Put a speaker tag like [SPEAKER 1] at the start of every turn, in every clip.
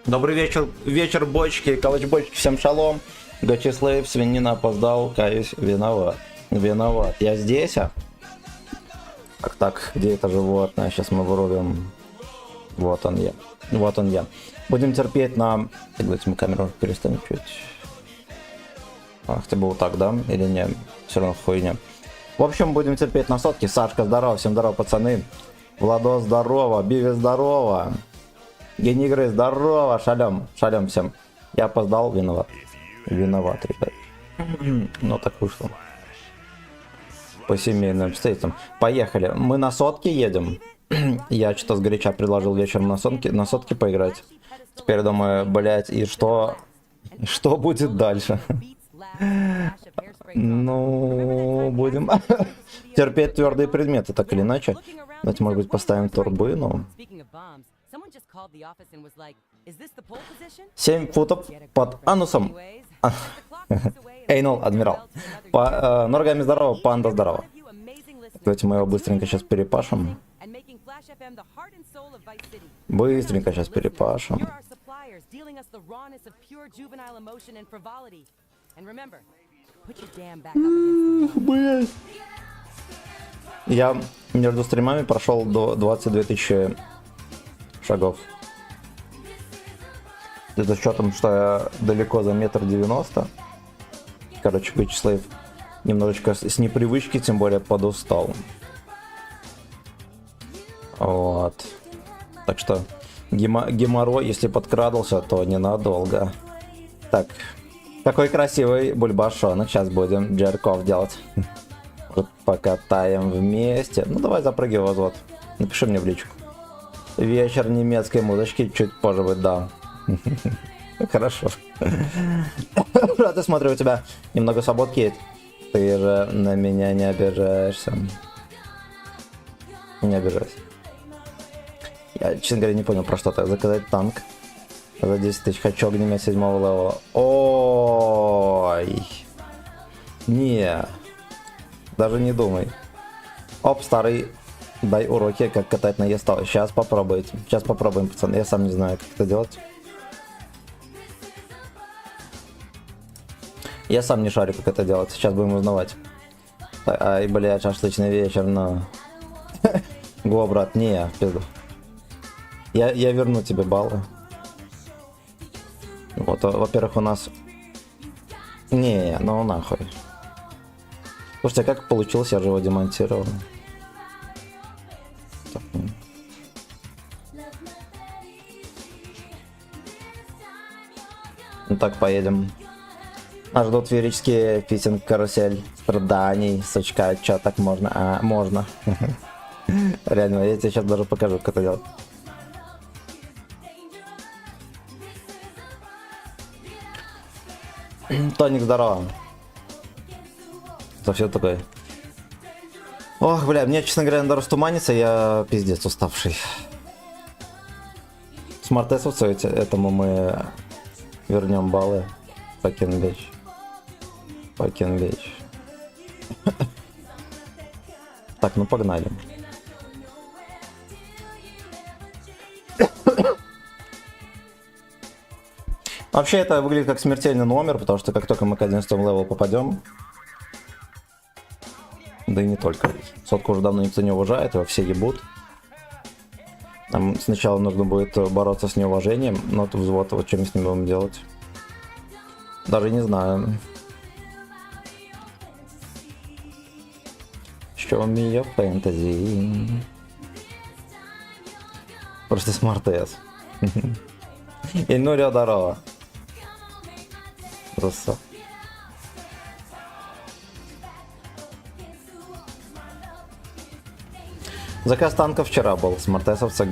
[SPEAKER 1] Добрый вечер, бочки, калач бочки, всем шалом. Гачи Слейв, свинина опоздал, каюсь, виноват. Виноват. Я здесь, а? Так, где это животное? Сейчас мы вырубим. Вот он я. Вот он я. Будем терпеть на... Так, давайте мы камеру перестанем чуть. Хотя бы вот так, да? Или не? Все равно хуйня. В общем, будем терпеть на сотки. Сашка, здорово, всем здорово, пацаны. Владос, здорово, Биви, здорово. Генигры, здорово, шалем, шалем всем. Я опоздал, виноват. Виноват, ребят. Ну так вышло. По семейным обстоятельствам. Поехали. Мы на сотки едем. Я что-то сгоряча предложил вечером на сотки поиграть. Теперь думаю, блять, и что? Что будет дальше? Ну, будем терпеть твердые предметы, так или иначе. Давайте, может быть, поставим турбину. 7 футов под анусом. Эйнол, адмирал. Норгами здорово, панда здорово. Давайте мы его быстренько сейчас перепашем. Быстренько сейчас перепашем. Блять. Я между стримами прошел до 22 тысячи шагов. Это с учетом, что я далеко за 1,90 м. Короче, Слейв немножечко с непривычки, тем более подустал. Вот. Так что геморрой, если подкрадался, то ненадолго. Так. Какой красивый бульбашонок. Сейчас будем джерков делать. Вот покатаем вместе. Ну давай запрыгивай вот. Напиши мне в личку. Вечер немецкой музычки чуть позже будет, да. Хорошо. Рад, я смотрю, у тебя немного свободки есть. Ты же на меня не обижаешься. Не обижайся. Я, честно говоря, не понял, про что так. Заказать танк. За 10 тысяч хочу огнемет 7-го левела. Ой. Не. Даже не думай. Оп, старый. Дай уроки, как катать на Е100. Сейчас попробуйте. Сейчас попробуем, пацаны. Я сам не знаю, как это делать. Я сам не шарю, как это делать. Сейчас будем узнавать. Ай, блядь, шашлычный вечер, но... Го, брат, не, в пизду. Я верну тебе баллы. Вот, во-первых, у нас... Не, ну нахуй. Слушайте, а как получилось, я же его демонтировал. Так, ну так, поедем. Нас ждут феерические фитинг, карусель, страданий, сучка, чё так можно? А, можно. Реально, я тебе сейчас даже покажу, как это делать. Тоник, здорово. Это все такое. Ох, бля, мне, честно говоря, надо растуманиться, я пиздец уставший. Смартесовцу этому мы вернем баллы. Пакенбеч. Пакенбеч. Так, ну погнали. Вообще это выглядит как смертельный номер, потому что как только мы к 11 левелу попадем, да и не только. Сотку уже давно никто не уважает, его все ебут. Нам сначала нужно будет бороться с неуважением, но тут взвод, вот что мы с ним будем делать. Даже не знаю. Show me your fantasy. Просто смарт-эс. Ильнурия, здорово. Просто. Заказ танка вчера был, смартесовцы,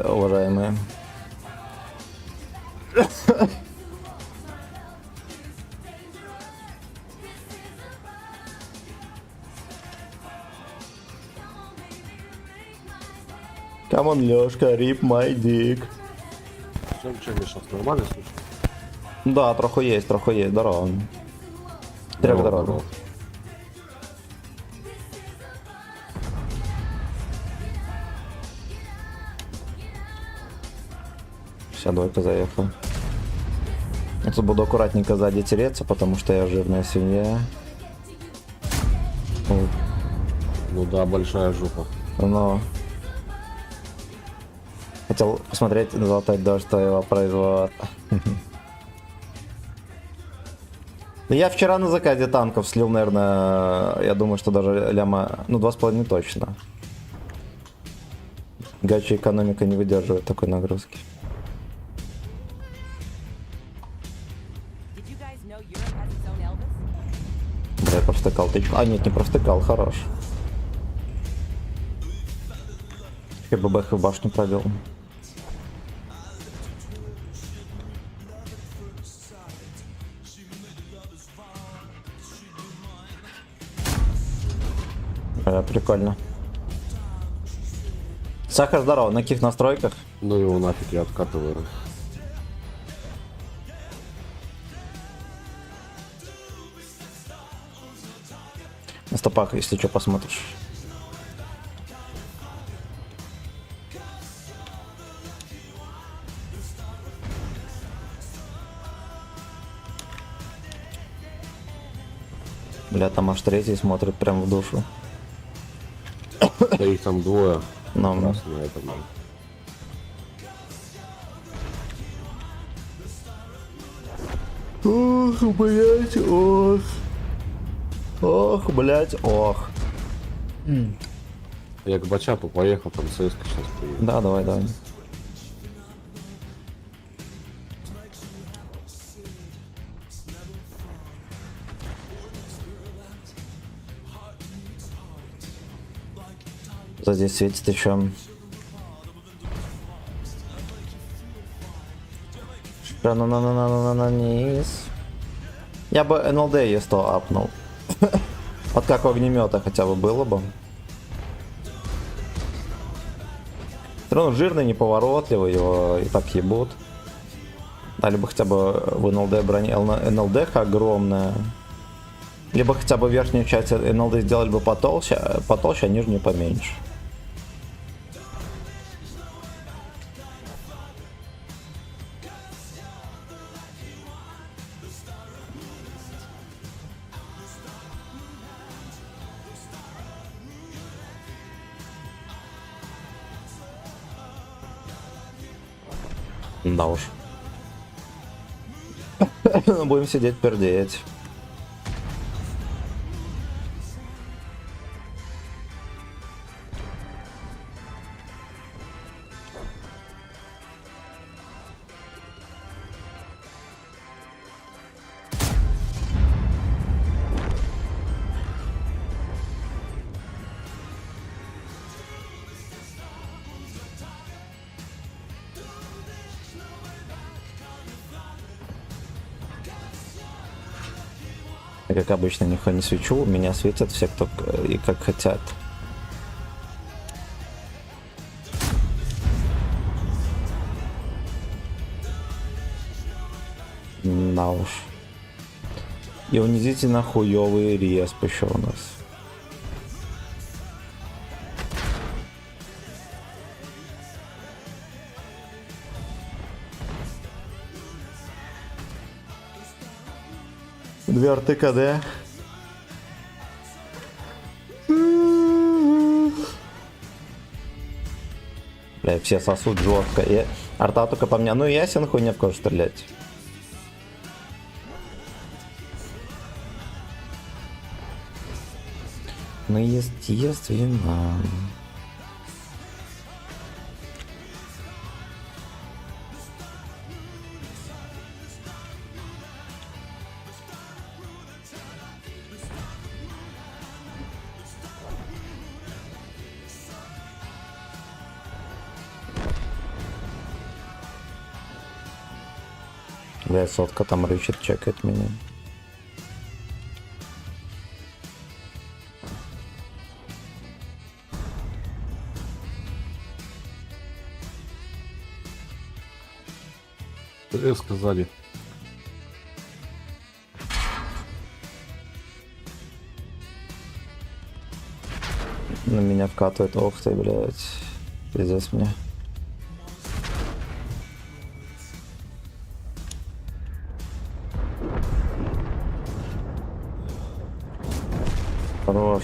[SPEAKER 1] уважаемые. Камон, Лёшка, рип май дик.
[SPEAKER 2] Что, Миша, нормально слышно?
[SPEAKER 1] Да, троху есть, здорово. Трёх здорово. Вся двойка заехала. Я тут буду аккуратненько сзади тереться, потому что я жирная свинья.
[SPEAKER 2] Ну да, большая жопа.
[SPEAKER 1] Но... Хотел посмотреть на золотой дождь твоего производа. Я вчера на заказе танков слил, наверное, я думаю, что даже ляма, ну 2,5 точно. Гача экономика не выдерживает такой нагрузки.
[SPEAKER 3] Did you guys know Europe has its own Elvis?
[SPEAKER 1] Бля, я провтыкал тычку. А, нет, не провтыкал, хорош. ХББХ в башню пробил. Прикольно. Сахар, здорово, на каких настройках?
[SPEAKER 2] Ну его нафиг, я откатываю.
[SPEAKER 1] На стопах, если что, посмотришь. Бля, там аж третий смотрит прям в душу.
[SPEAKER 2] Да их там двое.
[SPEAKER 1] Но,
[SPEAKER 2] Раз на этом.
[SPEAKER 1] ох, блять, ох. Ох, блять, ох.
[SPEAKER 2] Я к Бачапу поехал, там ЦСКА сейчас приедет.
[SPEAKER 1] Да, давай, давай. За здесь светит еще. На низ. Я бы НЛД Е100 апнул. Вот как у огнемета хотя бы было бы. Все равно жирный, неповоротливый, его и так ебут. Да, либо хотя бы в НЛД брони НЛД огромная. Либо хотя бы верхнюю часть НЛД сделали бы потолще, а нижнюю поменьше. Да уж. Будем сидеть пердеть. Я, как обычно, нихуя не свечу, у меня светят все, кто и как хотят. Да уж. И унизительно хуёвый респ еще у нас. Две арты КД. Бля, все сосут жестко. И арта только по мне. Ну и ясен хуйня в кого стрелять. Ну естественно. Бля, сотка там рычит, чекает меня.
[SPEAKER 2] ЦСКА сзади.
[SPEAKER 1] На меня вкатывает, ох ты, блядь. Пиздец мне. Хорош.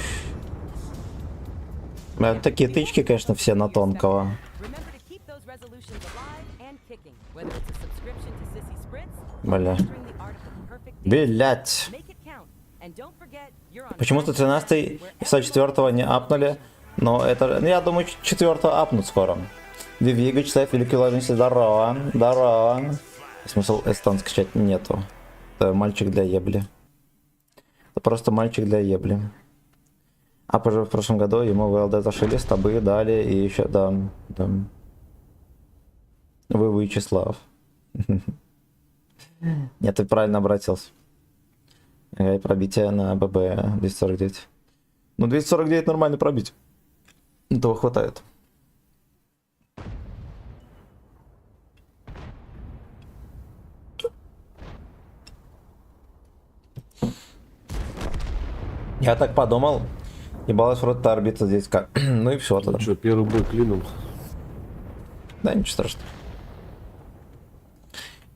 [SPEAKER 1] Такие тычки, конечно, все на тонкого.
[SPEAKER 3] Remember to keep those resolutions alive and kicking, whether it's a subscription to Sissy Spritz or
[SPEAKER 1] Бля.
[SPEAKER 3] mastering the art of the perfect dance.
[SPEAKER 1] Блять.
[SPEAKER 3] Make it count. And don't forget, you're on
[SPEAKER 1] Почему 113 и 104 не апнули? Но это... Ну, я думаю, 4 апнут скоро. Вивигач, ставь великий ложницы. Здорово. Здорово. Смысл эстон скачать нету. Это мальчик для ебли. Это просто мальчик для ебли. А позже в прошлом году ему в ЛД зашили, стабы дали и еще, да. Вы Вячеслав. Нет, ты правильно обратился. И пробитие на ББ 249. Ну, 249 нормально пробить. Этого хватает. Я так подумал. Ебалась в рот орбита здесь как. Ну и все тогда.
[SPEAKER 2] Что, первый бой клином?
[SPEAKER 1] Да, ничего страшного.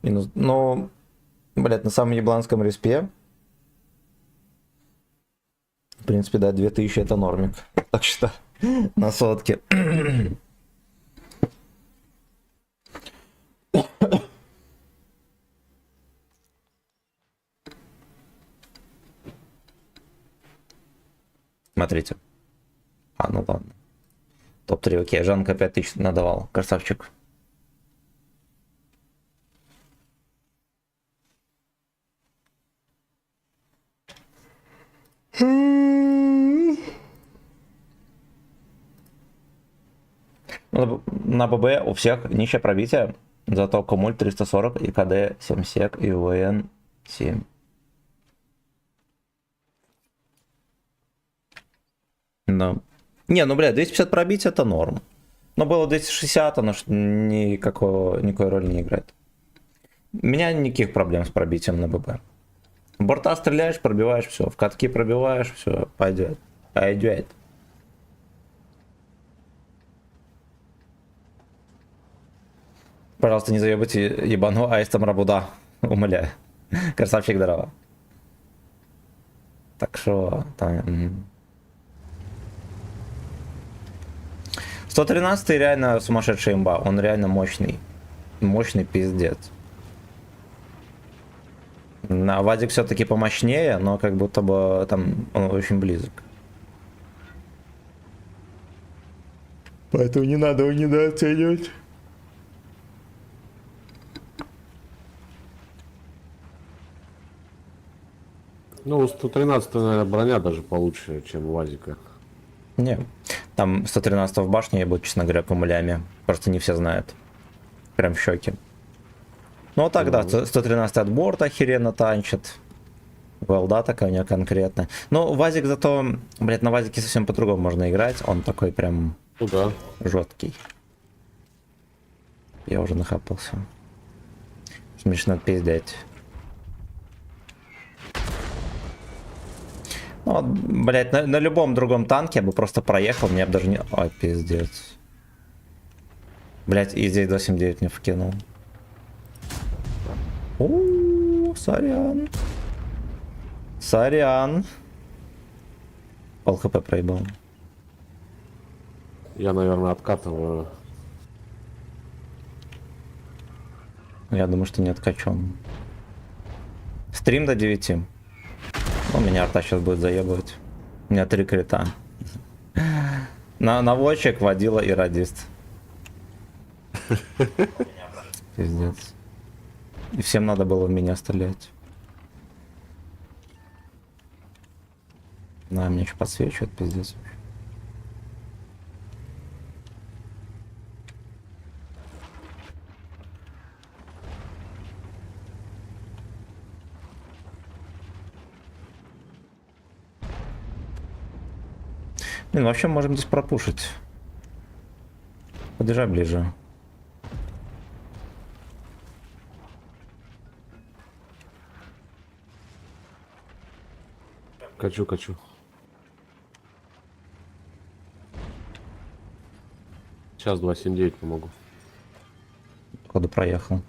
[SPEAKER 1] Минус. Ну, блядь, на самом ебланском респе. В принципе, да, 2000 это нормик. Так что на сотке. Смотрите. А, ну ладно. Топ-3, окей. Жанка 5000 надавал. Красавчик. На ББ у всех нищее пробитие, зато Комуль 340 и КД 7 сек и УН 7. Да. Не, ну, бля, 250 пробить это норм. Но было 260, оно никакой роли не играет. У меня никаких проблем с пробитием на ББ. В борта стреляешь, пробиваешь, все. В катки пробиваешь, все, пойдет. Пойдет. Пожалуйста, не заебайте ебану аистом Рабуда. Умоляю. Красавчик, здорово. Так что там... 113 реально сумасшедший имба. Он реально мощный. Мощный пиздец. На Вадик все-таки помощнее, но как будто бы там он очень близок. Поэтому не надо его недооценивать.
[SPEAKER 2] Ну, у 113, наверное, броня даже получше, чем у Вазика.
[SPEAKER 1] Не, там 113 в башне я был, честно говоря, по мулями. Просто не все знают. Прям в щеке. Ну вот так, да, 113 от борта охеренно танчит. Велда такая у него конкретно. Но Вазик зато, блять, на Вазике совсем по-другому можно играть. Он такой прям
[SPEAKER 2] Ну да.
[SPEAKER 1] жесткий. Я уже нахапался. Смешно пиздеть. Ну, вот, блять, на любом другом танке я бы просто проехал, мне бы даже не... Ой, пиздец. Блять, и здесь 279 мне вкинул. Сорян. Сорян. Пол хп проебал.
[SPEAKER 2] Я, наверное, откатываю.
[SPEAKER 1] Я думаю, что не откачем. Стрим до 9. Ну, меня арта сейчас будет заебывать. У меня 3 крита. Наводчик, водила и радист. Пиздец. И всем надо было в меня стрелять. На, мне еще подсвечивает, пиздец. Блин, вообще можем здесь пропушить. Подъезжай ближе.
[SPEAKER 2] Качу. Сейчас 279 помогу.
[SPEAKER 1] Походу проехал.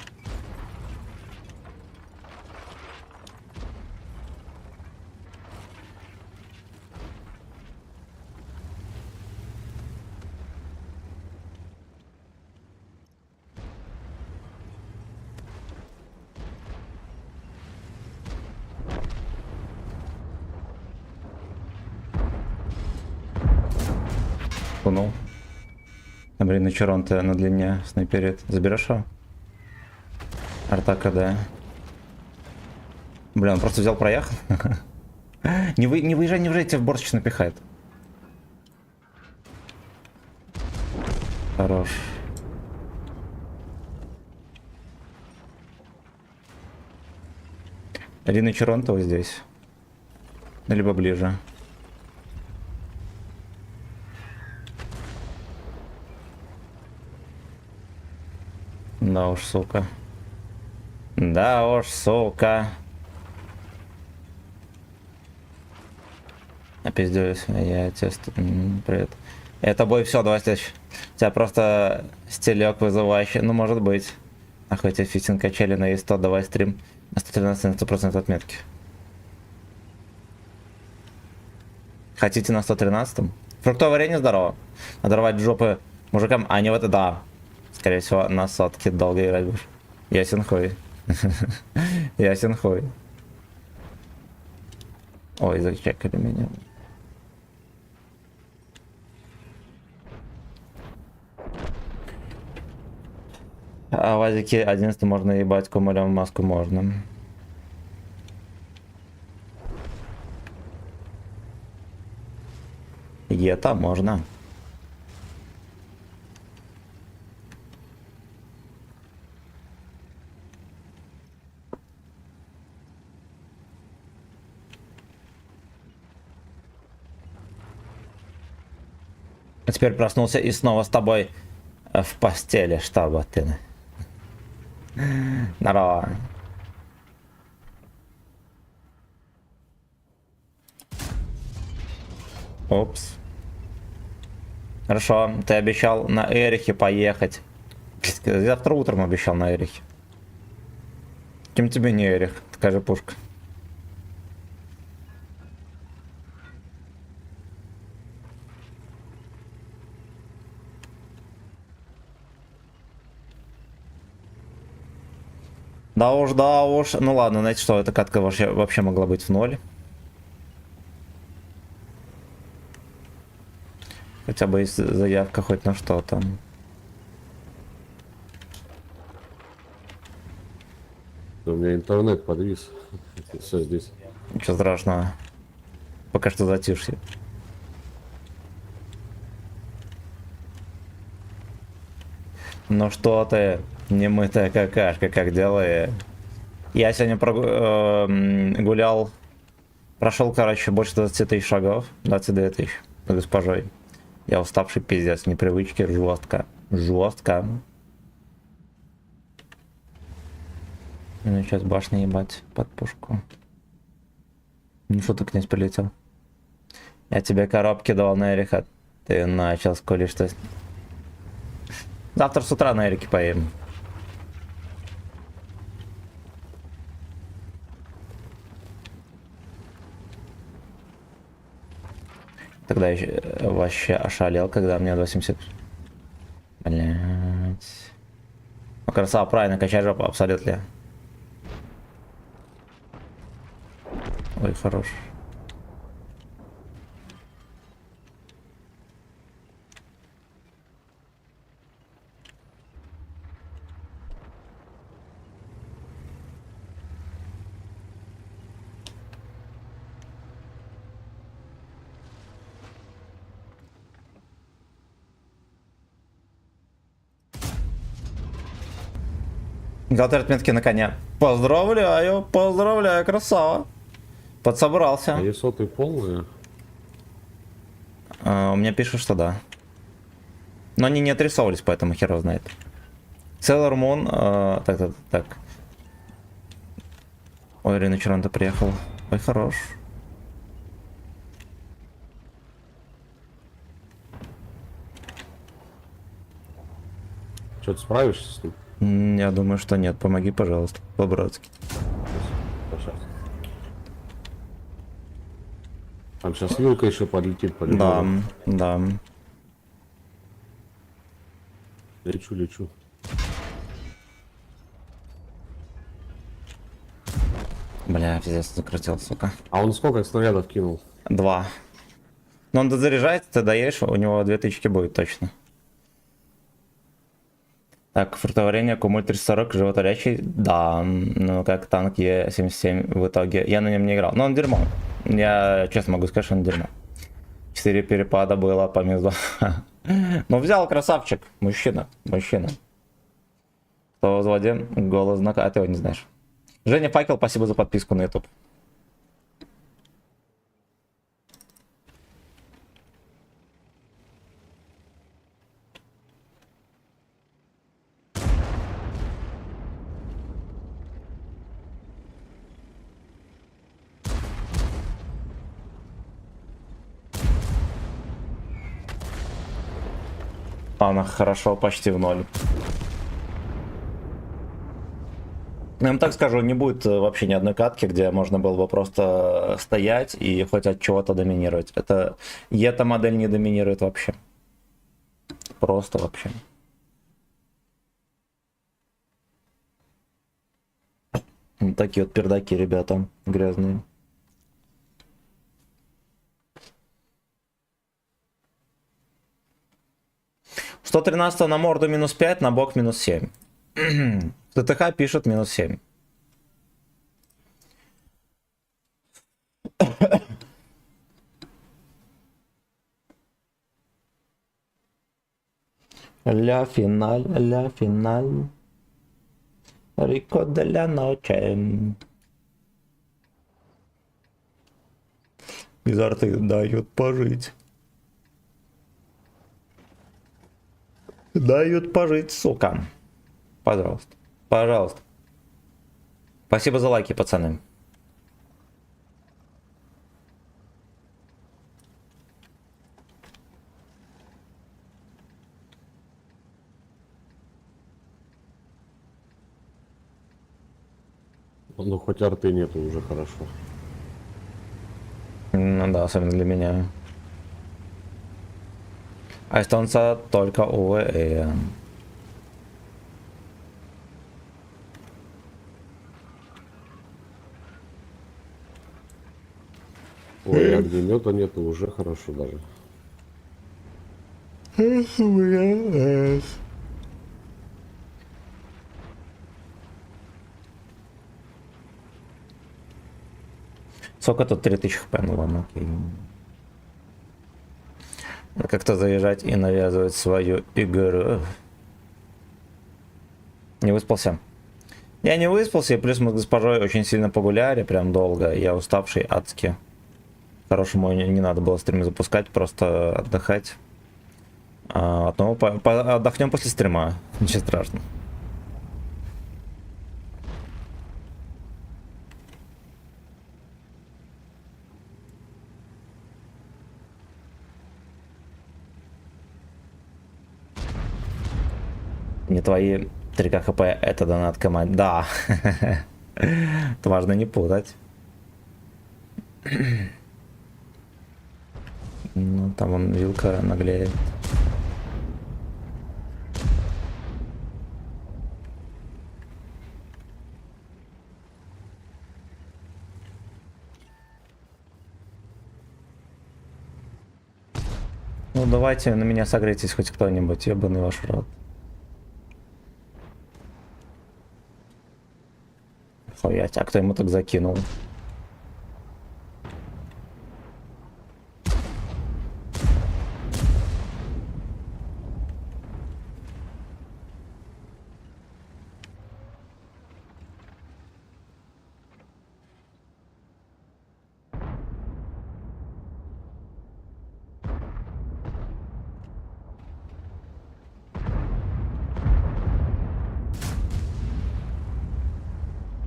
[SPEAKER 1] Пунул. Блин, и Чарон ты на длине снайперит. Заберешь его? Арта КД. Блин, он просто взял, проехал. Не выезжай, не выезжай, тебя в борщ напихает. Хорош. Один и Чарон то здесь. Либо ближе. Да уж, сука. Да уж, сука. Опиздюсь, я тебе... Привет. Это бой, все, давай следующий. У тебя просто стилек вызывающий. Ну, может быть. Охуй, тебе фитинг качели на E100, давай стрим. На 113 на 100% отметки. Хотите на 113? Фруктовое варенье здорово. Надорвать жопы мужикам, а не в это, да. Скорее всего, на сотке долго играть будешь. Ясен хуй. Ясен хуй. Ой, зачекали меня. А в Азике 11 можно ебать, кумулем в маску можно. Это можно. А теперь проснулся и снова с тобой в постели, чтобы ты... Здорово. Опс. Хорошо, ты обещал на Эрихе поехать. Завтра утром обещал на Эрихе. Кем тебе не Эрих? Скажи, пушка. Да уж, да уж. Ну ладно, знаете что, эта катка вообще могла быть в ноль. Хотя бы есть заявка хоть на что там.
[SPEAKER 2] У меня интернет подвис. Все здесь.
[SPEAKER 1] Ничего страшного. Пока что затишье. Ну что ты, немытая какашка, как дела? Я сегодня гулял, прошел, короче, больше 20 тысяч шагов, 29 тысяч с госпожой. Я уставший пиздец, непривычки, жестко, жестко. Ну сейчас башня ебать под пушку. Ну что ты, князь, прилетел? Я тебе коробки давал на Эриха, ты начал скулить, что... Завтра с утра на Эрике поедем. Тогда я вообще ошалел, когда мне 80. Блять. Ну, красава, правильно, качай жопу, абсолютно. Ой, хорош. Галатер отметки на коне. Поздравляю, поздравляю, красава. Подсобрался.
[SPEAKER 2] А E100 полные?
[SPEAKER 1] У меня пишут, что да. Но они не отрисовывались, поэтому хер его знает. Sailor Moon. Так. Ой, Ирина Чаронта приехал. Ой, хорош.
[SPEAKER 2] Что, ты справишься с ним?
[SPEAKER 1] Я думаю, что нет. Помоги, пожалуйста, по-братски.
[SPEAKER 2] Пожалуйста. Там сейчас вилка еще подлетит по
[SPEAKER 1] Да, да.
[SPEAKER 2] Лечу.
[SPEAKER 1] Бля, пиздец, закрутил, сука.
[SPEAKER 2] А он сколько снарядов кинул?
[SPEAKER 1] 2. Но он дозаряжается, ты даешь, у него 2000 будет точно. Так, фруктоварение, кумуль 340, животворящий, да, ну как танк Е77 в итоге. Я на нем не играл, но он дерьмо. Я честно могу сказать, что он дерьмо. 4 перепада было по мизу. Ну взял красавчик, мужчина. Кто в взводе? Голос знака, а ты его не знаешь. Женя Факел, спасибо за подписку на YouTube. Она хорошо, почти в ноль. Я вам так скажу, не будет вообще ни одной катки, где можно было бы просто стоять и хоть от чего-то доминировать. Эта модель не доминирует вообще. Просто вообще. Вот такие вот пердаки, ребята, грязные. «113 на морду минус 5, на бок минус 7. ТТХ пишет минус 7. Ля финаль, ля финаль. Рико де ля ноче. Изо рты дают пожить. Дают пожить, сука. Пожалуйста. Пожалуйста. Спасибо за лайки, пацаны.
[SPEAKER 2] Ну, хоть арты нету, уже хорошо.
[SPEAKER 1] Ну да, особенно для меня. А эстонца только УВЭ.
[SPEAKER 2] Ой, огнемета нету, уже хорошо даже.
[SPEAKER 1] Сколько тут 3000 хп? Ну ладно, окей. Как-то заезжать и навязывать свою игру. Не выспался? Я не выспался, и плюс мы с госпожой очень сильно погуляли, прям долго. Я уставший адски. Хорошему не надо было стрим запускать, просто отдыхать. Ну, отдохнем после стрима, ничего страшного. Не твои 3К хп, это донат команде. Да. Это важно не путать. Ну, там вон вилка наглеет. Ну, давайте на меня согрейтесь хоть кто-нибудь, ебаный ваш рот. Хуять, а кто ему так закинул?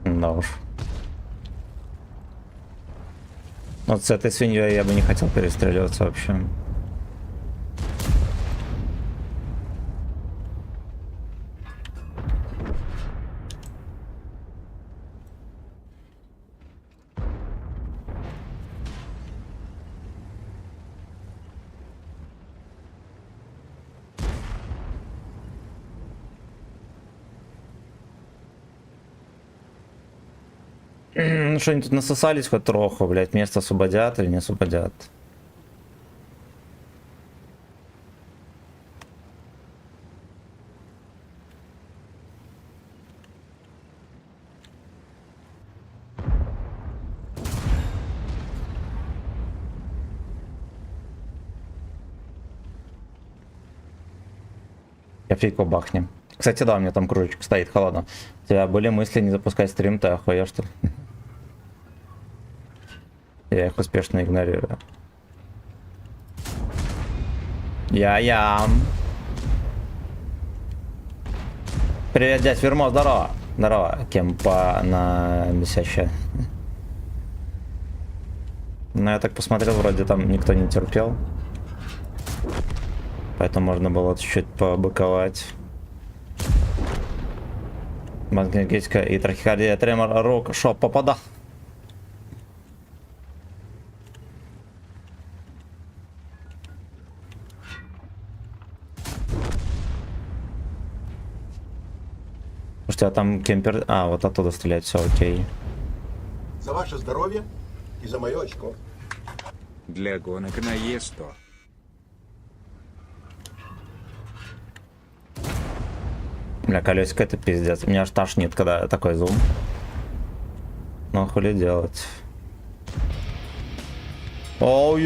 [SPEAKER 1] Да уж. Вот с этой свиньей я бы не хотел перестреливаться вообще. Ну что, они тут насосались хоть троху, блядь, место освободят или не освободят? Кофейку бахнем. Кстати, да, у меня там кружечка стоит, холодно. У тебя были мысли не запускать стрим, ты охуел, что ли? Я их успешно игнорирую. Я. Привет, дядь Вермо, здорово. Здорово, кемпа на бесящая. Ну, я так посмотрел, вроде там никто не терпел. Поэтому можно было чуть-чуть побыковать. Магнетическая и трахикардия, тремор рук, шоп попадал. Слушайте, а там кемпер... А, вот оттуда стрелять, все окей.
[SPEAKER 4] За ваше здоровье и за мое очко.
[SPEAKER 5] Для гонок на Е100.
[SPEAKER 1] Бля, колесико это пиздец. Меня аж тошнит, когда такой зум. Ну, хули делать. Оу,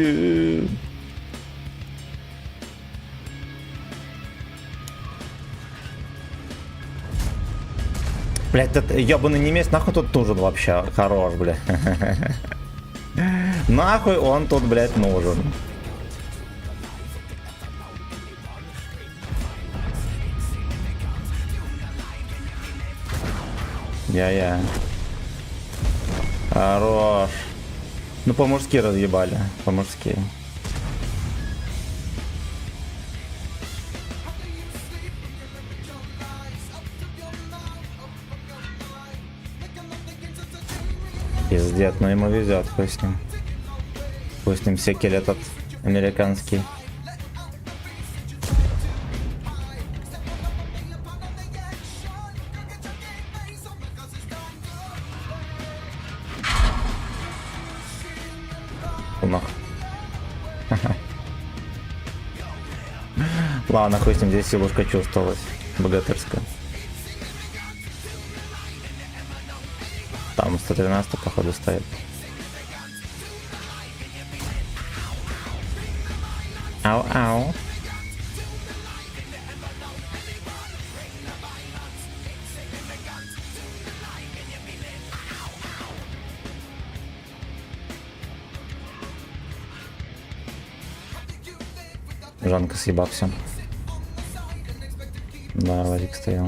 [SPEAKER 1] блять, этот ебаный немец, нахуй тут нужен вообще? Хорош, бля. Нахуй он тут, блять, нужен. Я. Хорош. Ну, по-мужски разъебали. По-мужски. Пиздец, но ему везет, хуй с ним. Хуй с ним секель этот американский. Нах. Ладно, хуй с ним, здесь силушка чувствовалась. Богатырская. Там 113 походу стоит. Ау-ау. Жанка съебался. Да, Вадик стоял.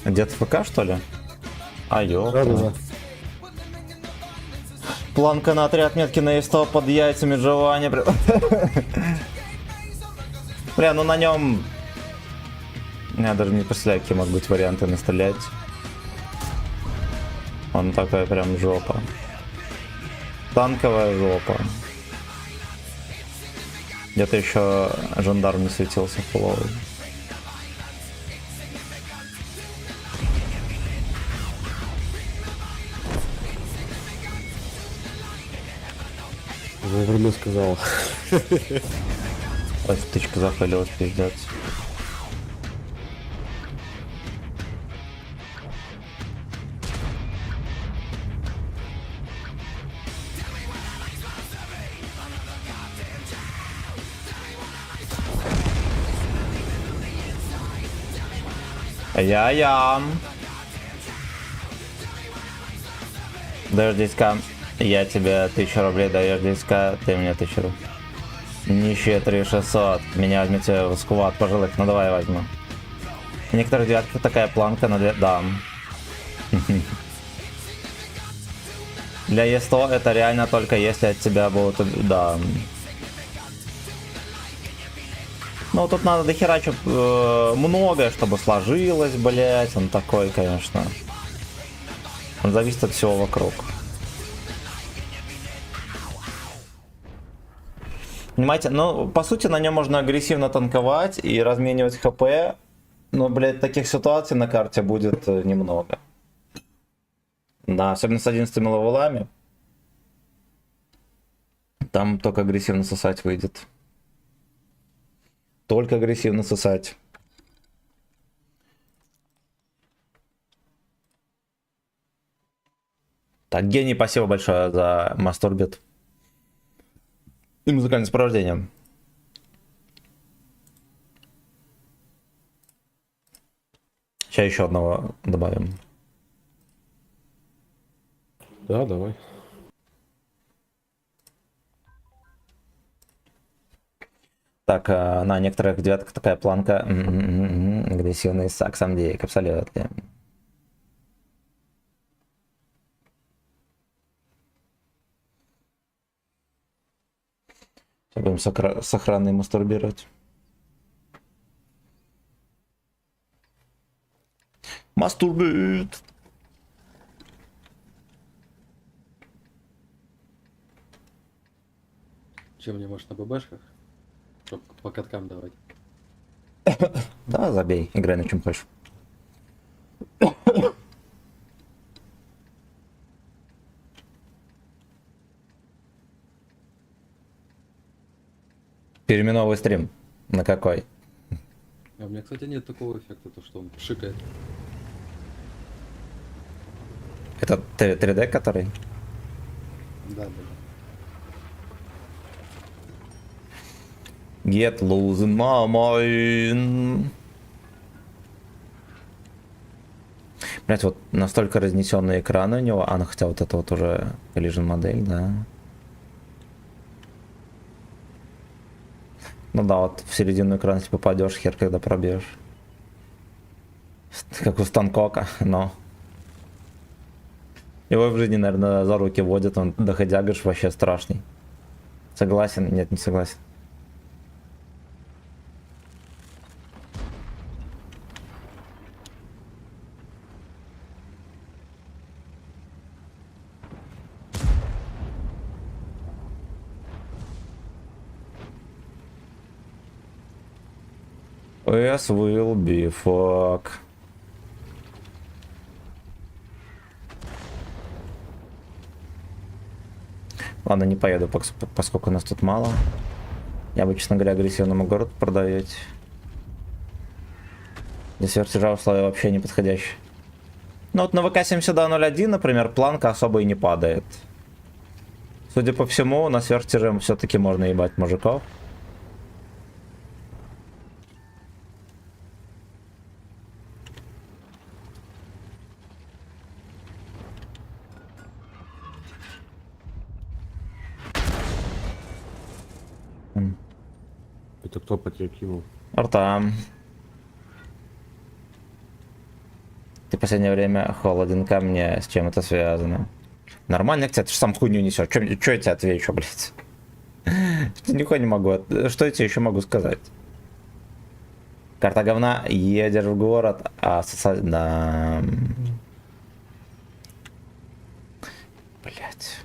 [SPEAKER 1] Где-то ФК, что ли? А, ёпта.
[SPEAKER 2] Да.
[SPEAKER 1] Планка на 3 отметки на Е100 под яйцами жевания. Бля, ну на нем... Я даже не представляю, какие могут быть варианты настрелять. Он такой прям жопа. Танковая жопа. Где-то еще жандарм не светился в половой.
[SPEAKER 2] Вовремя сказал.
[SPEAKER 1] Ой, тычка захвалилась, пиздец. Я. Дождись-ка. Я тебе 1000 рублей, даешь 10к, ты мне 1000 рублей. Нищие 3600. Меня возьмите в сквад пожилых. Ну давай возьму. В некоторых девятках такая планка на да. Для Е100 это реально только если от тебя будут... Да. Ну тут надо дохерачу многое, чтобы сложилось, блять. Он такой, конечно. Он зависит от всего вокруг. Понимаете, ну, по сути, на нем можно агрессивно танковать и разменивать хп. Но, блядь, таких ситуаций на карте будет немного. Да, особенно с 11 левелами. Там только агрессивно сосать выйдет. Только агрессивно сосать. Так, гений, спасибо большое за мастурбит. И музыкальное сопровождение. Сейчас еще одного добавим.
[SPEAKER 2] Да, давай.
[SPEAKER 1] Так, на некоторых девятках такая планка. Агрессивный сакс, амдейк, абсолютно. Будем с охраной мастурбировать. Мастурбит.
[SPEAKER 6] Чем мне, может, на ББшках? Чтоб по каткам давать.
[SPEAKER 1] Да, забей, играй на чем хочешь. Переименовывай стрим. На какой?
[SPEAKER 6] А у меня, кстати, нет такого эффекта, то что он шикает.
[SPEAKER 1] Это 3D, который?
[SPEAKER 6] Да, да.
[SPEAKER 1] Get loose in my mind. Блять, вот настолько разнесенный экран у него. А, ну хотя вот это вот уже Collision модель, да. Ну да, вот в середину экрана если попадешь, хер когда пробьешь. Как у Станкока, но. Его в жизни, наверное, за руки водят, он доходяга ж вообще страшный. Согласен? Нет, не согласен. Yes, will be fuck. Ладно, не поеду, поскольку нас тут мало. Я бы, честно говоря, агрессивному городу продавить. Для сверхтяжа условия вообще не подходящие. Ну вот на ВК-7201, например, планка особо и не падает. Судя по всему, на сверхтяже все-таки можно ебать мужиков.
[SPEAKER 2] Это кто по тебе кинул?
[SPEAKER 1] Арта. Ты в последнее время холоден ко мне, с чем это связано? Нормально, кстати, ты же сам хуйню несешь. Че я тебе отвечу, блядь? Нихуя не могу. Что я тебе еще могу сказать? Карта говна, едешь в город, а да. Блять.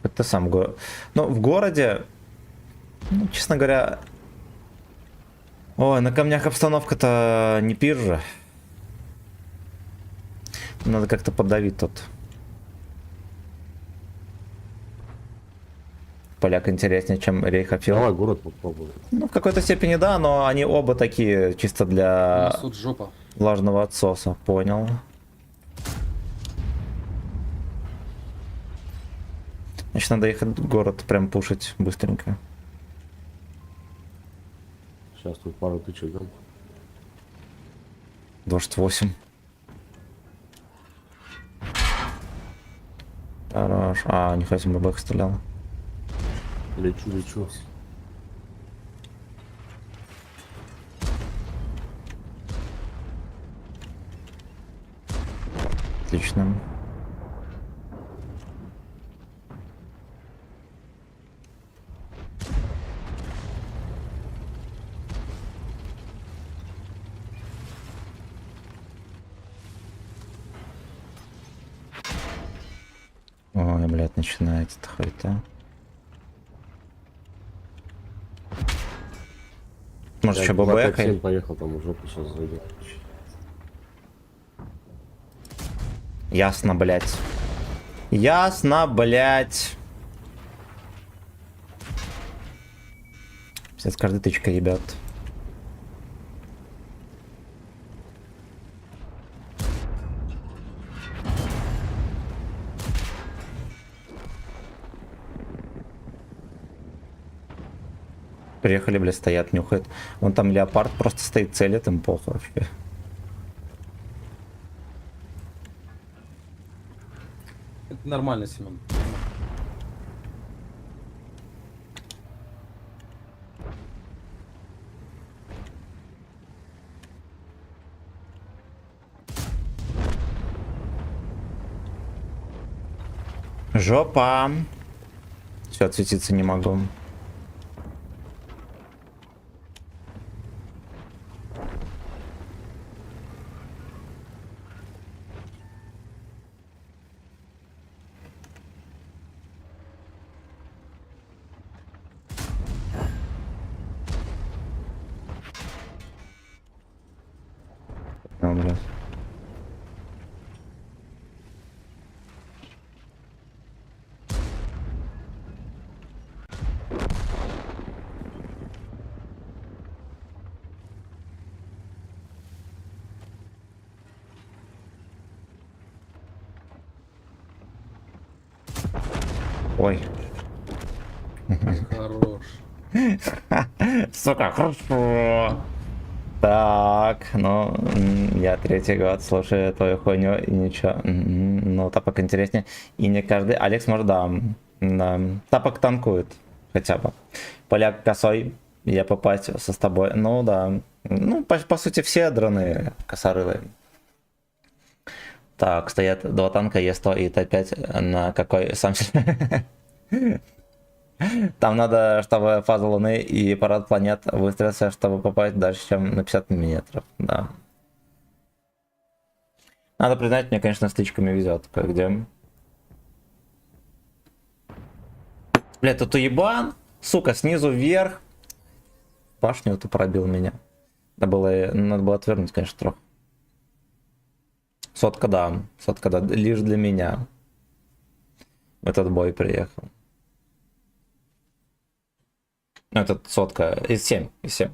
[SPEAKER 1] Это сам город. Ну, в городе, ну, честно говоря. Ой, на камнях обстановка-то не пир же. Надо как-то подавить тут. Поляк интереснее, чем Рейхафил.
[SPEAKER 2] Давай город попробуем.
[SPEAKER 1] Ну, в какой-то степени да, но они оба такие чисто для
[SPEAKER 6] Суд жопа.
[SPEAKER 1] влажного отсоса. Понял. Значит, надо ехать в город прям пушить быстренько.
[SPEAKER 2] Сейчас тут пару тычек дам.
[SPEAKER 1] 28. Хорош. А, нихуя себе бэк стрелял.
[SPEAKER 2] Лечу.
[SPEAKER 1] Отлично. Ой, блядь, начинается эта хуйта. Может, еще ББХ?
[SPEAKER 2] Поехал, там уже сейчас зайдет.
[SPEAKER 1] Ясно, блядь. Ясно, блядь. Сейчас с каждой тычкой, ребят. Приехали, блядь, стоят, нюхают. Вон там леопард просто стоит, целит, им похуй вообще.
[SPEAKER 6] Нормально, Семен.
[SPEAKER 1] Жопа. Все, отсветиться не могу. О, блядь. Ой.
[SPEAKER 6] Хорош.
[SPEAKER 1] Сука, хорошо. Так, ну, я третий год слушаю твою хуйню и ничего. Ну, тапок интереснее. И не каждый. Алекс, может, да. Да. Тапок танкует. Хотя бы. Поляк косой. Я попасть со с тобой. Ну, да. Ну, по сути, все дроны косорылые. Так, стоят два танка Е100 и Т5 на какой сам себе. Там надо, чтобы фаза Луны и парад планет выстроился, чтобы попасть дальше, чем на 50 миллиметров. Да. Надо признать, мне, конечно, стычками везет. Где? Бля, тут уебан. Сука, снизу вверх. Башню эту пробил меня. Надо было отвернуть, конечно, трохи. Сотка, да. Сотка, да. Лишь для меня. В этот бой приехал. Ну, этот сотка. Из 7. Из 7.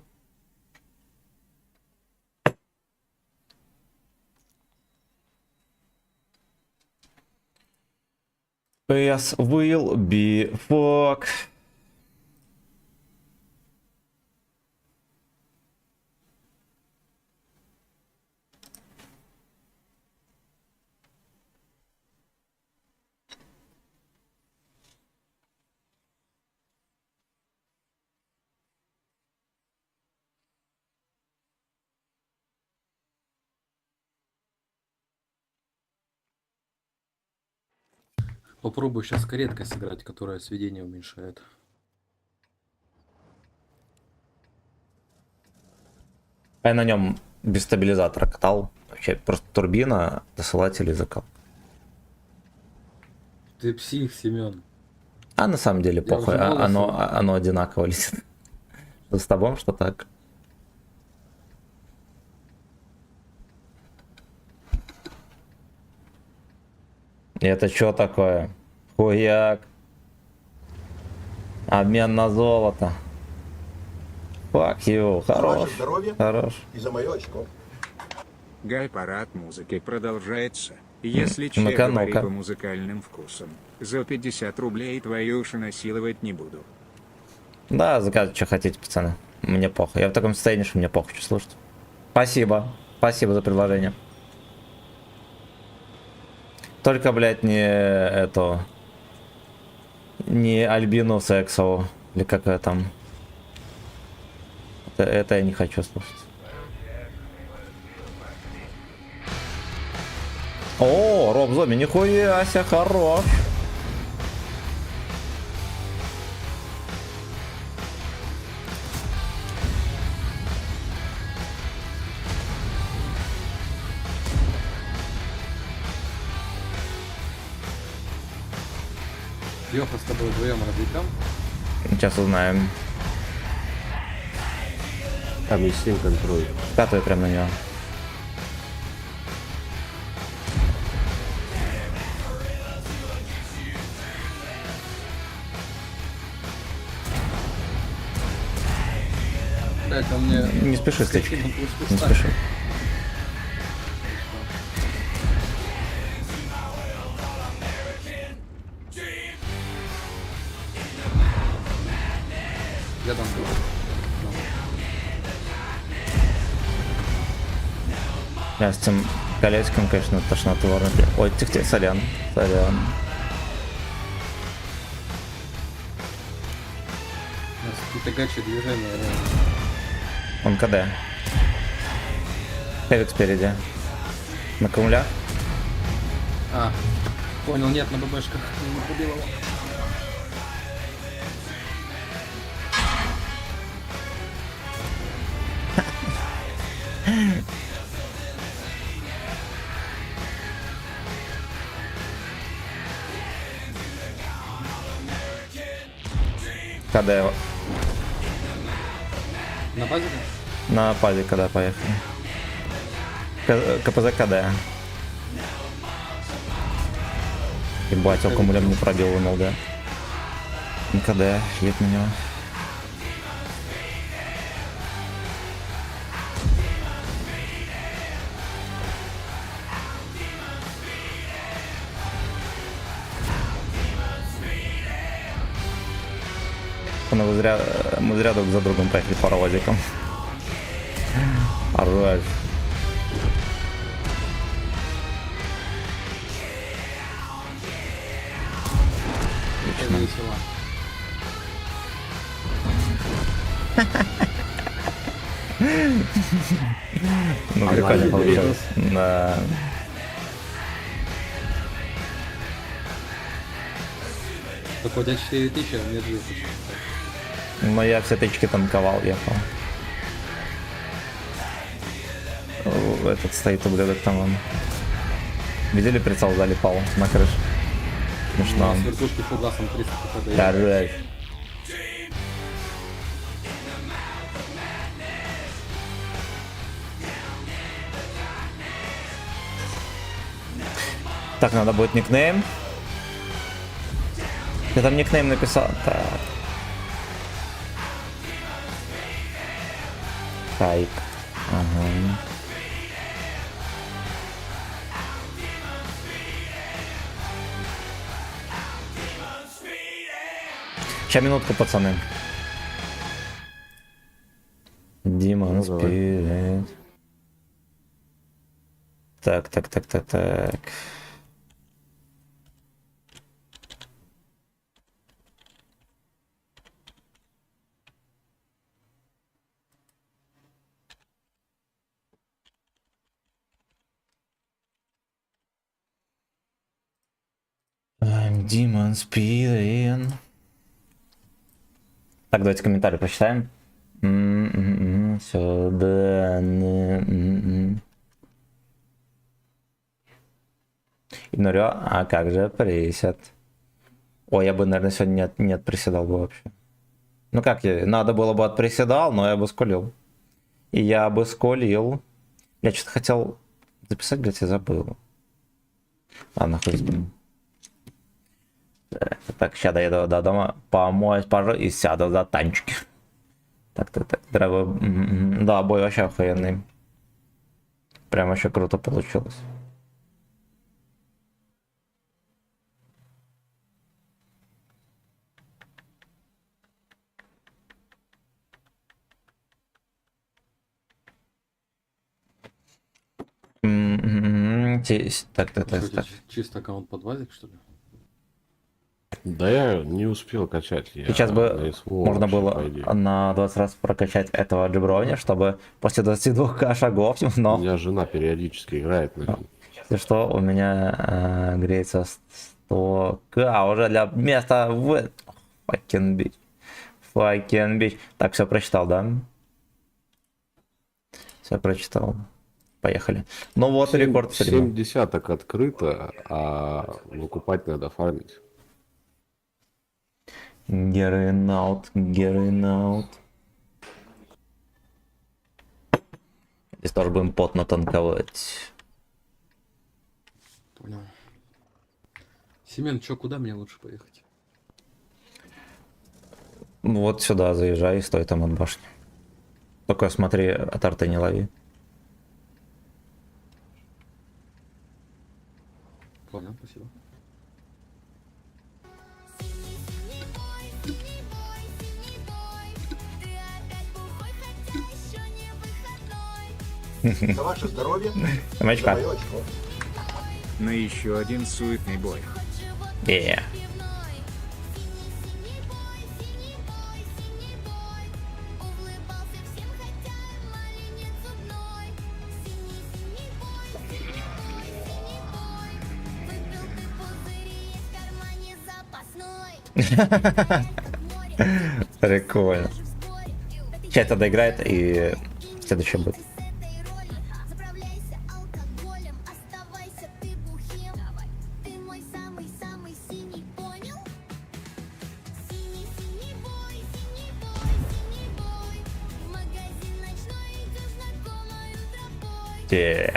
[SPEAKER 1] PS will be fuck.
[SPEAKER 6] Попробую сейчас кареткой сыграть, которая сведение уменьшает.
[SPEAKER 1] Я на нем без стабилизатора катал. Вообще просто турбина, досылатель и закал.
[SPEAKER 6] Ты псих, Семен.
[SPEAKER 1] А на самом деле
[SPEAKER 6] Я
[SPEAKER 1] похуй,
[SPEAKER 6] уже голос
[SPEAKER 1] оно одинаково летит. Что с тобой, что так. И это что такое? Хуяк. Обмен на золото. Fuck you.
[SPEAKER 4] За
[SPEAKER 1] Хорош.
[SPEAKER 4] ваше здоровье
[SPEAKER 1] Хорош.
[SPEAKER 4] и за мое очко.
[SPEAKER 5] Гай-парад музыки продолжается. Если че
[SPEAKER 1] Ну-ка,
[SPEAKER 5] говорить
[SPEAKER 1] ну-ка.
[SPEAKER 5] по музыкальным вкусам, за 50 рублей твою уши насиловать не буду.
[SPEAKER 1] Да, заказывайте, что хотите, пацаны. Мне похуй. Я в таком состоянии, что мне похуй, что слушать. Спасибо. Спасибо за предложение. Только, блядь, не эту... Не Альбину Сексову. Или какая там... Это я не хочу слушать. О, Роб Зомби, нихуя себе, хорош.
[SPEAKER 6] Леха, с тобой вдвоем радикам.
[SPEAKER 1] Сейчас узнаем.
[SPEAKER 2] Там есть 7 контроль.
[SPEAKER 1] Катаю прям на него.
[SPEAKER 6] Так, а мне...
[SPEAKER 1] Не спеши, стычки.
[SPEAKER 6] Скотина пусть
[SPEAKER 1] Не
[SPEAKER 6] встанет.
[SPEAKER 1] спеши.
[SPEAKER 6] Я дам руку.
[SPEAKER 1] Я с этим колечком, конечно, тошнотворно. Ой, тихо, сорян. Сорян.
[SPEAKER 6] У нас какие-то гачи движения реально.
[SPEAKER 1] Он КД. Хевик спереди. На камулях.
[SPEAKER 6] А, понял, нет, на ББшках. Не побил его.
[SPEAKER 1] КД.
[SPEAKER 6] На базе?
[SPEAKER 1] На пазе КД поехали. КПЗ КД. Ебать, алкомулем не пробил вынул, да? КД, едет на него. Мы зря друг за другом поехали паровозиком. Орать.
[SPEAKER 6] Это весело.
[SPEAKER 1] Ну, прикольно получилось. Да.
[SPEAKER 6] Так у тебя 4000, а у меня 2000.
[SPEAKER 1] Но я все тычки танковал, ехал. Этот стоит ублюдок там он. Видели, прицел залипал на крышу? Смешно.
[SPEAKER 6] С вертушки фугасом 300 КПД.
[SPEAKER 1] Короче. Так, надо будет никнейм. Я там никнейм написал. Так. Хайп. Ага. Сейчас минутку, пацаны. Демон
[SPEAKER 2] Ну, давай.
[SPEAKER 1] Спирит. Так. I'm Demon Spirit. Так, давайте комментарий прочитаем. Сюда. Игнорю, а как же присед? Ой, я бы, наверное, сегодня не отприседал бы вообще. Ну как, надо было бы отприседал, но я бы скулил. И я бы скулил. Я что-то хотел записать, блядь, я забыл. Ладно, хуй с ним. Так, сейчас доеду до дома, помоюсь, пожалуй, и сяду за танчики. Так, дорогой. Да, бой вообще охуенный. Прям вообще круто получилось. Так.
[SPEAKER 6] Чисто аккаунт под вазик, что ли?
[SPEAKER 2] Да я не успел качать. Я
[SPEAKER 1] Сейчас бы
[SPEAKER 2] на СВО
[SPEAKER 1] можно
[SPEAKER 2] вообще,
[SPEAKER 1] было
[SPEAKER 2] по идее.
[SPEAKER 1] на 20 раз прокачать этого джеброня, чтобы после 22 шагов,
[SPEAKER 2] У
[SPEAKER 1] но
[SPEAKER 2] меня жена периодически играет на нем.
[SPEAKER 1] если что, у меня греется 100к уже для места в fucking bitch. Так, все прочитал, да? Все прочитал. Поехали. Ну вот и рекорд стрима.
[SPEAKER 2] 7 десяток открыто, а выкупать надо фармить.
[SPEAKER 1] Getting out. Здесь тоже будем потно танковать.
[SPEAKER 6] Понял. Семен, чё, куда мне лучше поехать?
[SPEAKER 1] Вот сюда заезжай и стой там от башни. Только смотри, от арты не лови.
[SPEAKER 6] Понял, спасибо.
[SPEAKER 4] За ваше здоровье и за
[SPEAKER 1] Мачка.
[SPEAKER 4] мое очко.
[SPEAKER 5] На еще один суетный бой.
[SPEAKER 1] Прикольно. Сейчас это доиграет и следующее будет.
[SPEAKER 7] Заправляйся алкоголем, оставайся ты бухим. Ты мой самый-самый синий, понял? Синий бой, синий бой, синий бой. В магазин ночной идешь знакомою тропой.
[SPEAKER 1] Yeah.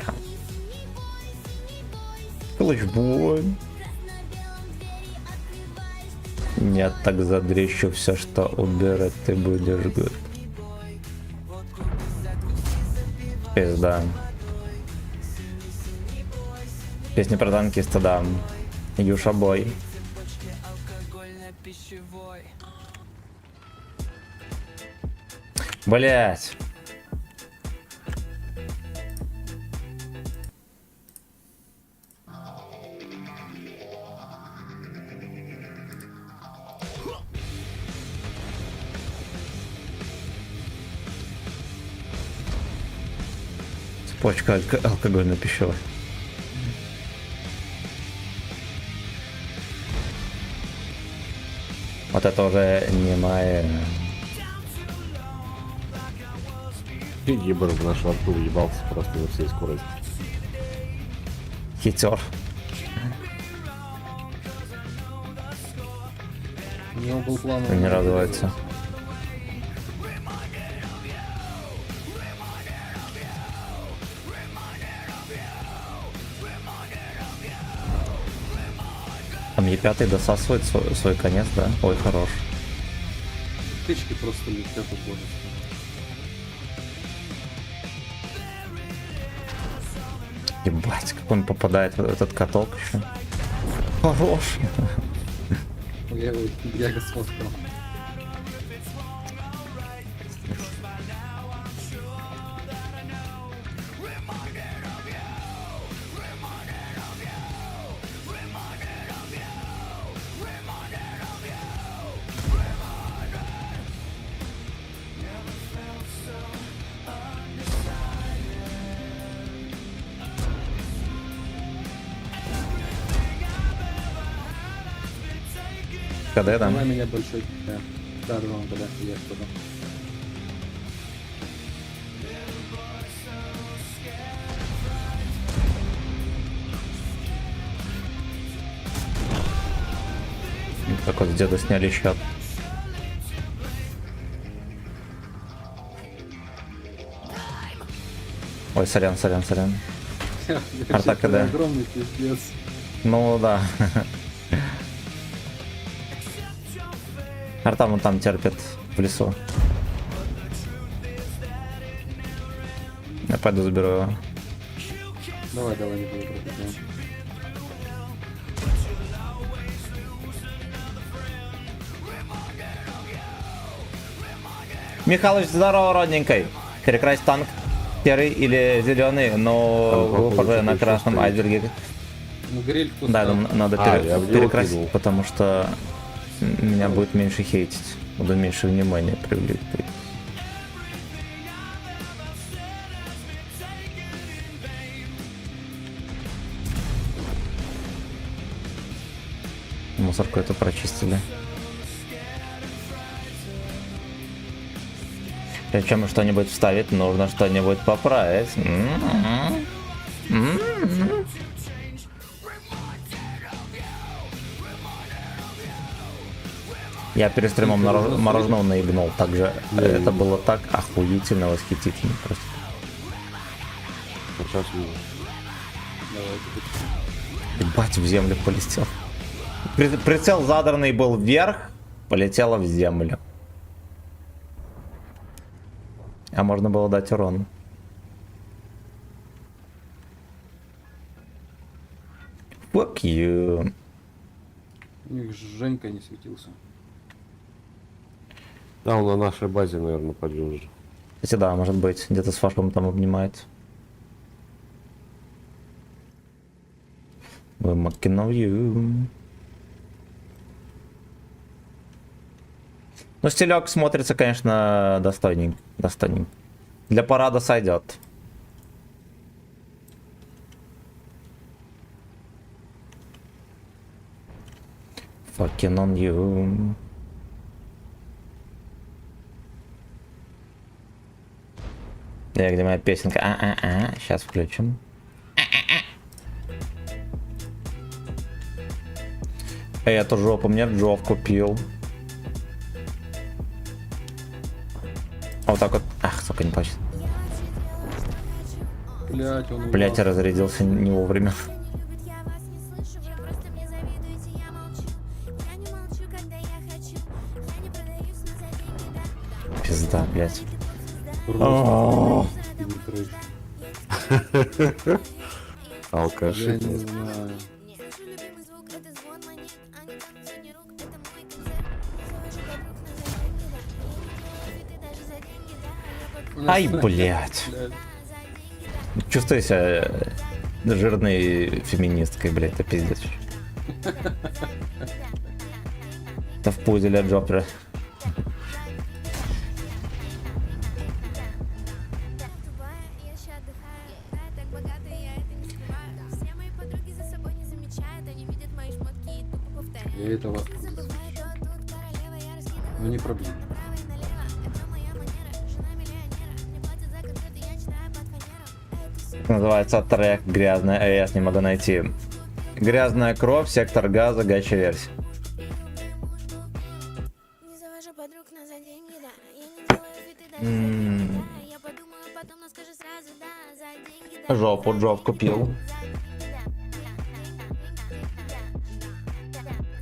[SPEAKER 7] Синий бой,
[SPEAKER 1] Клычбой.
[SPEAKER 7] красно-белом двери открываешь.
[SPEAKER 1] Я так задрещу все, что убирать ты будешь good. Пизда. Песня про танкиста, да. Юша бой. Блять. Цепочка алкогольно-пищевая. Вот это уже не моя.
[SPEAKER 2] Ебер в наш рту въебался просто на всей скорости.
[SPEAKER 1] Хитер.
[SPEAKER 6] У него был план.
[SPEAKER 1] Не радуется. Там Е5 досасывает свой конец, да? Ой, хорош.
[SPEAKER 6] Тычки просто летят в боже.
[SPEAKER 1] Ебать, как он попадает в этот каток еще. Хорош.
[SPEAKER 6] Я его бега смотрел.
[SPEAKER 1] КД там.
[SPEAKER 6] Давай меня большой. Да, да, я что-то.
[SPEAKER 1] Как вот с деда сняли счет. Ой, сорян. Арта КД.
[SPEAKER 6] Огромный пиздец.
[SPEAKER 1] Ну да. Арта вон там терпит в лесу. Я пойду заберу его.
[SPEAKER 6] Давай, не буду против.
[SPEAKER 1] Михалыч, здорово, родненькой. Перекрась танк серый или зеленый, но
[SPEAKER 2] Там,
[SPEAKER 1] вы
[SPEAKER 2] походу,
[SPEAKER 1] уже на
[SPEAKER 2] тебе
[SPEAKER 1] красном
[SPEAKER 2] что стоит.
[SPEAKER 1] айсберге.
[SPEAKER 6] Ну, гриль кто
[SPEAKER 1] Да,
[SPEAKER 6] ставил?
[SPEAKER 1] нам надо
[SPEAKER 2] я в него
[SPEAKER 1] перекрасить,
[SPEAKER 2] кинул.
[SPEAKER 1] потому что меня будет меньше хейтить. Буду меньше внимания привлекать. Мусорку эту прочистили. Причем что-нибудь вставить, нужно что-нибудь поправить. Я перед стримом мороженого наебнул. Также это было так охуительно, восхитительно. Просто.
[SPEAKER 2] Сейчас вижу.
[SPEAKER 1] Ебать, в землю полетел. Прицел задранный был вверх, полетело в землю. А можно было дать урон. Fuck you.
[SPEAKER 6] У них Женька не светился.
[SPEAKER 2] Да, он на нашей базе, наверное, пойдет уже.
[SPEAKER 1] Кстати, да, может быть, где-то с фашком там обнимает. Вы макиновью. Ну, стилек смотрится, конечно, достойненько. Для парада сойдет. Fucking on you. Где моя песенка? Сейчас включим. Эту жопу мне Джов купил. Вот так вот. Ах, сука, не почти.
[SPEAKER 6] Блять, он
[SPEAKER 1] Блять, я разрядился не вовремя.
[SPEAKER 7] Я вас не слышу, вы просто мне завидуете, я молчу. Я не молчу, когда я хочу. Я не продаюсь, но за деньги, да.
[SPEAKER 1] Пизда, блять.
[SPEAKER 2] Алкаши.
[SPEAKER 6] Я не знаю.
[SPEAKER 7] Слышу любимый звук, это звон монет, а не там сотни рук, это мой концерт. Назовешь подруг, но за деньги, да. Я не делаю вид и даже за деньги, да. А я подумала,
[SPEAKER 1] Ай, блять. Чувствую себя жирной феминисткой, блять, это пиздец. Это в пузе от Джопера.
[SPEAKER 7] тупая, я ща отдыхаю. Я так богата, я это не скрываю. Все мои подруги за собой не замечают, они видят мои шмотки и тупо повторяют.
[SPEAKER 6] Я этого...
[SPEAKER 7] Забываю то тут королева, я раскидываю
[SPEAKER 6] Ну не проблема.
[SPEAKER 7] направо и налево. Это моя манера, жена миллионера. Мне платят за концерты, я читаю под фанеру. Это все
[SPEAKER 1] Называется трек «Грязная АЭС», не могу найти. Грязная кровь, сектор газа, гача версия.
[SPEAKER 7] не завожу подруг, но за деньги, да. Я не делаю вид и даже за деньги, да. Я подумаю потом, но скажу сразу, да. За деньги, да.
[SPEAKER 1] Жопу Джов купил.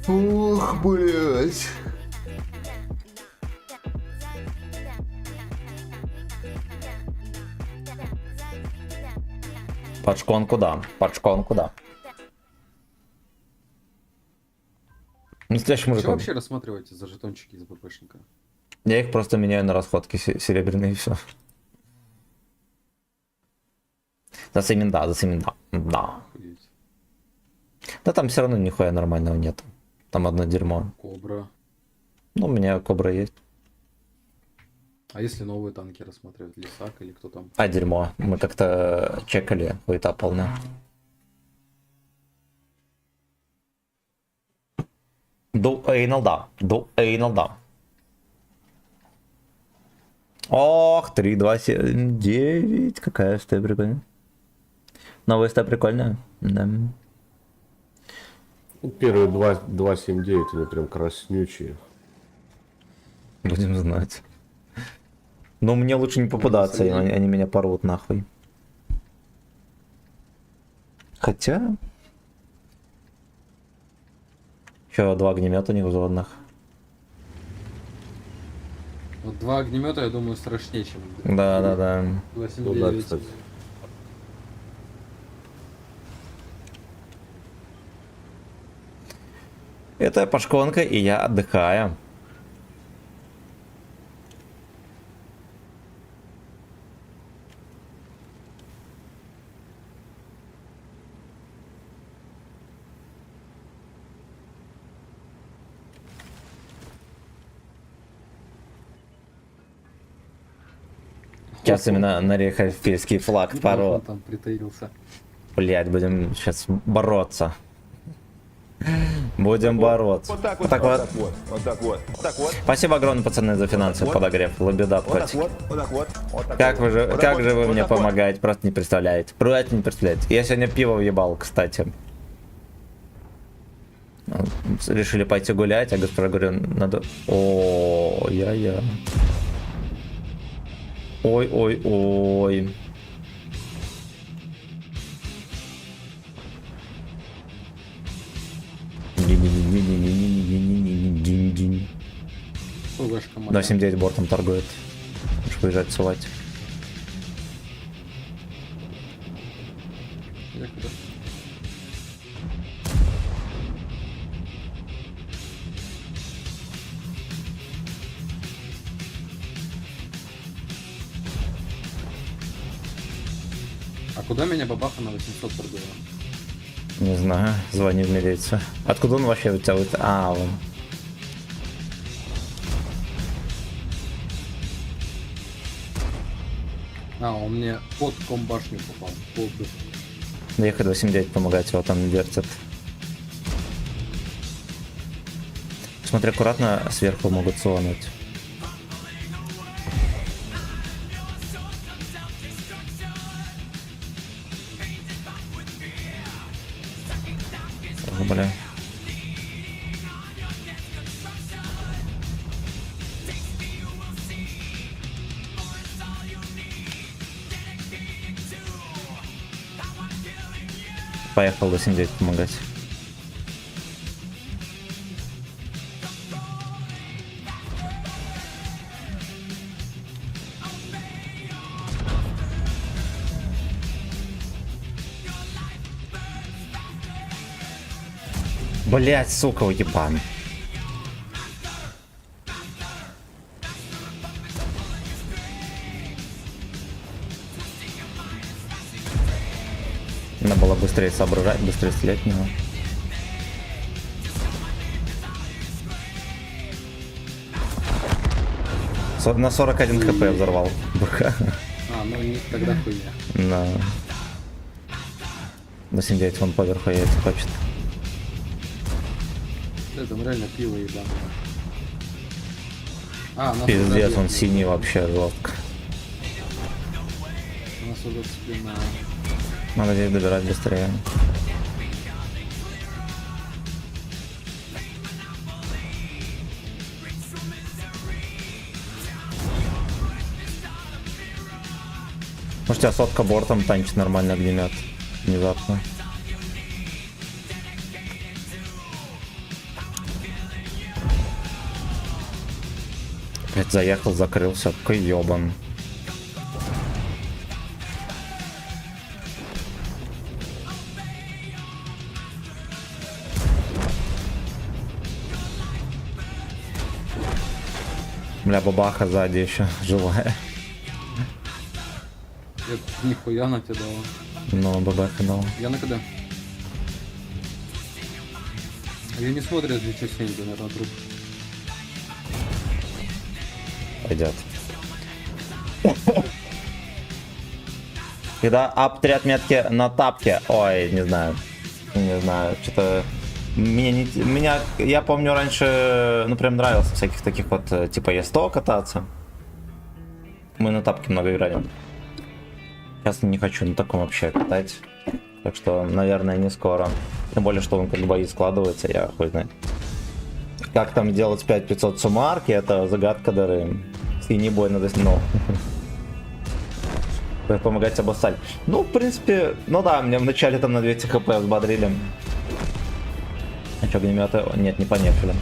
[SPEAKER 2] Ух, блять.
[SPEAKER 1] Под шконку да, под шконку да. Настоящий
[SPEAKER 6] Что
[SPEAKER 1] мужик.
[SPEAKER 6] вообще рассматриваете за жетончики из БПшника?
[SPEAKER 1] Я их просто меняю на расходки серебряные и все. За семен да, за семен да. Да.
[SPEAKER 6] Охуеть.
[SPEAKER 1] Да там все равно нихуя нормального нет. Там одно дерьмо.
[SPEAKER 6] Кобра.
[SPEAKER 1] Ну, у меня кобра есть.
[SPEAKER 6] А если новые танки рассматривать? Лисак или кто там?
[SPEAKER 1] А дерьмо. Мы как-то чекали, хуета полная. Ду Эйнал да. Ду Эйнал да. Ох, 3, 2, 7, 9. Какая стая прикольная. Новая стая прикольная. Да.
[SPEAKER 2] Ну, первые 2.7.9, они прям краснючие.
[SPEAKER 1] Будем знать. Но мне лучше не попадаться, они меня порвут нахуй. Хотя... Еще 2 огнемета невзводных.
[SPEAKER 6] Вот 2 огнемета, я думаю, страшнее, чем
[SPEAKER 1] Да.
[SPEAKER 6] 2.7.9.
[SPEAKER 2] Ну да, кстати.
[SPEAKER 1] Это пашконка, и я отдыхаю. Сейчас именно на рейхельский флаг
[SPEAKER 6] Он
[SPEAKER 1] пару.
[SPEAKER 6] там притаился.
[SPEAKER 1] Блять, будем сейчас бороться. Будем бороться.
[SPEAKER 4] Вот так вот,
[SPEAKER 1] Так
[SPEAKER 4] вот
[SPEAKER 1] вот.
[SPEAKER 4] так вот, вот так вот, вот так вот,
[SPEAKER 1] Спасибо огромное, пацаны, за финансовый подогрев. Лабидат,
[SPEAKER 4] вот так
[SPEAKER 1] котики.
[SPEAKER 4] вот, вот так вот, вот так
[SPEAKER 1] Как
[SPEAKER 4] вот.
[SPEAKER 1] вы же,
[SPEAKER 4] Вот
[SPEAKER 1] как
[SPEAKER 4] так
[SPEAKER 1] же
[SPEAKER 4] вот,
[SPEAKER 1] вы
[SPEAKER 4] вот
[SPEAKER 1] мне
[SPEAKER 4] так вот.
[SPEAKER 1] помогаете? Просто не представляете. Просто не представляете. Я сегодня пиво въебал, кстати. Решили пойти гулять, а госпожа говорю, надо... О, я. Ой.
[SPEAKER 6] ПВшка моя.
[SPEAKER 1] 279 бортом торгует. Можешь выезжать, сувать.
[SPEAKER 6] Я куда? А куда меня бабаха на 800 торгует?
[SPEAKER 1] Не знаю, звони в милицию. Откуда он вообще у тебя? А, вон.
[SPEAKER 6] А, он мне под комбашню попал. Под...
[SPEAKER 1] Доехать 279 помогать, его там вертят. смотри, аккуратно сверху могут сонуть. Ох, бля. Поехал до 79 помогать. Блять, сука, уебан. Надо было быстрее соображать, быстрее стрелять в него. На 41 хп я взорвал. БХ.
[SPEAKER 6] А, ну не тогда хуйня.
[SPEAKER 1] На 89 вон поверху яйца хочет.
[SPEAKER 6] Да, там реально пиво ебаное. А, у нас
[SPEAKER 1] Пиздец,
[SPEAKER 6] уже
[SPEAKER 1] он синий вообще жестко.
[SPEAKER 6] У нас уже спина.
[SPEAKER 1] Надо здесь добирать быстрее. Может, тебя сотка бортом танчит нормальный огнемет. Внезапно. Опять заехал, закрылся. Какой ёбан. Бля, бабаха сзади еще живая.
[SPEAKER 6] Это нихуя на тебя дала.
[SPEAKER 1] Но бабаха дал.
[SPEAKER 6] Я на КД. Я не смотрю, для частей, наверное, труп.
[SPEAKER 1] Пойдет. Когда ап 3 отметки на тапке. Ой, не знаю. Не знаю. Что-то. Меня, я помню, раньше, ну, прям нравился всяких таких вот, типа Е100 кататься. Мы на тапке много играли. Сейчас не хочу на таком вообще катать. Так что, наверное, не скоро. Тем более, что он как бои складывается, я хуй знает. Как там делать 5500 суммарки, это загадка дыры. Синий бой надо... Ну. Помогать обоссать. Ну, в принципе, ну да, меня вначале там на 200 хп взбодрили. А что, огнеметы? Нет, не понефили.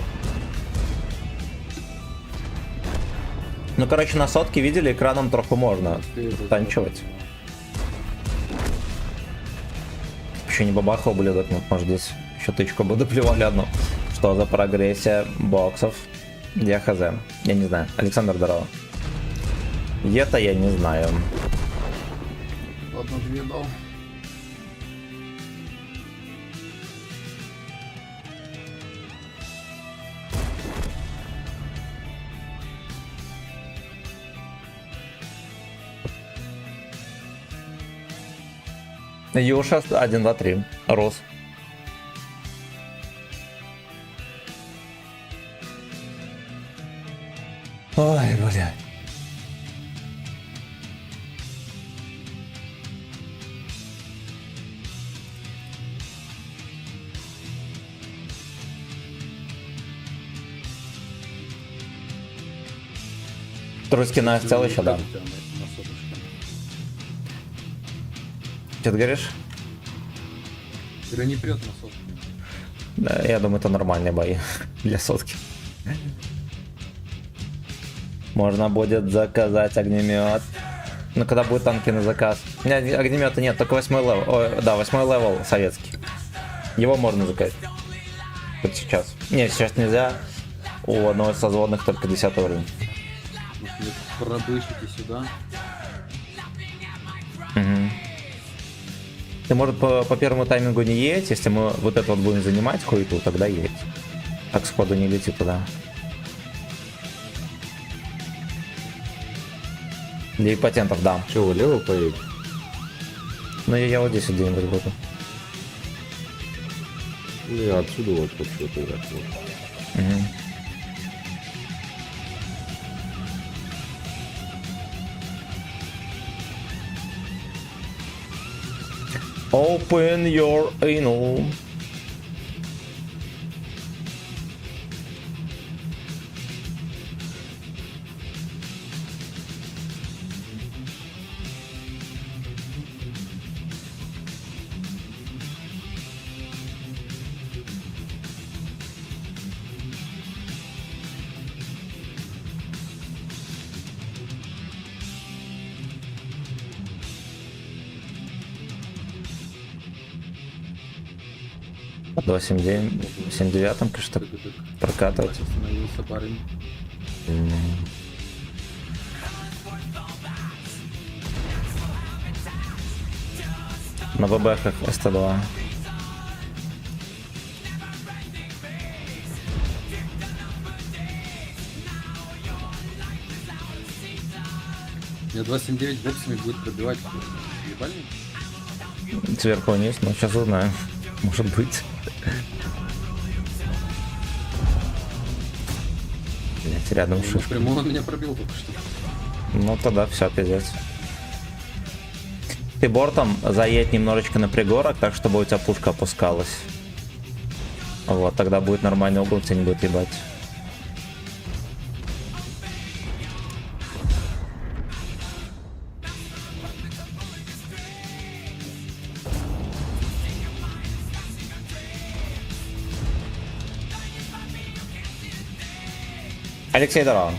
[SPEAKER 1] Ну, короче, на сотке, видели, экраном троху можно танчивать. Еще не бабахал, ублюдок, ну, может, здесь еще тычку бы доплевали одну. Что за прогрессия боксов? Я хз. Я не знаю. Александр, здорово. Это я не знаю.
[SPEAKER 6] Ладно, две дал.
[SPEAKER 1] Юша 1, 2, 3. Рус. Ой, блядь. Труски на цел еще, да. Что ты говоришь?
[SPEAKER 6] Или не прет на сотку.
[SPEAKER 1] Да, я думаю, это нормальные бои для сотки. Можно будет заказать огнемет. Ну, когда будет танки на заказ. У меня огнемета нет, только 8 левел. Ой, да, 8 левел советский. Его можно заказать. Вот сейчас. Не, сейчас нельзя. У одного из созводных только 10 уровень.
[SPEAKER 6] Продышите сюда.
[SPEAKER 1] Угу. Ты, может, по первому таймингу не едь, если мы вот это вот будем занимать хуету, тогда едь. Так сходу не лети туда. Для патентов, да.
[SPEAKER 2] Че, вы левел поедете?
[SPEAKER 1] Ну я вот здесь где-нибудь буду.
[SPEAKER 2] Ну, я отсюда вот хочу вот играть. Вот.
[SPEAKER 1] Угу. Open your anal. До 79-м, конечно, прокатывать.
[SPEAKER 6] Остановился парень.
[SPEAKER 1] На ВБХах СТ2.
[SPEAKER 6] Я 279 боксами будет пробивать. Ебальник?
[SPEAKER 1] Сверху вниз, но сейчас узнаю. Может быть. Блять, рядом шишка.
[SPEAKER 6] Прямо он меня пробил только что.
[SPEAKER 1] Ну тогда все, пиздец. Ты бортом заедь немножечко на пригорок, так чтобы у тебя пушка опускалась. Вот, тогда будет нормальный угол, тебя не будет ебать. Алексей, здорово.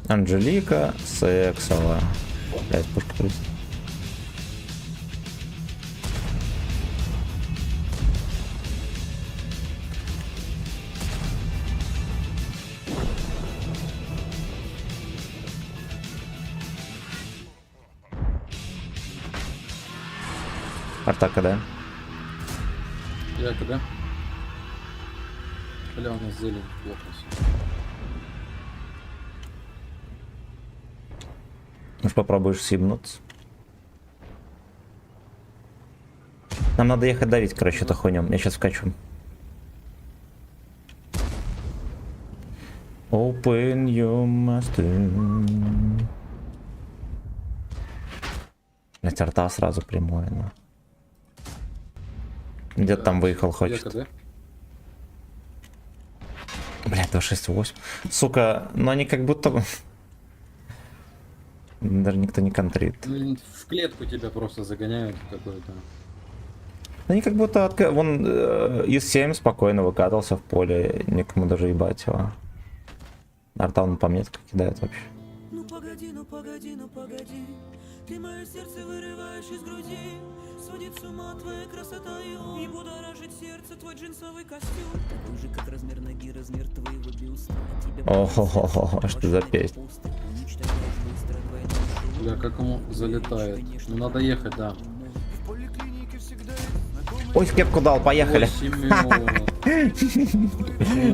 [SPEAKER 1] Анжелика Сексова. Блять, пушка прыгает. Артака, да?
[SPEAKER 6] Я когда? Бля, у нас зелень плохо всё.
[SPEAKER 1] Может попробуешь съебнуться? Нам надо ехать давить, короче, эту хуйню. Я сейчас вкачу. Open your master. На арта сразу прямое, но. Где-то там выехал, хочет.
[SPEAKER 6] Я когда?
[SPEAKER 1] Блять, 268. Сука, но они как будто бы... Даже никто не контрит.
[SPEAKER 6] Ну, в клетку тебя просто загоняют какой-то.
[SPEAKER 1] Они как будто... Вон из 7 спокойно выкатался в поле. Никому даже ебать его. Арта он по метке кидает вообще.
[SPEAKER 8] Ну погоди, ну погоди, ну погоди. Ты мое сердце вырываешь из груди. Сводит с ума твоя красота и будоражит сердце твой джинсовый костюм. Такой же, как размер ноги, размер твоего бюста.
[SPEAKER 1] Ого-го-го, что за песня?
[SPEAKER 6] Бля, как ему залетает. Ну надо ехать, да.
[SPEAKER 1] Ой, в кепку дал, поехали.
[SPEAKER 6] Ой, Семён.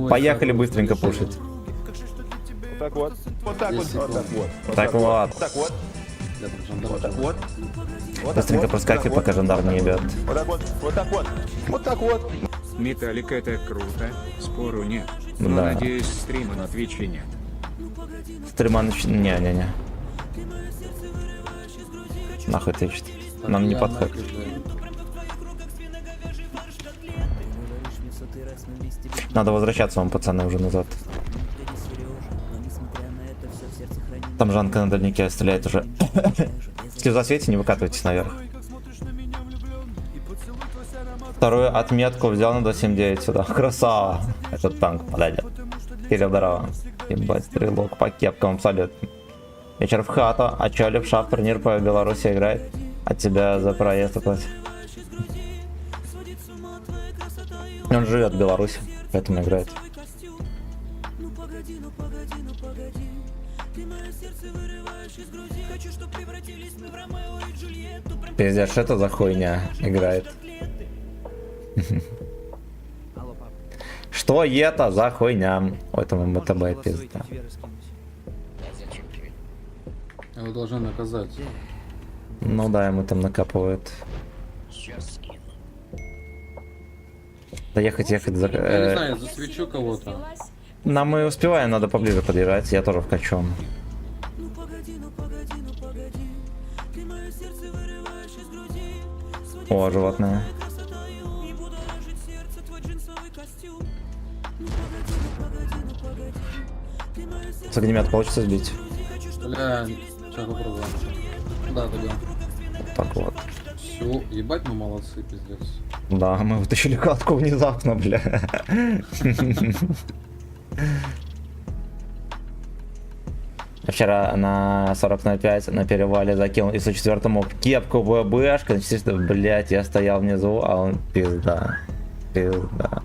[SPEAKER 6] Ой,
[SPEAKER 1] Поехали
[SPEAKER 6] хорош,
[SPEAKER 1] быстренько
[SPEAKER 6] хорошо.
[SPEAKER 1] пушить.
[SPEAKER 4] Вот так вот. Вот так вот.
[SPEAKER 6] Десять
[SPEAKER 4] Вот так вот.
[SPEAKER 1] Так вот.
[SPEAKER 4] Вот так вот.
[SPEAKER 6] Бля, там жандарм
[SPEAKER 4] Вот так
[SPEAKER 6] же.
[SPEAKER 4] вот. Вот так
[SPEAKER 1] Быстренько
[SPEAKER 4] вот.
[SPEAKER 1] проскакивай,
[SPEAKER 4] Вот
[SPEAKER 1] пока
[SPEAKER 4] так
[SPEAKER 1] жандарм не ебет.
[SPEAKER 4] Вот так вот. Вот так вот. Вот так вот.
[SPEAKER 5] Металлик это круто, спору нет. Но
[SPEAKER 1] Да.
[SPEAKER 5] надеюсь, стрима на Твиче нет.
[SPEAKER 1] Стрима Не-не-не. Нахуй ты ищет. Нам не
[SPEAKER 6] Я
[SPEAKER 1] подходит.
[SPEAKER 6] нахуй, да.
[SPEAKER 1] Надо возвращаться вам, пацаны, уже назад. Там Жанка на дальнике стреляет уже. Если в засвете, не выкатывайтесь наверх. Вторую отметку взял на 279 сюда. Красава. Этот танк подойдет. Кирилл, здорово. Ебать, стрелок по кепкам абсолютно. Вечер в хату, а чё, левша в турнир по Беларуси играет? От тебя за проезд оплатить. Он живет в Беларуси, поэтому играет. Пиздец, что это за хуйня играет? Что это за хуйня? Ой, там МТБ пизда.
[SPEAKER 6] Его должны наказать.
[SPEAKER 1] Ну да, ему там накапывают. Да ехать.
[SPEAKER 6] Я не знаю, засвечу кого-то.
[SPEAKER 1] Нам и успеваем, надо поближе подъезжать. Я тоже вкачу.
[SPEAKER 8] Ну погоди, ну погоди, ну погоди. Ты мое сердце вырываешь из груди. Сводит
[SPEAKER 1] О, животное.
[SPEAKER 8] красотою и будоражит сердце твой джинсовый костюм. Ну погоди, ну погоди, ну погоди. Ты мое сердце
[SPEAKER 1] С огнемет получится сбить.
[SPEAKER 8] хочу, чтобы
[SPEAKER 6] Бля, сейчас попробуем. Да.
[SPEAKER 1] Так вот.
[SPEAKER 6] Все, ебать, мы молодцы, пиздец.
[SPEAKER 1] Да, мы вытащили катку внезапно, бля. Вчера на 40/5 на перевале закинул и 104-му кепку ВБшка. Блять, я стоял внизу, а он пизда. Пизда.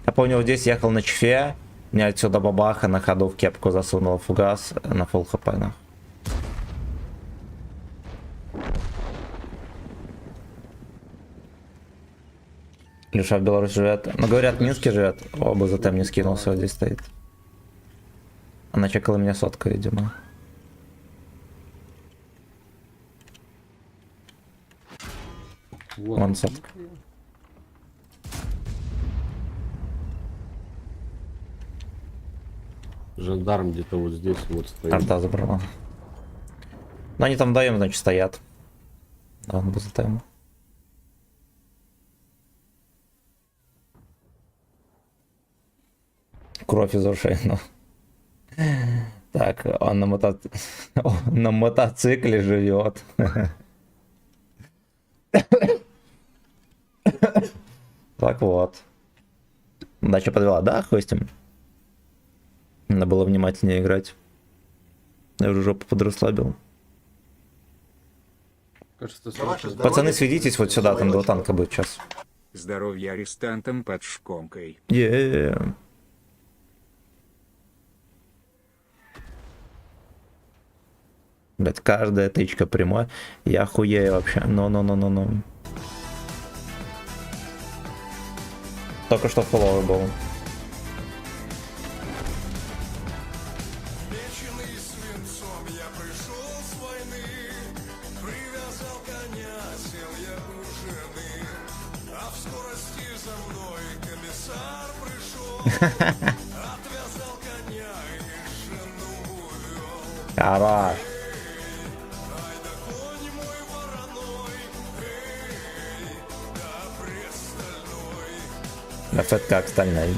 [SPEAKER 1] Я помню, вот здесь ехал на чфе, меня отсюда бабаха на ходу в кепку засунул фугас на фулл хп. Нахуй. Леша в Беларуси живет. Ну, говорят, в Минске живет. Оба затем не скинулся, вот здесь стоит. Она чекала меня сотка, видимо.
[SPEAKER 6] Вот.
[SPEAKER 1] Вон сотка.
[SPEAKER 2] Жандарм где-то вот здесь вот стоит.
[SPEAKER 1] Арта забрала. Но они там вдвоем, значит, стоят. Да, он был затем. Кровь из ушей, ну. Так, он на мотоцикле живет. Так вот. Дача подвела, да, хостим? Надо было внимательнее играть. Я уже жопу подрасслабил.
[SPEAKER 6] Кажется,
[SPEAKER 4] За ваше здоровье.
[SPEAKER 1] Пацаны, сведитесь вот сюда, там два танка будет сейчас.
[SPEAKER 5] Здоровье арестантам под шкомкой.
[SPEAKER 1] Блять, каждая тычка прямой. Я охуею вообще. Ну. Только что фолловый был. Хорош. Это как стальная.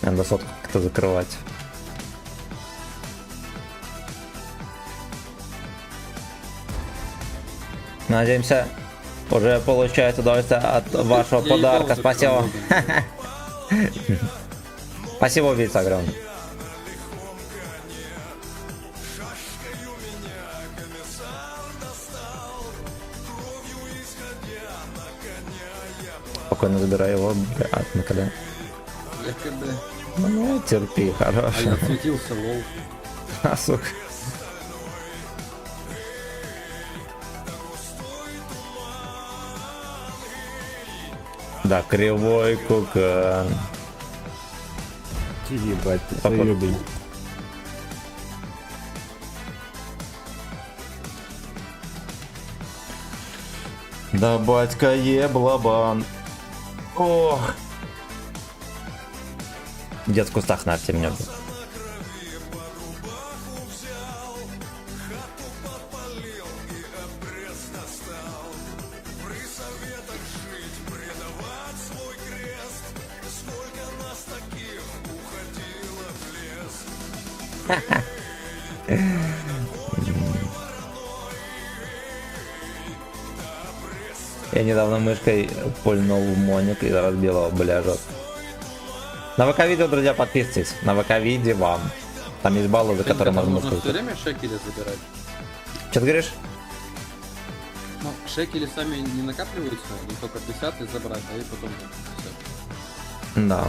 [SPEAKER 1] Надо сотку как-то закрывать. Надеемся, уже получает удовольствие от вашего
[SPEAKER 6] Я
[SPEAKER 1] подарка.
[SPEAKER 6] ебал
[SPEAKER 1] Спасибо.
[SPEAKER 6] закрываю.
[SPEAKER 1] Спасибо, убийца огромный. Спокойно забирай его, блядь, на коля. Ну, терпи,
[SPEAKER 6] А
[SPEAKER 1] хорош.
[SPEAKER 6] я отсветился, лол.
[SPEAKER 1] А, сука. Да, кривой кукан.
[SPEAKER 2] Ебать,
[SPEAKER 1] Папа.
[SPEAKER 2] заебень.
[SPEAKER 1] Да, батька еблабан. Ох. Дед в кустах на арте меня. Я недавно мышкой пульнул в моник и разбил его, бля, жестко. На ВК-видео, друзья, подписывайтесь. На ВК-видео вам. Там есть баллы, за которые можно
[SPEAKER 6] Нужно
[SPEAKER 1] мышкой.
[SPEAKER 6] все время шекели забирать.
[SPEAKER 1] Что ты говоришь?
[SPEAKER 6] Ну, шекели сами не накапливаются, они только 50 и забрать, а и потом 50.
[SPEAKER 1] Да.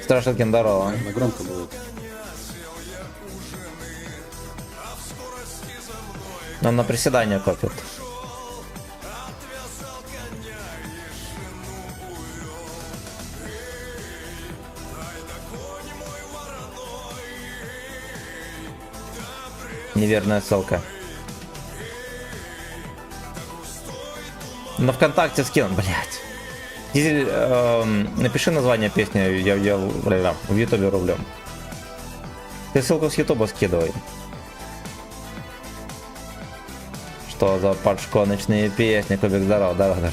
[SPEAKER 1] Страшилкин, здорово.
[SPEAKER 6] На громко будет.
[SPEAKER 1] Он на приседания копит. Неверная ссылка. На ВКонтакте скину, блять. Дизель, напиши название песни, я в Ютубе рублем. Ты ссылку с Ютуба скидывай. Что за подшконочные песни, Кубик, здорово, здорово.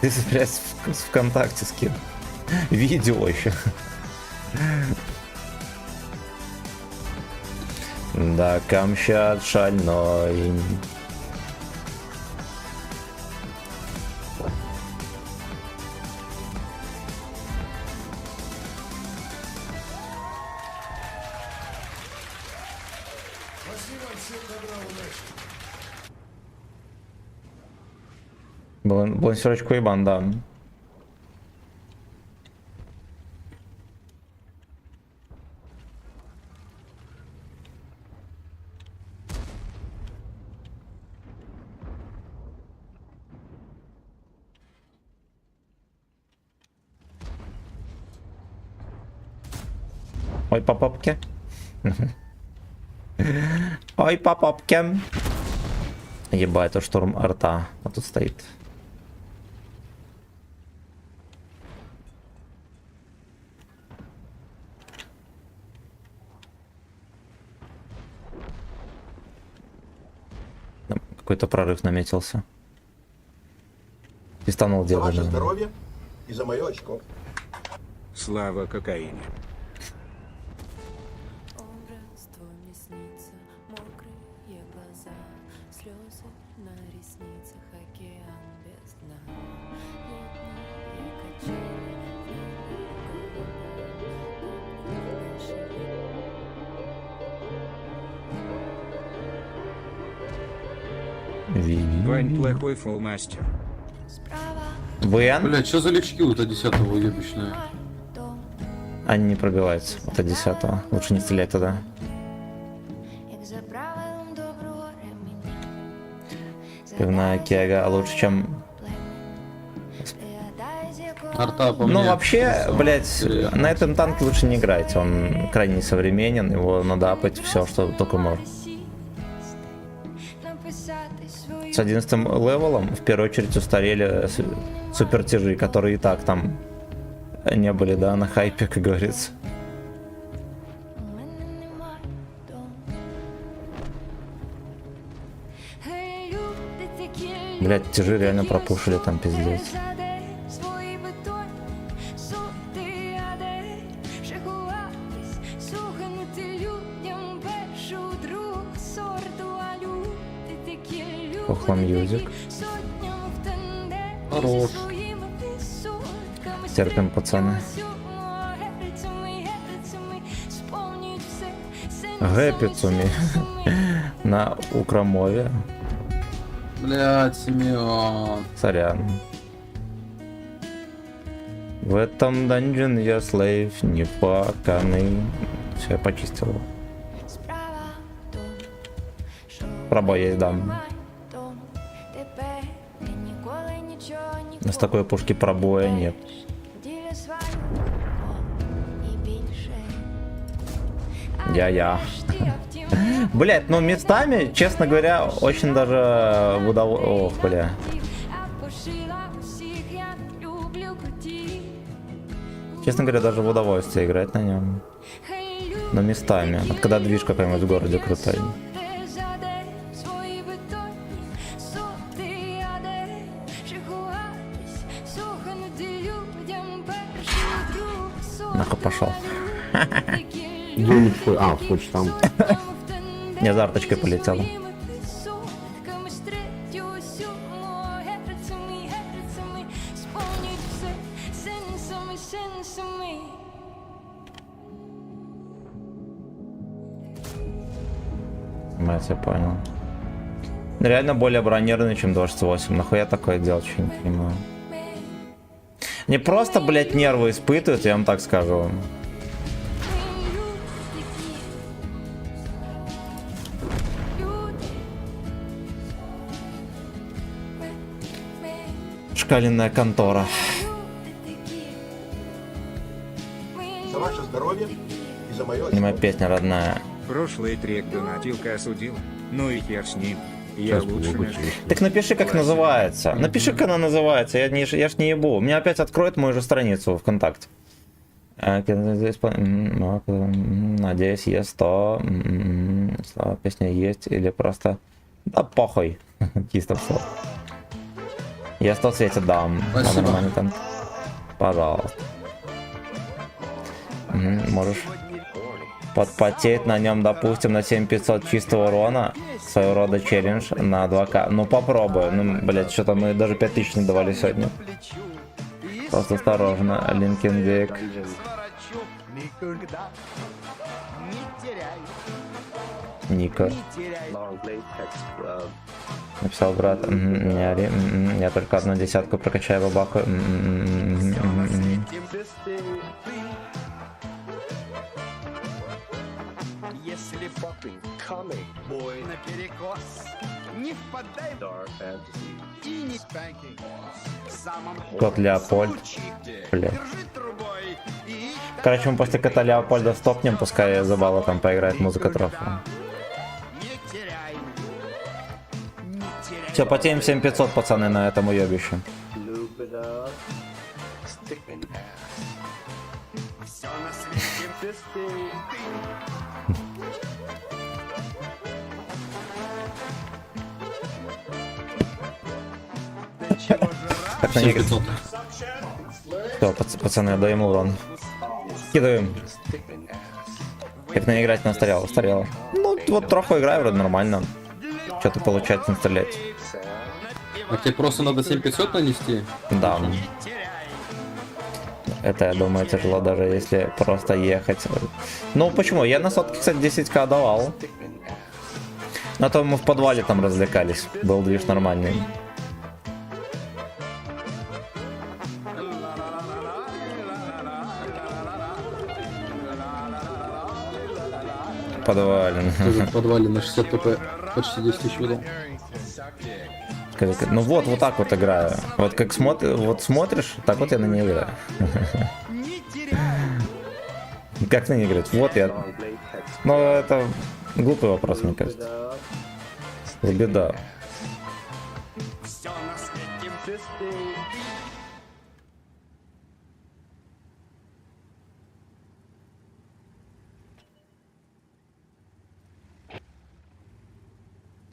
[SPEAKER 1] Ты, блядь, с ВКонтакте скинул. Видео еще. Да, Камчат шальной. Балансировочку ебан, да. Ой, по попке. Ой, по попке. Ебать, это штурм арта. А тут стоит. Там какой-то прорыв наметился. И станул
[SPEAKER 4] За
[SPEAKER 1] делать.
[SPEAKER 4] ваше здоровье и за мое очко.
[SPEAKER 5] Слава кокаине.
[SPEAKER 7] Образ твой мне снится, мокрые глаза, слезы на ресницах, океан без дна. Летние качели,
[SPEAKER 5] Вань плохой фулмастер.
[SPEAKER 1] Вен?
[SPEAKER 6] Блять, что за лички у 10-го уебищная?
[SPEAKER 1] Они не пробиваются. Это 10-го. Лучше не стрелять туда. Пивная кега лучше, чем...
[SPEAKER 6] Арта по
[SPEAKER 1] Ну,
[SPEAKER 6] мне.
[SPEAKER 1] вообще, блять, на этом танке лучше не играть. Он крайне современен, его надо апать все, что только можно. С 11 левелом в первую очередь устарели супертяжи, которые и так там не были, да, на хайпе, как говорится. Блять, тяжи реально пропушили там, пиздец. Похла мьюзик.
[SPEAKER 6] Хорош.
[SPEAKER 1] Терпим, пацаны. Гэпицуми на укромове.
[SPEAKER 6] Блять, Симеон.
[SPEAKER 1] Сорян. В этом данжен я слейв не поканый. Все, я почистил его. Пробой есть, да. Но с такой пушки пробоя нет. Я. Блять, ну местами, честно говоря, очень даже в удовольствие. Ох, бля. Честно говоря, даже в удовольствие играть на нем. Но местами. Вот когда движ какой-нибудь в городе крутой. Нахуй пошел.
[SPEAKER 2] А, хочешь там.
[SPEAKER 1] Не, за арточкой полетела. Мать, я понял. Реально более бронированный, чем 28. Нахуя такое делать, что не понимаю. Не просто, блять, нервы испытывают, я вам так скажу. зашкаленная контора.
[SPEAKER 4] За ваше здоровье и за мое...
[SPEAKER 1] Не моя песня родная.
[SPEAKER 5] Прошлый трек донатилка осудил. Ну и хер с ним. Я
[SPEAKER 2] Сейчас
[SPEAKER 5] лучше
[SPEAKER 2] попробуйте.
[SPEAKER 5] на...
[SPEAKER 1] Так напиши, как называется. Напиши, как она называется. Я ж не ебу. У меня опять откроет мою же страницу ВКонтакте. Надеюсь, есть 100. Слова песня есть или просто... Да похуй. Чисто все. Я 100 светит дам.
[SPEAKER 6] Спасибо.
[SPEAKER 1] Нормальный контент. Пожалуйста. Можешь подпотеть на нем, допустим, на 7500 чистого урона. Своего рода челлендж на 2К. Ну попробую. Ну, блять, что-то мы даже 5000 не давали сегодня. Просто осторожно. Линкен Дик. Ника. Написал брат. Не ори. Я только одну десятку прокачаю бабаху.
[SPEAKER 9] Если coming, boy, наперекос, не впадай в dark fantasy и не spanking. В самом
[SPEAKER 1] Кот Леопольд. Бля.
[SPEAKER 9] держи трубой и
[SPEAKER 1] Короче, мы после кота Леопольда стопнем, пускай забава там поиграет музыка трофа.
[SPEAKER 9] не теряй. Не теряй.
[SPEAKER 1] Все, потеем 7500, пацаны, на этом уебище.
[SPEAKER 9] Все на свете. Да чего же рад?
[SPEAKER 1] Как на игры.
[SPEAKER 6] 7500.
[SPEAKER 1] Все, пацаны, отдаем урон. Кидаем. Как на играть на старела. Ну, вот троху играю, вроде нормально. Что-то получается не стрелять.
[SPEAKER 6] А тебе просто надо 7500 нанести?
[SPEAKER 1] Да. Это, я думаю, тяжело, даже если просто ехать. Ну, почему? Я на сотке, кстати, 10к давал. На то мы в подвале там развлекались. Был движ нормальный. В подвале.
[SPEAKER 6] Тоже в подвале на 60 ТП почти 10 тысяч выдал.
[SPEAKER 1] Ну вот так вот играю. Вот как смотришь, так вот я на ней играю. Как на ней играть? Вот я. Ну это глупый вопрос, мне кажется. Беда.
[SPEAKER 9] Все на свете.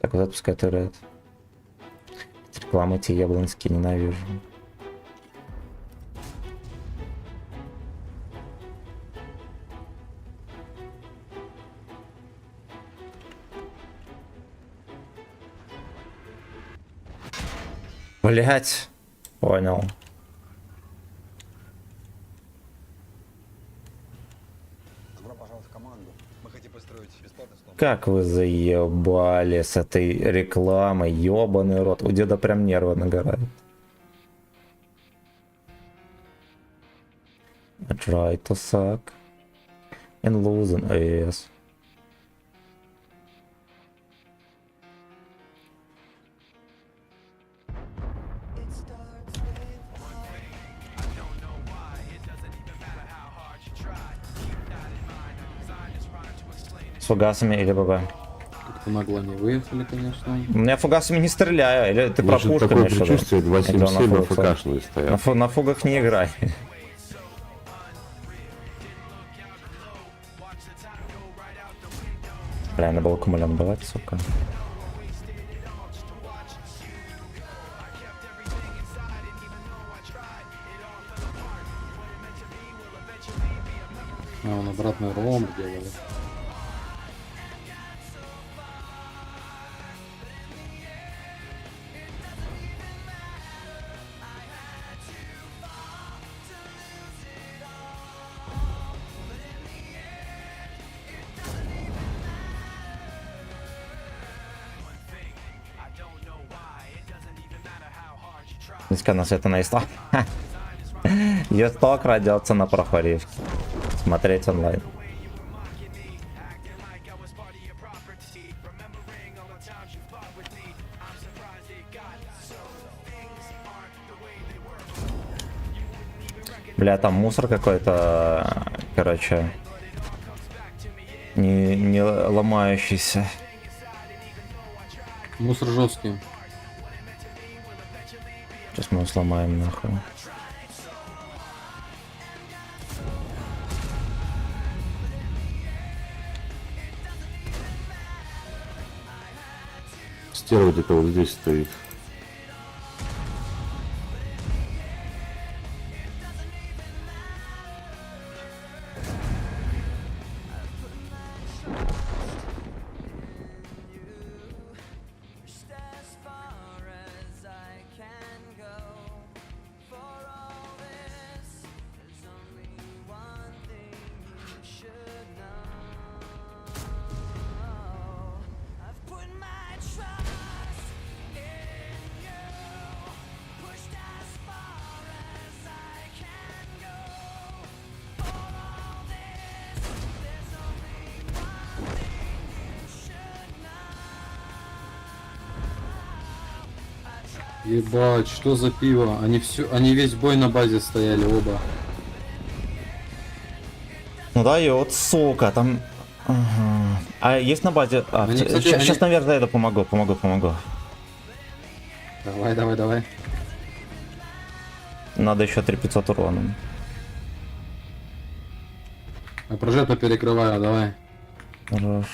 [SPEAKER 1] Так вот отпускай турет. Рекламы эти яблонские ненавижу. Блять, понял. Как вы заебали с этой рекламой, ёбаный рот. У деда прям нервы нагорают. I try to suck and losing ass. С фугасами или ББ?
[SPEAKER 6] Как-то нагло не выехали, конечно.
[SPEAKER 1] У меня фугасами не стреляю, или ты про
[SPEAKER 2] Может,
[SPEAKER 1] пушку
[SPEAKER 2] такое
[SPEAKER 1] имеешь в виду?
[SPEAKER 2] предчувствие,
[SPEAKER 1] Я говорю,
[SPEAKER 2] 277
[SPEAKER 1] на фугах.
[SPEAKER 2] АФКшные стоят.
[SPEAKER 1] На фугах не играй. Бля, надо было кумулям давать, сука.
[SPEAKER 6] А, он обратный роллом делали.
[SPEAKER 1] Низко на света на ИСТО. ЕСТО крадется на Прохорьевке. Смотреть онлайн. Бля, там мусор какой-то, короче, не ломающийся.
[SPEAKER 6] Мусор жесткий.
[SPEAKER 1] Сейчас мы его сломаем нахуй.
[SPEAKER 2] Стерва где-то вот здесь стоит.
[SPEAKER 6] Ебать, что за пиво? Они весь бой на базе стояли оба.
[SPEAKER 1] Ну да, и вот, сука, там... Ага. А есть на базе...
[SPEAKER 6] Они, кстати,
[SPEAKER 1] сейчас,
[SPEAKER 6] они-
[SPEAKER 1] наверное, это помогу.
[SPEAKER 6] Давай.
[SPEAKER 1] Надо еще 3500 урона.
[SPEAKER 6] А прожету перекрываю, давай.
[SPEAKER 1] Хорош.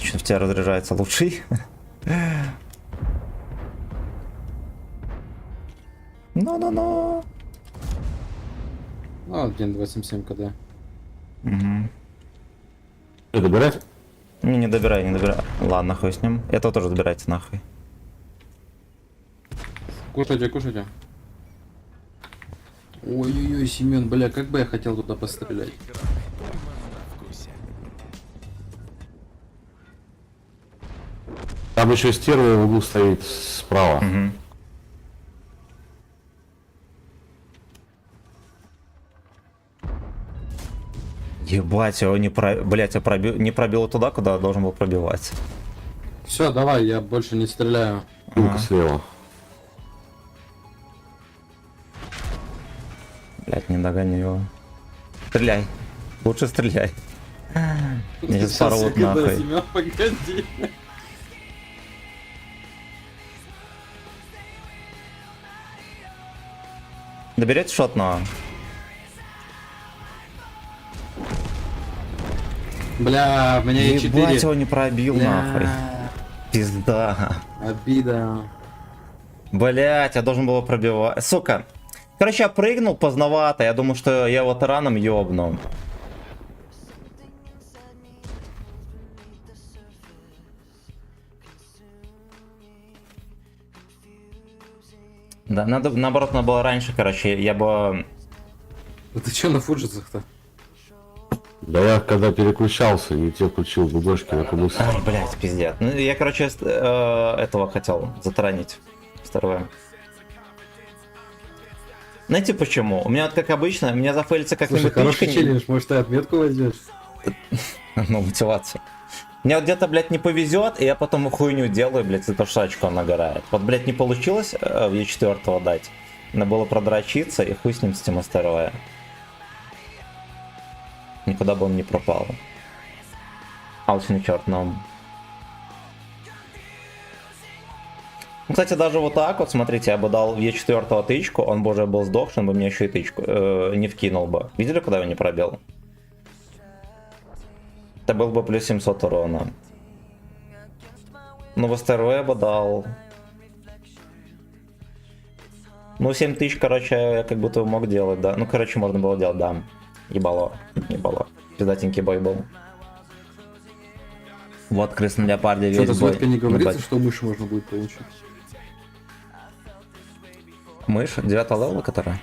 [SPEAKER 1] Что в тебя разряжается лучший? Ну.
[SPEAKER 6] Ну, 1.27 КД.
[SPEAKER 1] Угу.
[SPEAKER 2] Что, добирать?
[SPEAKER 1] Не добирай. Ладно, хуй с ним. Это тоже добирайте нахуй.
[SPEAKER 6] Кушайте. Ой-ой-ой, Семен, бля, как бы я хотел туда пострелять.
[SPEAKER 2] Там еще стерва в углу стоит справа.
[SPEAKER 1] Угу. Ебать, его не пробил туда, куда должен был пробивать.
[SPEAKER 6] Все, давай, я больше не стреляю.
[SPEAKER 2] Пулка слева.
[SPEAKER 1] Блять, не догоню его. Стреляй. Лучше стреляй. Мне сейчас порвут нахуй.
[SPEAKER 6] Семен, погоди.
[SPEAKER 1] Доберете шотного?
[SPEAKER 6] Бля, мне
[SPEAKER 1] Ебать,
[SPEAKER 6] Е4.
[SPEAKER 1] его не пробил нахуй. Пизда.
[SPEAKER 6] Обида.
[SPEAKER 1] Блять, я должен был пробивать. Сука. Короче, я прыгнул поздновато. Я думаю, что я его тараном ёбну. Да, наоборот, надо было раньше, короче, я бы...
[SPEAKER 6] А ты чё на фуджицах-то?
[SPEAKER 2] Да я когда переключался, не те включил губежки на кубусе.
[SPEAKER 1] Ай, блядь, пиздец. Ну, я, короче, этого хотел затаранить. Второе. Знаете почему? У меня вот как обычно, меня зафейлится
[SPEAKER 6] Слушай,
[SPEAKER 1] как-нибудь
[SPEAKER 6] хороший
[SPEAKER 1] тычка,
[SPEAKER 6] челлендж, может ты отметку возьмешь?
[SPEAKER 1] ну, мотивация. Мне вот где-то, блядь, не повезет, и я потом хуйню делаю, блядь, за то, что очко нагорает. Вот, блядь, не получилось в Е4 дать. Надо было продрочиться, и хуй с ним с тем остальное. Никуда бы он не пропал. Алчный черт нам. Ну, кстати, даже вот так вот, смотрите, я бы дал Е4 тычку, он бы уже был сдох, он бы мне еще и тычку не вкинул бы. Видели, куда я не пробил? Это был бы плюс 700 урона. Ну, во второй я бы дал. Ну, 7000, короче, я как будто мог делать, да. Ну, короче, можно было делать, да. Ебало. Пиздатенький бой был. Вот крысный леопарде весь
[SPEAKER 6] Что-то
[SPEAKER 1] бой.
[SPEAKER 6] Светка не говорится,
[SPEAKER 1] Ебать.
[SPEAKER 6] что мышь можно будет получить.
[SPEAKER 1] Мышь? 9 левела, которая?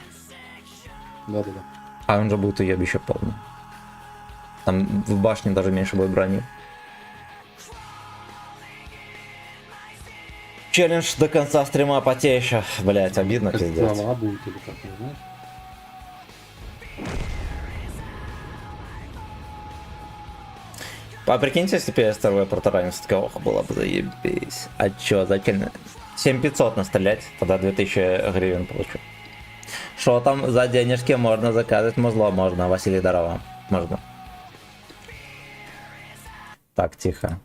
[SPEAKER 6] Да-да-да.
[SPEAKER 1] А он же будет уебище полный. Там в башне даже меньше будет брони. Челлендж до конца стрима потеющих. Блять, обидно, пиздец.
[SPEAKER 6] Глава будет или как, не знаешь?
[SPEAKER 1] А прикиньте, если бы я второе протаранился, такая, ох, было бы заебись. А чё, зачем? 7500 настрелять, тогда 2000 гривен получу. Что там за денежки можно заказать? Музло можно, Василий, здорово. Можно. Так, тихо.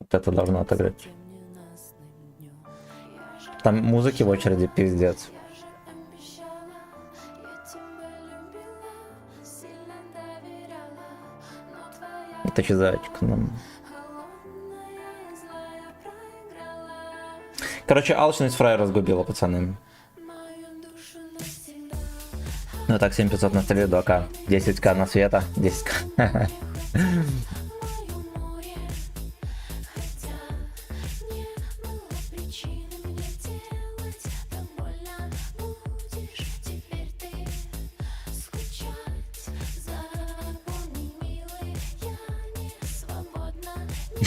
[SPEAKER 1] Вот это должно отыграть. Там музыки в очереди пиздец. Это че зайчик? Ну. Короче, алчность фрай разгубила, пацаны. Ну так, 7500 на столе, 2К, 10К на света, 10К.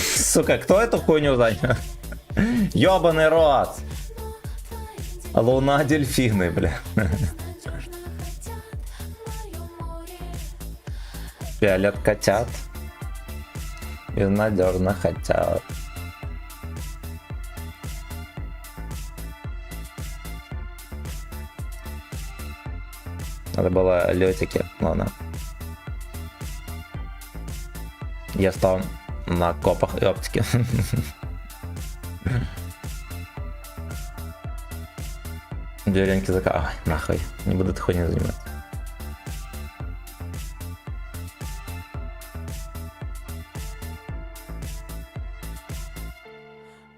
[SPEAKER 1] Сука, кто эту хуйню занял? Ёбаный рот! Луна дельфины, бля. Фиолет котят. Безнадежно хотят. Надо было летики, ладно. Я стал на копах и оптике. Деревеньки заказ. Ой, нахуй. Не буду этой хуйней заниматься.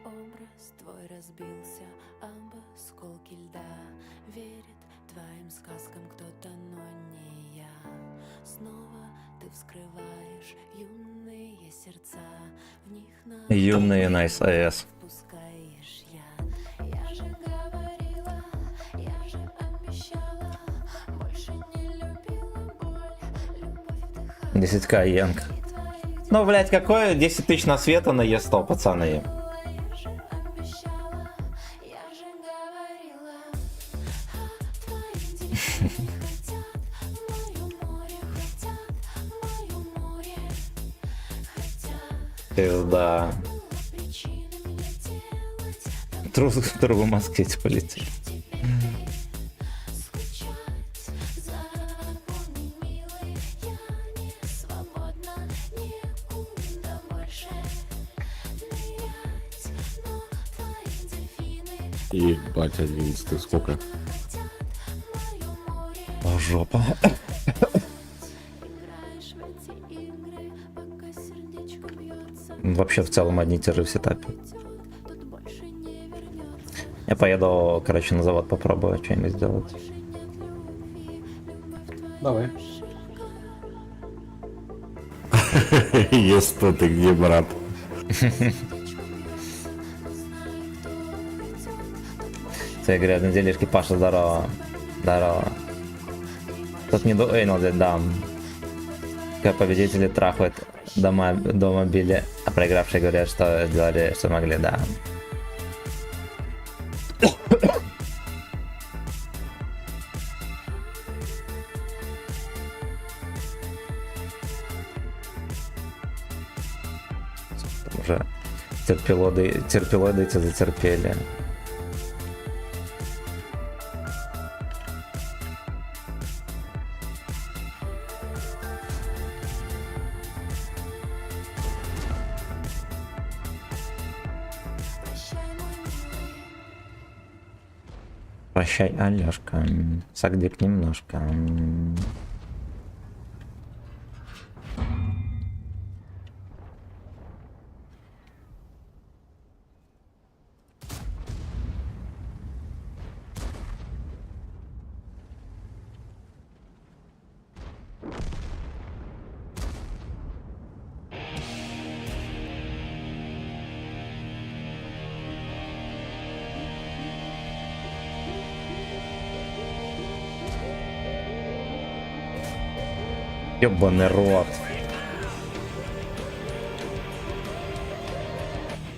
[SPEAKER 8] Образ твой разбился об осколки льда. Верит твоим сказкам кто-то, но не я. Снова ты вскрываешь юные сердца. В них на
[SPEAKER 1] Юные на САС.
[SPEAKER 8] пускаешь я. Я же говорила, я же обещала. Больше не любила боль. Любовь вдыхала
[SPEAKER 1] 10К Янг. Ну, блять, какое 10 тысяч на света на Е100, пацаны.
[SPEAKER 8] я же обещала. Я же говорила, твои дельфины хотят мое море, хотят мое море, хотят
[SPEAKER 1] Пизда.
[SPEAKER 8] причины мне делать
[SPEAKER 1] Трус, который в Москве полетел.
[SPEAKER 8] скучать. Запомни, милый, я не свободна никуда больше нырять, но твои дельфины
[SPEAKER 2] Ебать, 11, сколько?
[SPEAKER 8] хотят мое море.
[SPEAKER 1] О, жопа.
[SPEAKER 8] Играешь в эти игры, пока сердечко бьется.
[SPEAKER 1] Вообще в целом одни и те же в сетапе.
[SPEAKER 8] Тут больше не вернется.
[SPEAKER 1] Я поеду, короче, на завод попробую что-нибудь сделать.
[SPEAKER 6] Давай.
[SPEAKER 2] Если ты где, брат?
[SPEAKER 1] Все говорят, на делишке, Паша, здорово. Здорово. Тут не до Эйнл взять дам. Как победители трахают до мобиля, а проигравшие говорят, что сделали, что могли, да. Уже терпилоиды эти затерпели. Прощай, Алёшка. Сагдик немножко. Ёбаный рот.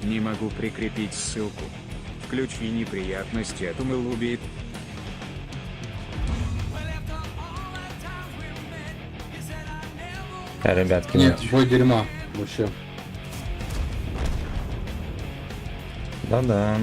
[SPEAKER 5] Не могу прикрепить ссылку. Включи неприятности от Умылубит.
[SPEAKER 1] Ребятки,
[SPEAKER 6] Нет, бой дерьма. Вообще.
[SPEAKER 1] да-да.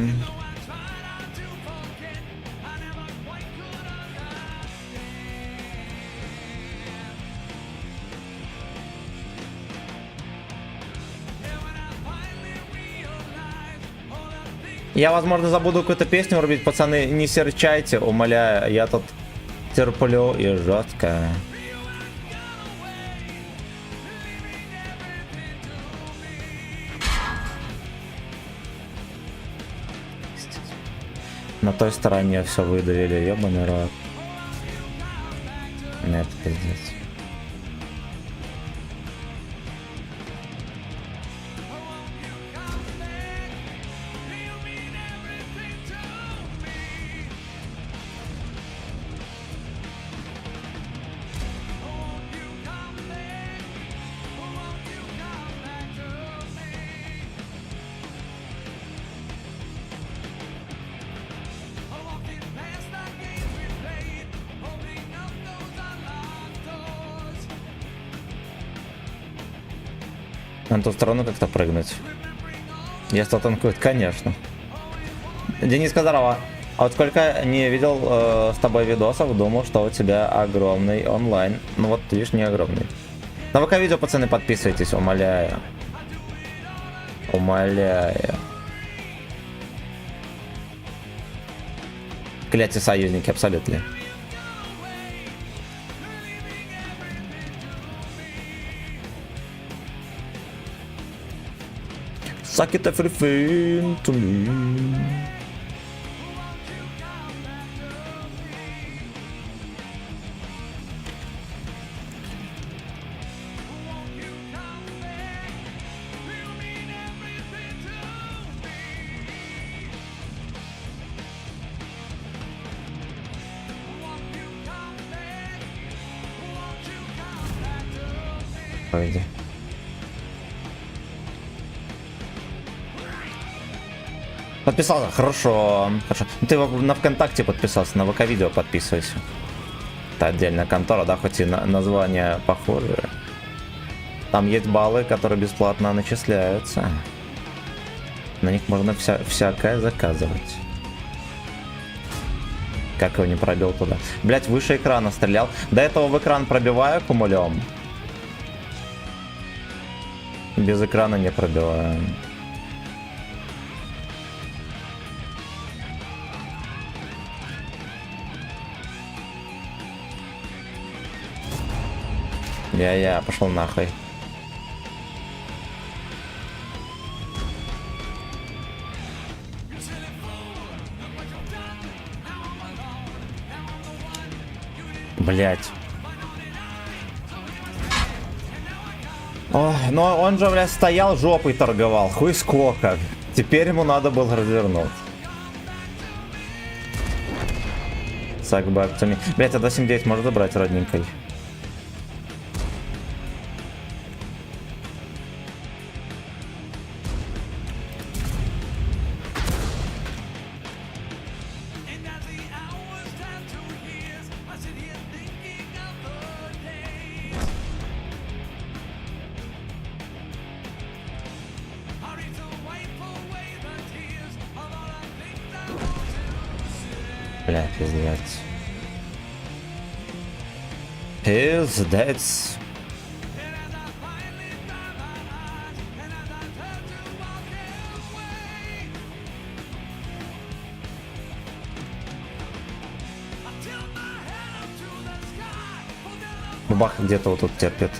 [SPEAKER 1] Я, возможно, забуду какую-то песню рубить. Пацаны, не серчайте, умоляю. Я тут терплю и жестко. На той стороне все выдавили, ебаный рот. Нет, пиздец. На ту сторону как-то прыгнуть. Если танкует, конечно. Денис Казарова, а вот сколько не видел с тобой видосов, думал, что у тебя огромный онлайн. Ну вот, видишь, не огромный. На ВК-видео, пацаны, подписывайтесь, умоляю. Умоляю. Клятие союзники, абсолютно. Suck it everything to me. Пойди. Подписался? Хорошо. Хорошо. Ты на ВКонтакте подписался, на ВК-видео подписывайся. Это отдельная контора, да, хоть и название похожее. Там есть баллы, которые бесплатно начисляются. На них можно всякое заказывать. Как его не пробил туда? Блять, выше экрана стрелял. До этого в экран пробиваю кумулем. Без экрана не пробиваю. Я пошел нахуй. Блять. О, но он же, блядь, стоял, жопой торговал. Хуй сколько. Теперь ему надо было развернуть. Сакбак, блять, а 8-9 можно забрать родненькой. Бля, пиздец. Пиздец. Бабах где-то вот тут терпит.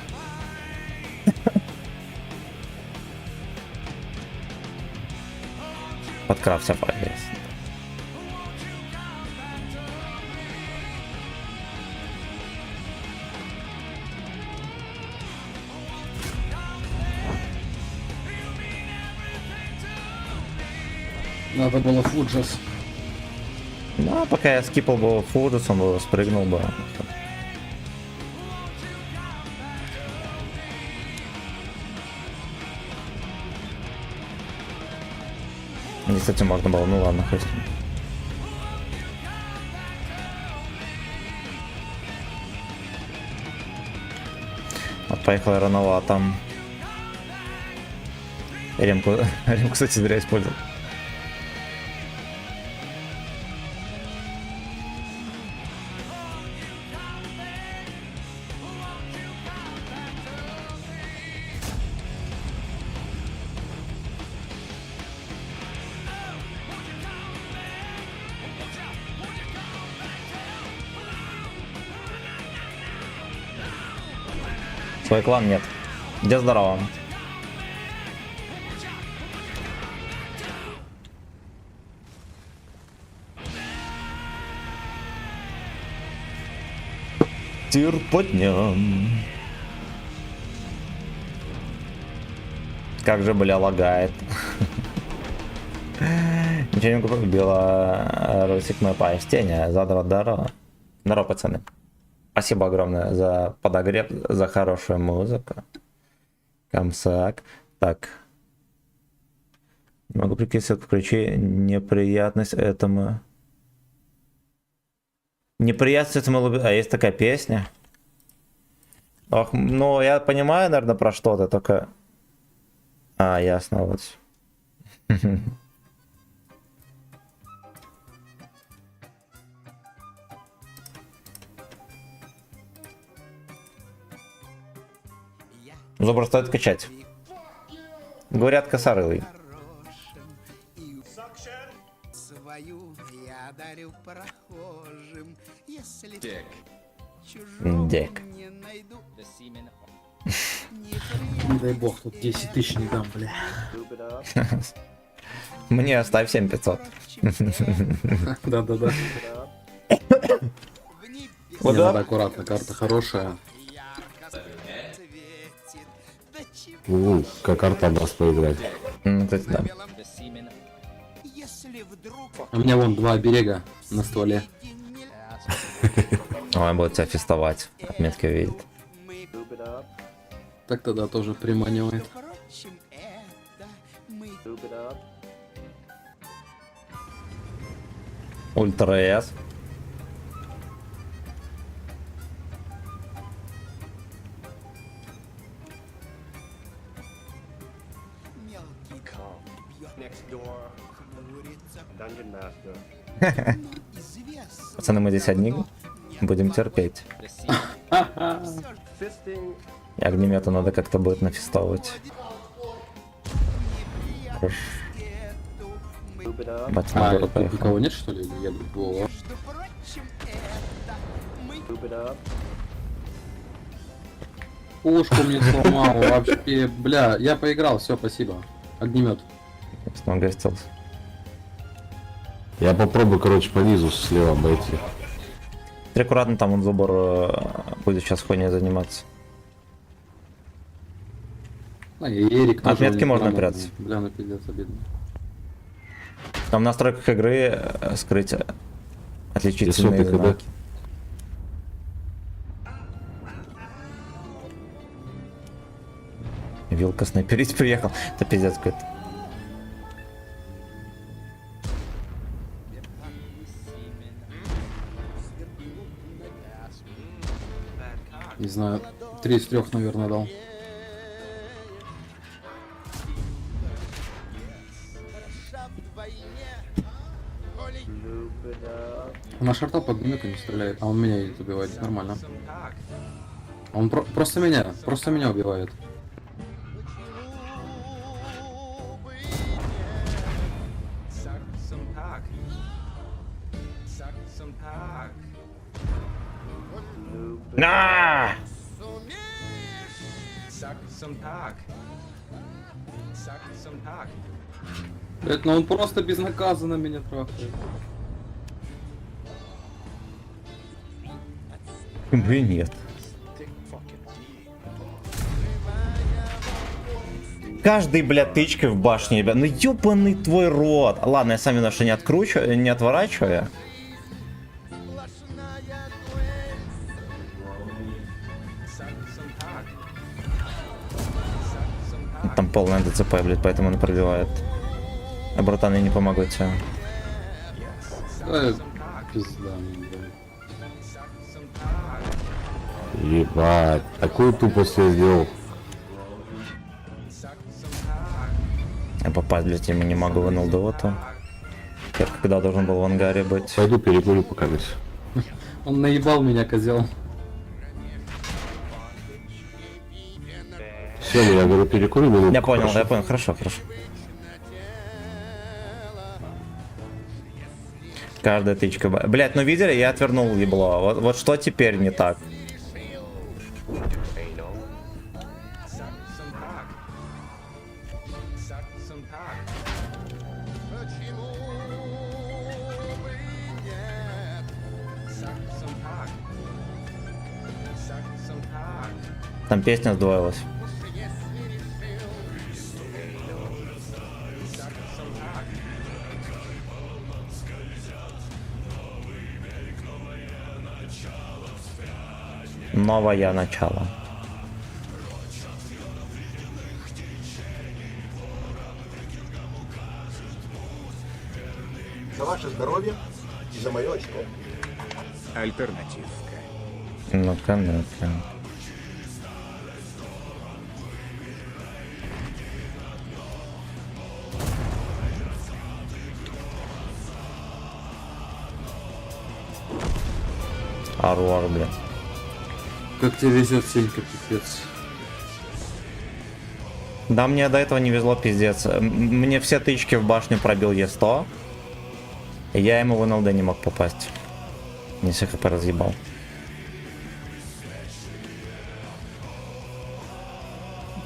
[SPEAKER 1] Подкрафся, пойдет.
[SPEAKER 6] Надо было фуджас.
[SPEAKER 1] Ну, пока я скипал бы фуджас, он бы спрыгнул бы. И, кстати, можно было, ну ладно, хоть. Вот поехал рановато. Ремку, кстати, зря использовал. Свой клан нет. Где здорово? Тир по дням. Как же, бля, лагает. Ничего не купил. Белорусик мой поистине. Здорово. Здорово, пацаны. Спасибо огромное за подогрев, за хорошую музыку. Комсак. Так. Не могу прикинуть, включи неприятность этому. Неприятность этому. А есть такая песня? Ох, ну я понимаю, наверное, про что-то, только... А, ясно, вот. Зубр стоит качать. Говорят, косорылый.
[SPEAKER 9] Свою я дарю прохожим, если
[SPEAKER 1] Дек.
[SPEAKER 9] не найду.
[SPEAKER 6] Не дай бог, тут 10 тысяч не дам, бля.
[SPEAKER 1] Мне оставь 7500.
[SPEAKER 6] Да-да-да.
[SPEAKER 1] Вот
[SPEAKER 6] Не,
[SPEAKER 1] да.
[SPEAKER 6] надо аккуратно, карта хорошая.
[SPEAKER 2] Как карта даст поиграть.
[SPEAKER 1] Кстати, да.
[SPEAKER 9] Если вдруг
[SPEAKER 6] У меня вон 2 оберега на стволе.
[SPEAKER 1] Ой, будет тебя фестовать. Отметки видит.
[SPEAKER 6] Так тогда тоже приманивает.
[SPEAKER 9] впрочем, это мы
[SPEAKER 1] Ультра С.
[SPEAKER 9] мелкий бьет
[SPEAKER 4] Next door,
[SPEAKER 9] хмурится,
[SPEAKER 4] Dungeon Master.
[SPEAKER 9] известно.
[SPEAKER 1] Пацаны, мы здесь одни. Будем терпеть.
[SPEAKER 4] Fisting.
[SPEAKER 1] И огнемета надо как-то будет нафестовывать. Хорош.
[SPEAKER 4] Move it up.
[SPEAKER 1] Бать,
[SPEAKER 6] А,
[SPEAKER 1] на гору
[SPEAKER 6] тут
[SPEAKER 1] поехал.
[SPEAKER 6] никого нет, что ли? Или едут? Во.
[SPEAKER 9] Между прочим, это мы
[SPEAKER 4] Move it up.
[SPEAKER 6] Пушку мне сломал вообще. Бля, я поиграл, все, спасибо. Огнемет.
[SPEAKER 1] Снова гостился.
[SPEAKER 2] Я попробую, короче, по низу слева обойти.
[SPEAKER 1] Ты аккуратно, там он Зубр будет сейчас хуйней заниматься.
[SPEAKER 6] А, и Эрик тоже
[SPEAKER 1] Отметки
[SPEAKER 6] не
[SPEAKER 1] можно
[SPEAKER 6] помог.
[SPEAKER 1] прятать.
[SPEAKER 6] Бля, ну пиздец, обидно.
[SPEAKER 1] Там в настройках игры скрыть отличительные
[SPEAKER 2] Высокий КД.
[SPEAKER 1] знаки. Вилка снайперить приехал. Это пиздец какой-то.
[SPEAKER 6] Не знаю, 3 из 3, наверное, дал. На шарта по огнемету не стреляет, а он меня не убивает, нормально. Он просто меня убивает.
[SPEAKER 1] На!
[SPEAKER 6] Блять, ну он просто безнаказанно меня трахает.
[SPEAKER 1] Блин, нет. Каждый, блядь, тычкой в башне, ребят. Ну ёбаный твой рот. Ладно, я сам виноват, что не откручиваю, не отворачиваю. Там полная ДЦП, блядь, поэтому он пробивает. А братаны не помогут тебе.
[SPEAKER 6] Пизда, мне, блядь.
[SPEAKER 2] Ебать, такую тупость я сделал.
[SPEAKER 1] Я попасть, блядь, ему не могу в НЛДО-то. Я когда должен был в ангаре быть.
[SPEAKER 2] Пойду перекурю пока здесь.
[SPEAKER 6] Он наебал меня, козел.
[SPEAKER 2] Все, я говорю, перекурю минутку.
[SPEAKER 1] Я понял,
[SPEAKER 2] хорошо?
[SPEAKER 1] хорошо. Каждая тычка. Блять, ну видели, я отвернул ебло. Вот что теперь не так? Там песня сдвоилась. Новое начало.
[SPEAKER 4] За ваше здоровье и за мое очко.
[SPEAKER 5] Альтернативка.
[SPEAKER 1] Ну-ка, ну-ка. Аруар, бля.
[SPEAKER 6] Как тебе везет, Сенька, пипец.
[SPEAKER 1] Да, мне до этого не везло, пиздец. Мне все тычки в башню пробил Е100. И я ему в НЛД не мог попасть. Не все хп разъебал.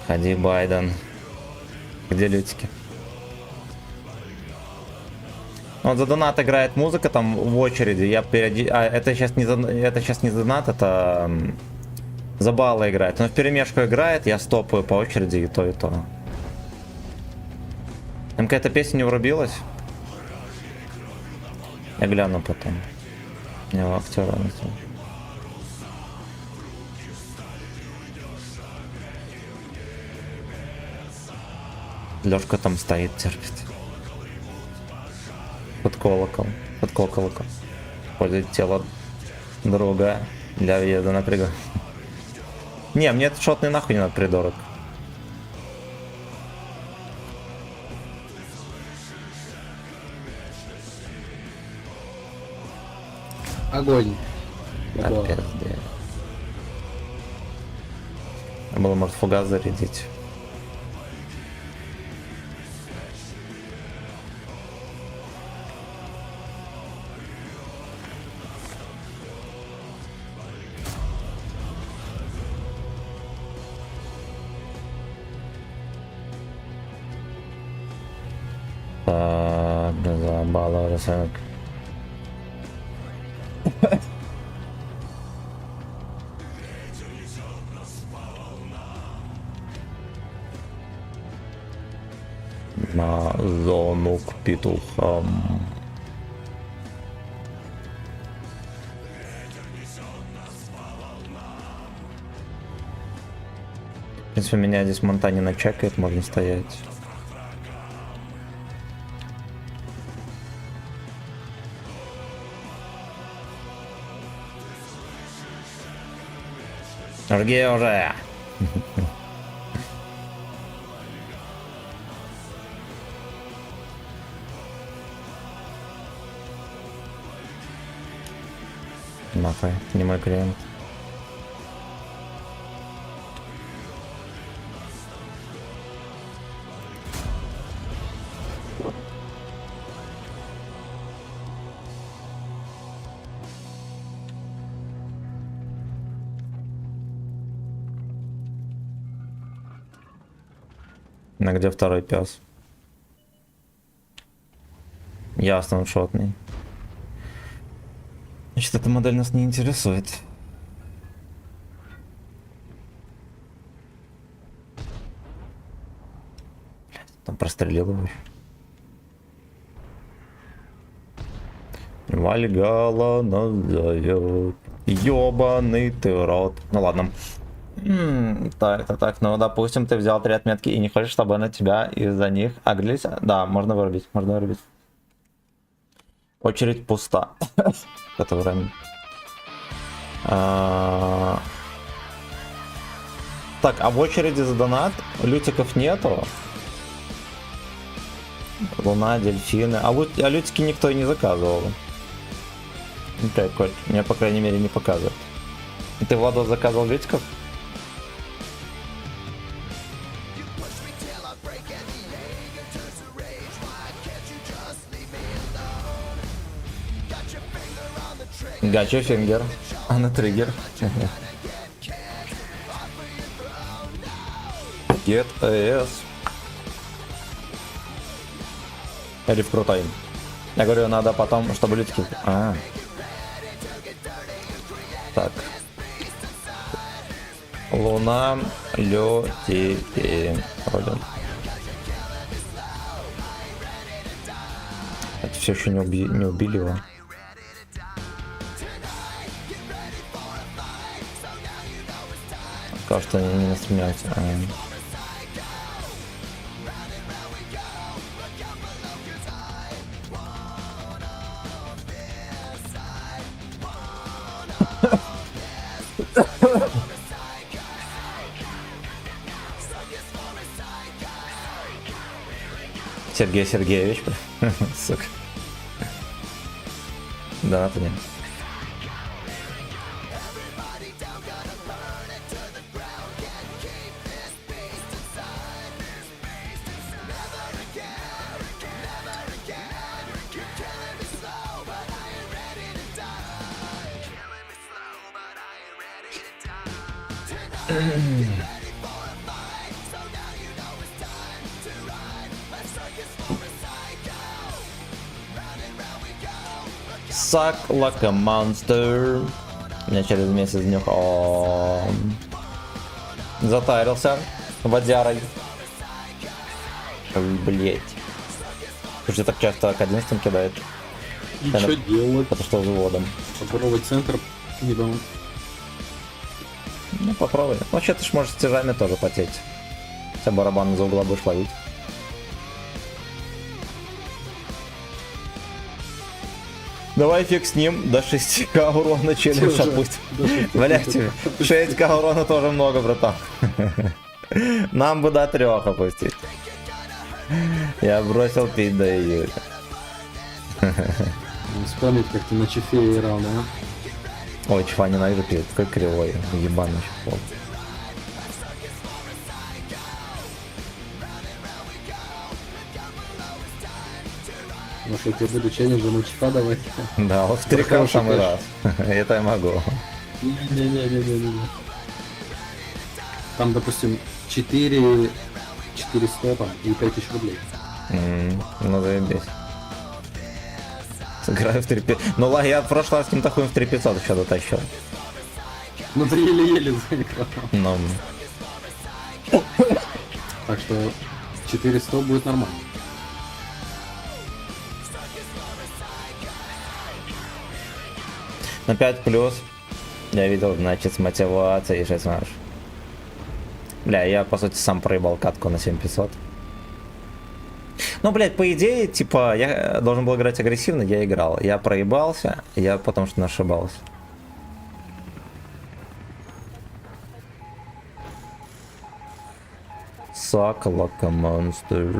[SPEAKER 1] Ходи, Байден. Где лютики? Вот за донат играет музыка там в очереди. Я это сейчас не это сейчас не донат, это за баллы играет. Он вперемешку играет, я стопаю по очереди и то, и то. Там какая-то песня не врубилась. Я гляну потом. Не, актера на то. Лёшка там стоит, терпит. Под колокол. Под колокол. Использует тело друга для въезда на пригород. Не, мне этот шотный нахуй не надо, придурок.
[SPEAKER 6] Огонь. Бабла.
[SPEAKER 1] Капец, да. Надо было, может, фугас зарядить. Так, за балла рисунок. На зону к петухам. В принципе, меня здесь Монтани начекает, можно стоять. Жги уже! Нахуй, не мой клиент. А где второй пес? Ясно, он шотный. Значит, эта модель нас не интересует. Там прострелил его. Вальгала нас зовет. Ёбаный ты рот. Ну ладно. Так, ну допустим, ты взял 3 отметки и не хочешь, чтобы на тебя из-за них агрились. Да, можно вырубить, можно вырубить. Очередь пуста. Это время. Так, а в очереди за донат лютиков нету. Луна, дельфины. А лютики никто и не заказывал. Так, Коль, мне, по крайней мере, не показывает. Ты, Владос, заказывал лютиков? Гачо фингер, а на триггер. Get AS. Эльф крутой. Я говорю, надо потом, чтобы лютики... Так. Луна, Люцифер. Вроде. Это все еще не убили его. Кажется, они не насмеются. Сергей Сергеевич. Сука. Да, это не. Suck like a monster. Меня через месяц днюх. Затарился водярой. Блять. Слушай, так часто к 11 кидает.
[SPEAKER 6] И что делать?
[SPEAKER 1] Это что заводом?
[SPEAKER 6] Попробовать центр не помог.
[SPEAKER 1] Ну попробуй. Вообще ты ж можешь стяжами тоже потеть. Вся барабан за угла будешь ловить. Давай фиг с ним, до 6к урона челлендж опустим. Блять, 6к урона тоже много, братан. Нам бы до 3 опустить. Я бросил пить до июля.
[SPEAKER 6] Вспомнить, как ты на чефе играл, да?
[SPEAKER 1] Ой, чефа ненавижу пить, такой кривой, ебаный чеф.
[SPEAKER 6] Может, я тебе буду челленджи на чефа давать?
[SPEAKER 1] Да, вот в 3К в самый раз. Это я могу.
[SPEAKER 6] Не-не-не-не-не. Там, допустим, 4 стопа и 5000 рублей.
[SPEAKER 1] Ну заебись. Сыграю в 3 Ну ладно, я в прошлый раз с каким-то хуем в 3500 еще дотащил.
[SPEAKER 6] Ну ты еле-еле заиграл.
[SPEAKER 1] Ну.
[SPEAKER 6] Так что 400 будет нормально.
[SPEAKER 1] На 5 плюс. Я видел, значит, с мотивацией 6 марш. Бля, я по сути сам проебал катку на 7500. Ну, блядь, по идее, типа, я должен был играть агрессивно, я играл. Я проебался, я потому что ошибался. Suck like a monster.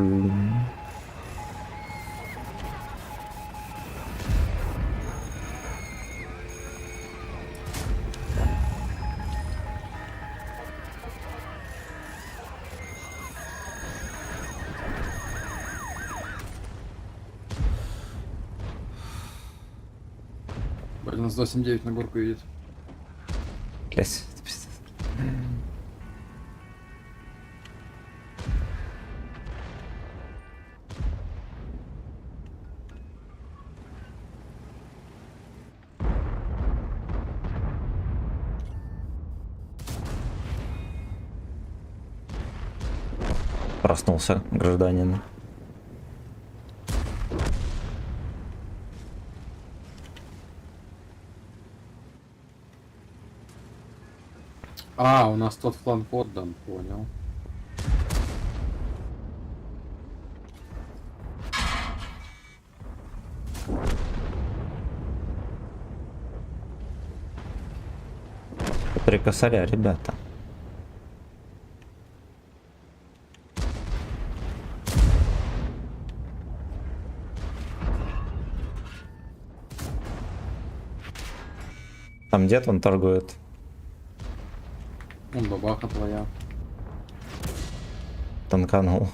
[SPEAKER 6] Блин, у нас 279 на горку едет.
[SPEAKER 1] Блядь, это пиздец. Проснулся гражданин.
[SPEAKER 6] А, у нас тот фланг отдан, понял.
[SPEAKER 1] Три косаря, ребята. Там дед, он торгует.
[SPEAKER 6] Он бабаха твоя.
[SPEAKER 1] Танканул.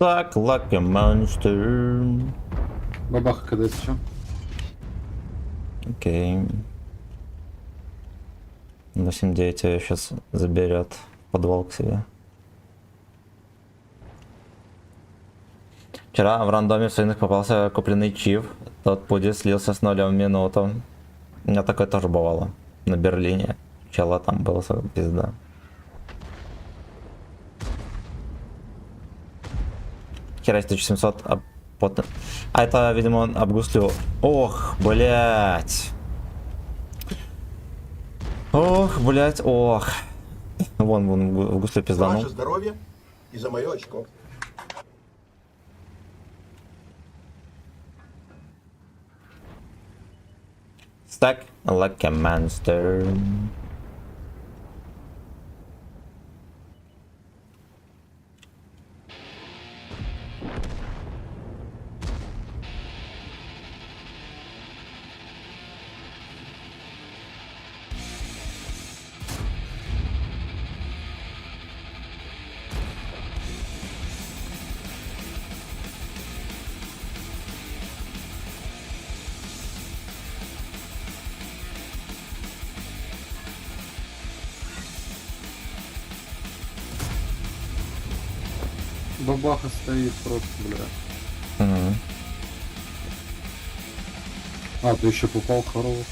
[SPEAKER 1] Suck like a monster.
[SPEAKER 6] Бабаха КДС что?
[SPEAKER 1] Окей. 8-9 ее сейчас заберет в подвал к себе. Вчера в рандоме в своих попался купленный чиф. Тот пуди слился с 0 в минуту. У меня такое тоже бывало. На Берлине. Чела там было пизда. Хера 1700, а это, видимо, он обгуслил. Ох, блять. Ох, блять, ох. Вон в гусле
[SPEAKER 4] За
[SPEAKER 1] пизданул.
[SPEAKER 4] ваше здоровье и за мое очко.
[SPEAKER 1] Stack like a monster.
[SPEAKER 6] Бабаха стоит просто, бля.
[SPEAKER 1] Мгм.
[SPEAKER 6] А, ты еще попал хорош.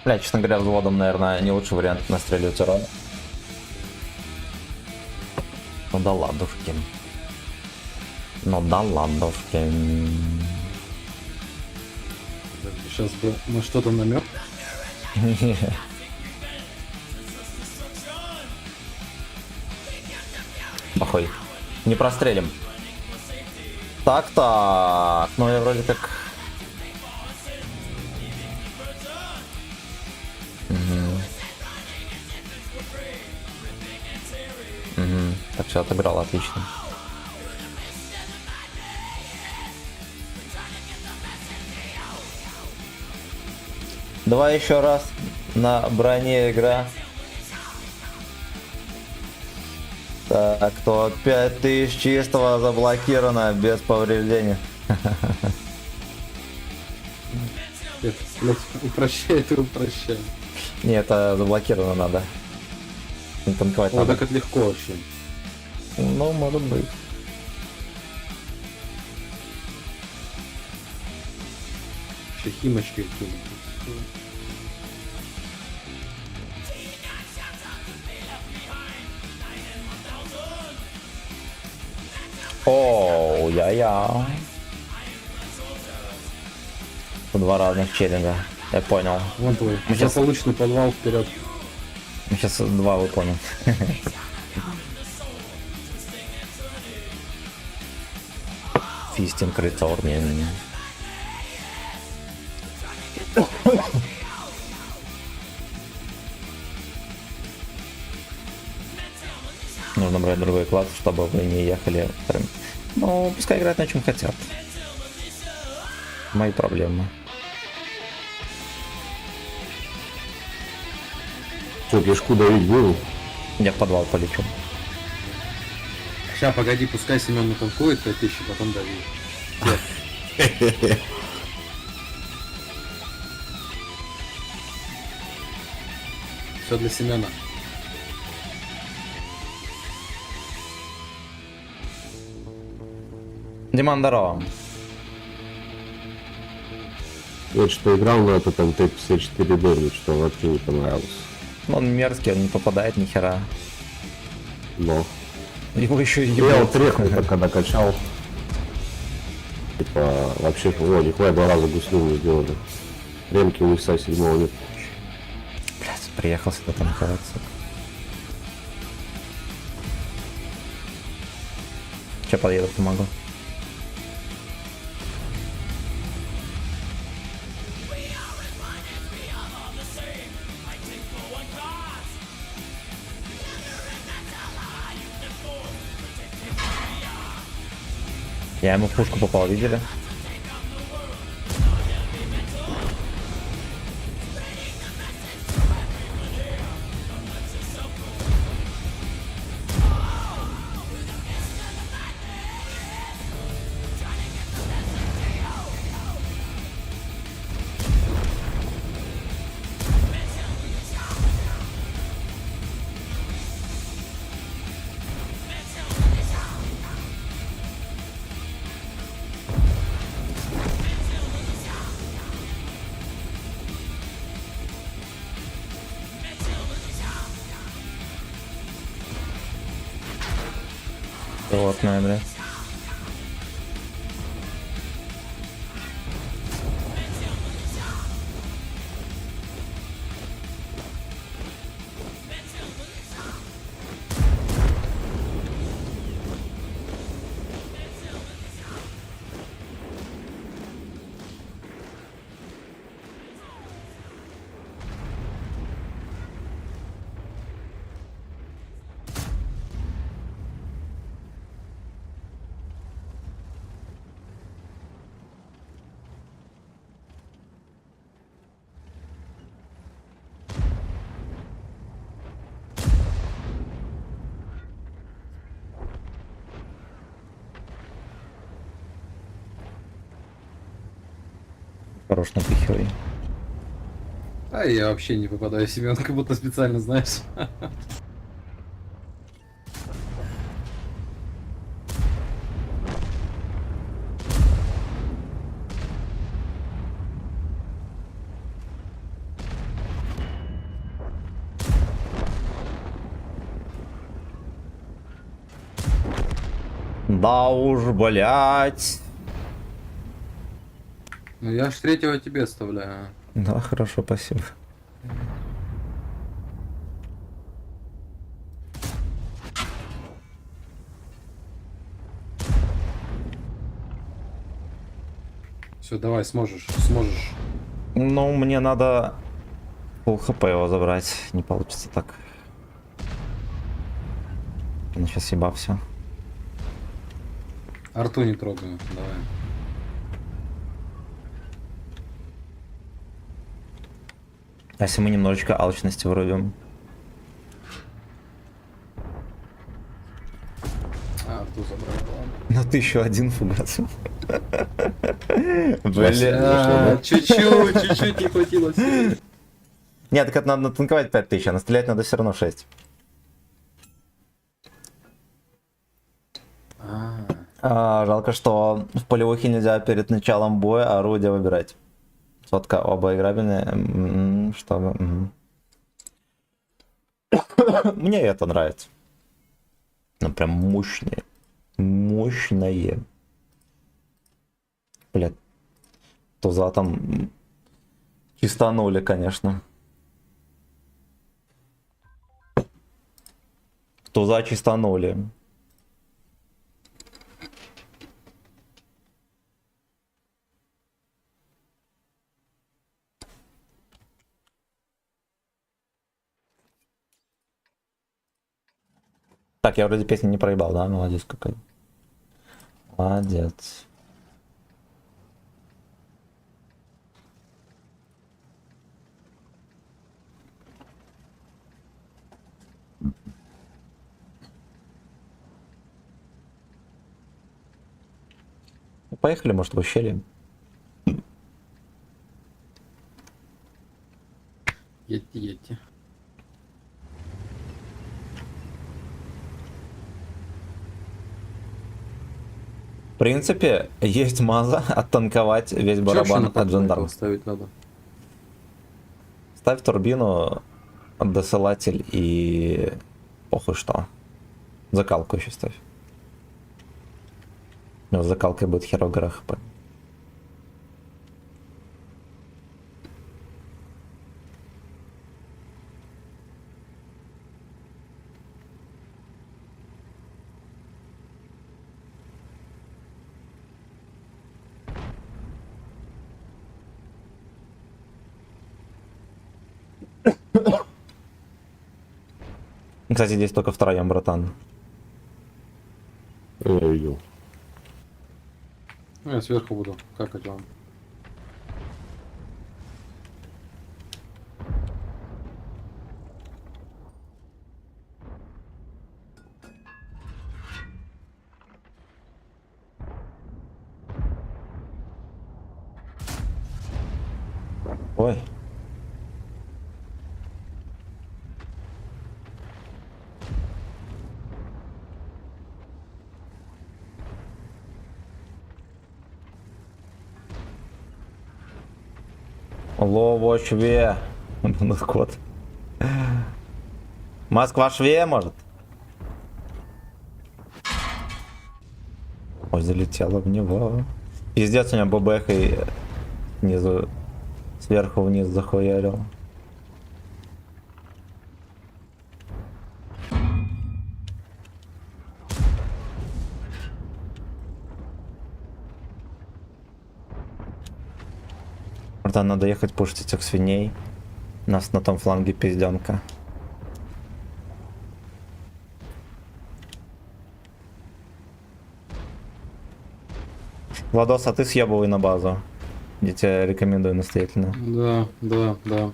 [SPEAKER 1] Бля, честно говоря, взводом, наверное, не лучший вариант настреливать урона. Ну да ладушки. Ну да ладушки.
[SPEAKER 6] Сейчас бы на что-то намек.
[SPEAKER 1] Похуй. Не прострелим. Так. Ну я вроде как... Так, все отыграл, отлично. Давай еще раз на броне игра. Так, то 5000 чистого заблокировано без повреждений.
[SPEAKER 6] Блять, упрощай.
[SPEAKER 1] Не, это заблокировано надо. Не танковать
[SPEAKER 6] О,
[SPEAKER 1] надо.
[SPEAKER 6] так это легко вообще.
[SPEAKER 1] Ну, может быть.
[SPEAKER 6] Еще химочки какие-нибудь.
[SPEAKER 1] Оу, я. Два разных челленджа. Я понял.
[SPEAKER 6] Вон твой.
[SPEAKER 1] Мы щас-
[SPEAKER 6] Злополучный подвал вперед.
[SPEAKER 1] Мы сейчас два выполним. Фистинг реторнинг. Нужно брать другой класс, чтобы вы не ехали вторым. Ну, пускай играют на чем хотят. Мои проблемы.
[SPEAKER 2] Что, кишку давить буду?
[SPEAKER 1] Я в подвал полечу.
[SPEAKER 6] Ща, погоди, пускай Семен натанкует 5000, потом дави. Все для Семена.
[SPEAKER 1] Диман, здорово.
[SPEAKER 2] Я что играл на этом Т-54Д, мне что вообще не понравилось.
[SPEAKER 1] Он мерзкий, он не попадает ни хера.
[SPEAKER 2] Но.
[SPEAKER 1] Его еще и
[SPEAKER 2] Я
[SPEAKER 1] ебал.
[SPEAKER 2] вот реху когда качал. Типа, вообще, нихуя 2 раза гуслю не сделали. Ремки у ИСа 7 нет.
[SPEAKER 1] Блядь, приехал сюда танковаться. Че, подъеду, помогу. Я ему в пушку попал, видели? Животное, бля. Хорош напихивай.
[SPEAKER 6] А я вообще не попадаю в семён, как будто специально, знаешь.
[SPEAKER 1] Да уж, блять.
[SPEAKER 6] Ну я ж третьего тебе оставляю.
[SPEAKER 1] Да, хорошо, спасибо.
[SPEAKER 6] Все, давай, сможешь.
[SPEAKER 1] Ну, мне надо пол хп его забрать. Не получится так. Ну, сейчас еба все.
[SPEAKER 6] Арту не трогаю, давай.
[SPEAKER 1] А если мы немножечко алчности врубим?
[SPEAKER 6] А, Арту забрал, ладно.
[SPEAKER 1] На 1001 фугас.
[SPEAKER 6] Чуть-чуть не хватило сил.
[SPEAKER 1] Нет, так это надо натанковать 5000, а настрелять надо все равно 6. Жалко, что в полевухе нельзя перед началом боя орудия выбирать. Сотка оба играбельные, чтобы... Мне это нравится. Ну прям мощные. Мощное. Блядь. Туза там чистанули, конечно. Туза чистанули. Так, я вроде песню не проебал, да? Молодец какой. Молодец. Поехали, может, в ущелье.
[SPEAKER 6] Едьте.
[SPEAKER 1] В принципе, есть маза оттанковать весь барабан от жандарма.
[SPEAKER 6] Ставить надо.
[SPEAKER 1] Ставь турбину, досылатель и похуй что. Закалку еще ставь. Ну, с закалкой будет херово гора хп. Кстати, здесь только втроем, братан.
[SPEAKER 2] Я видел.
[SPEAKER 6] Ну, я сверху буду. Как это вам?
[SPEAKER 1] Ой. Ловочве. Ну, кот. Москва шве, может? залетела в него. Пиздец, у меня бабехой снизу, сверху вниз захуярил. Братан, надо ехать пушить этих свиней. Нас на том фланге пизденка. Владос, а ты съебывай на базу. Я тебе рекомендую настоятельно.
[SPEAKER 6] Да, да, да.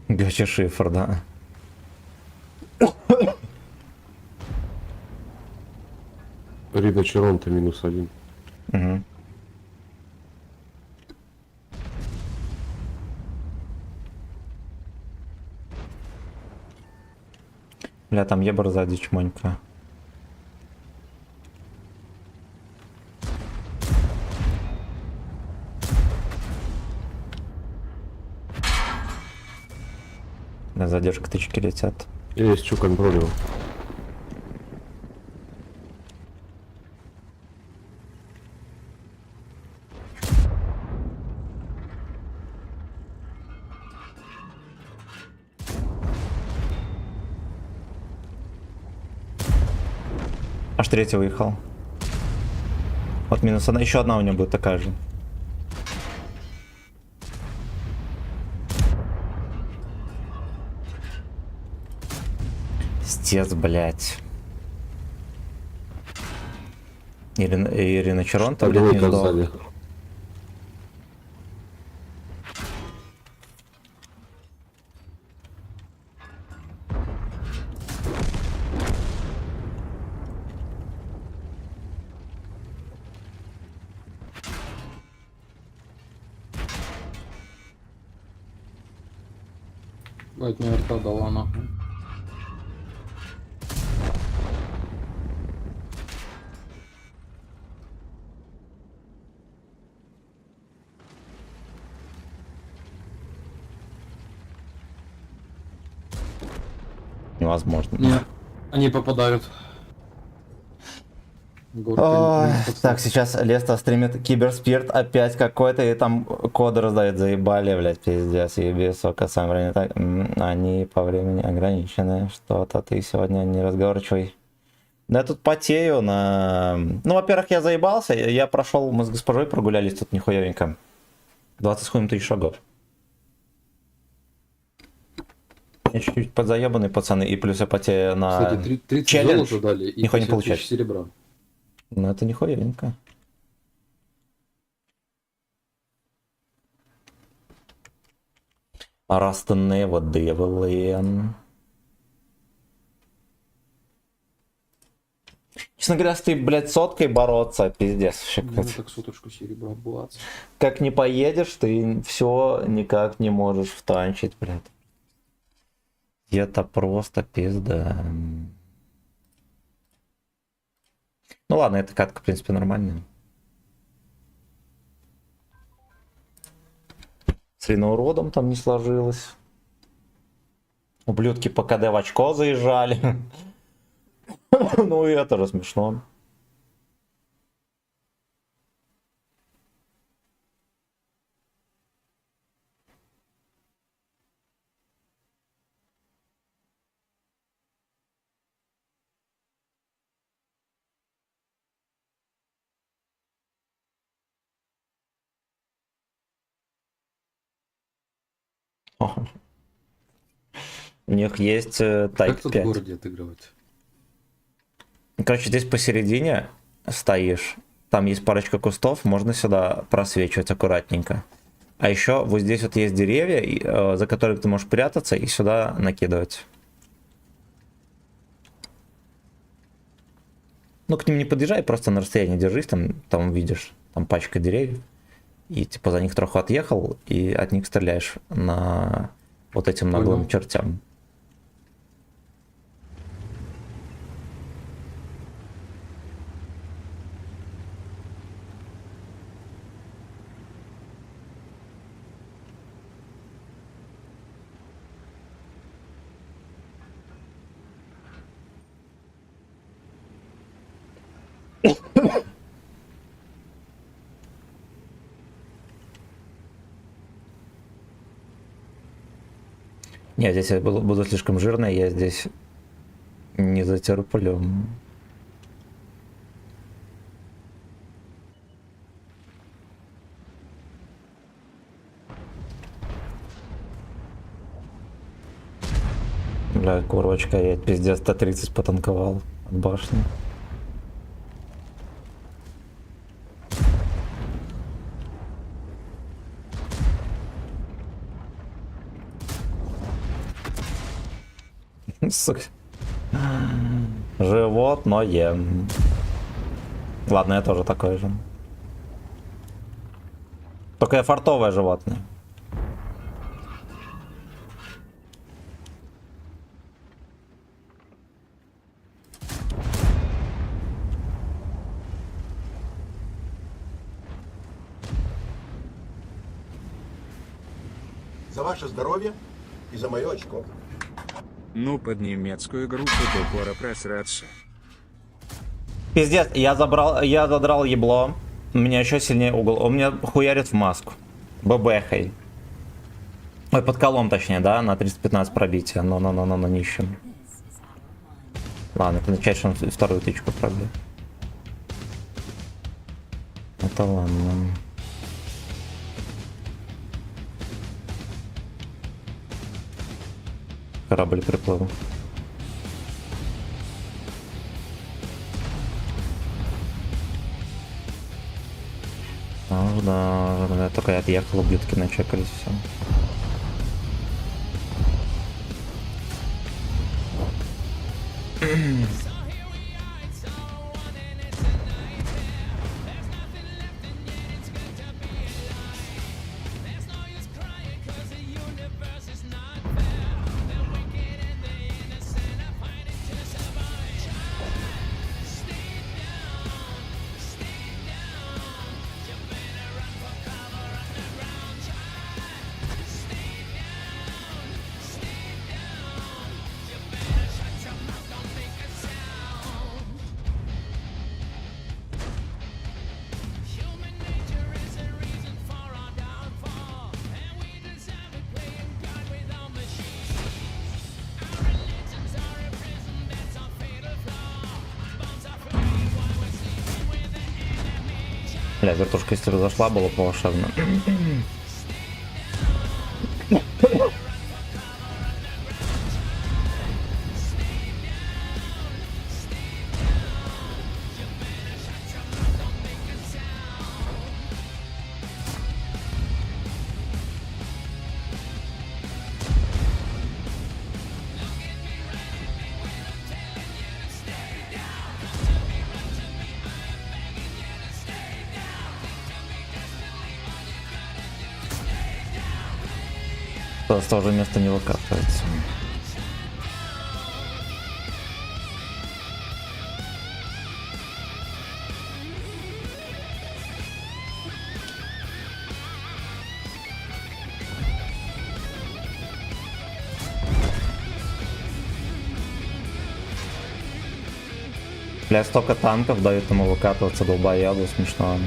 [SPEAKER 1] Гача шифр, да.
[SPEAKER 2] Рида Черонта -1.
[SPEAKER 1] Угу. Бля, там ебар сзади чмонька. На задержка тычки летят.
[SPEAKER 2] Есть что контролил.
[SPEAKER 1] Аж третий выехал. Вот минус одна. Еще одна у него будет такая же. Стец, блять. Ирина Черонта, блядь, не
[SPEAKER 2] Двойка
[SPEAKER 1] сдох.
[SPEAKER 2] сзади.
[SPEAKER 6] Блять, мне рта дала нахуй.
[SPEAKER 1] Невозможно.
[SPEAKER 6] Не, они попадают. Горка
[SPEAKER 1] Ой,
[SPEAKER 6] не спасает.
[SPEAKER 1] так, сейчас Леста стримит киберспирт опять какой-то, и там коды раздает, заебали, блядь, пиздец, еби, сука, сам время так, они по времени ограничены, что-то ты сегодня неразговорчивый. Да я тут потею на... Ну, во-первых, я заебался, я прошел, мы с госпожой прогулялись тут нихуевенько. 20 с хуем 3 шагов. Я чуть-чуть подзаебанный, пацаны, и плюс я потею на...
[SPEAKER 6] Кстати, 30
[SPEAKER 1] челлендж.
[SPEAKER 6] золота дали и
[SPEAKER 1] Нихуя не
[SPEAKER 6] 50
[SPEAKER 1] получается.
[SPEAKER 6] тысяч серебра.
[SPEAKER 1] Ну, это нихуевенько. Растане воды Вален. Честно говоря, с ты, блядь, соткой бороться, пиздец. Вообще,
[SPEAKER 6] Ну, так суточку серебра, бац.
[SPEAKER 1] как не поедешь, ты все никак не можешь втанчить, блядь. Это просто пизда. Ну ладно, эта катка, в принципе, нормальная. С уродом там не сложилось. Ублюдки по КД в очко заезжали. Ну и это же смешно. У них есть
[SPEAKER 6] Как
[SPEAKER 1] Type
[SPEAKER 6] тут в
[SPEAKER 1] 5.
[SPEAKER 6] городе отыгрывать?
[SPEAKER 1] Короче, здесь посередине стоишь, там есть парочка кустов, можно сюда просвечивать аккуратненько. А еще вот здесь вот есть деревья, за которыми ты можешь прятаться и сюда накидывать. Ну, к ним не подъезжай, просто на расстоянии держись, там видишь, там пачка деревьев. И типа за них троху отъехал, и от них стреляешь на вот этим наглым
[SPEAKER 6] Понял.
[SPEAKER 1] чертям. Не, здесь я буду слишком жирный, я здесь не затерплю. Бля, курочка, я пиздец Т-30 потанковал от башни. Сука. Животное. Ладно, я тоже такой же. Только я фартовое животное.
[SPEAKER 4] За ваше здоровье и за мое очко.
[SPEAKER 5] Ну, под немецкую группу до пора просраться.
[SPEAKER 1] Пиздец, я задрал ебло. У меня еще сильнее угол. Он меня хуярит в маску. ББХой. Ой, под колом точнее, да? На 315 пробития. Но нищим. Ладно, это означает, что он вторую тычку пробил. Это ладно. Корабль приплыл. Да, только я отъехал, ублюдки начекались, все. Бля, вертушка если бы зашла, было бы волшебно. С того же места не выкатывается. Бля, столько танков дают ему выкатываться, долбоябу, смешно.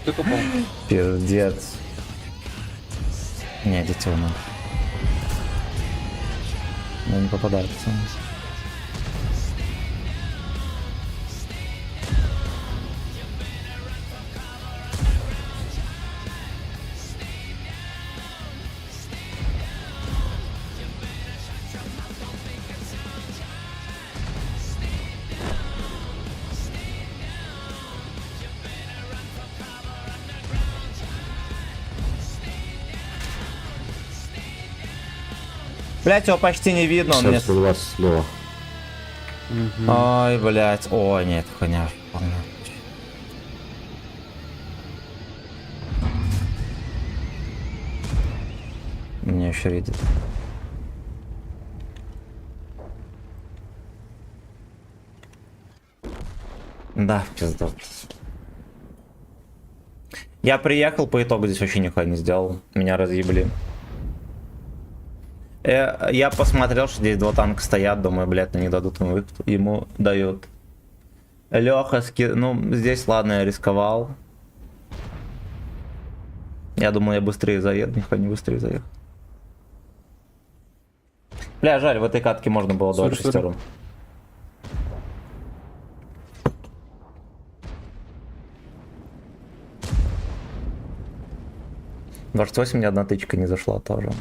[SPEAKER 6] Ты попал?
[SPEAKER 1] Пиздец. Не, детёнок. Но не попадается. Блять, его почти не видно, он мне...
[SPEAKER 2] 120 слева.
[SPEAKER 1] Ой, блять, ой, нет, хуйня. Меня еще видит. Да, пизда. Я приехал, по итогу здесь вообще нихуя не сделал. Меня разъебли. Я посмотрел, что здесь два танка стоят, думаю, блядь, они дадут ему выход. Ему дают. Леха ну, здесь ладно, я рисковал. Я думал, я быстрее заеду, нихуя не быстрее заехал. Бля, жаль, в этой катке можно было давать
[SPEAKER 2] Сори, сори.
[SPEAKER 1] шестером. Двадцать 8 ни одна тычка не зашла тоже.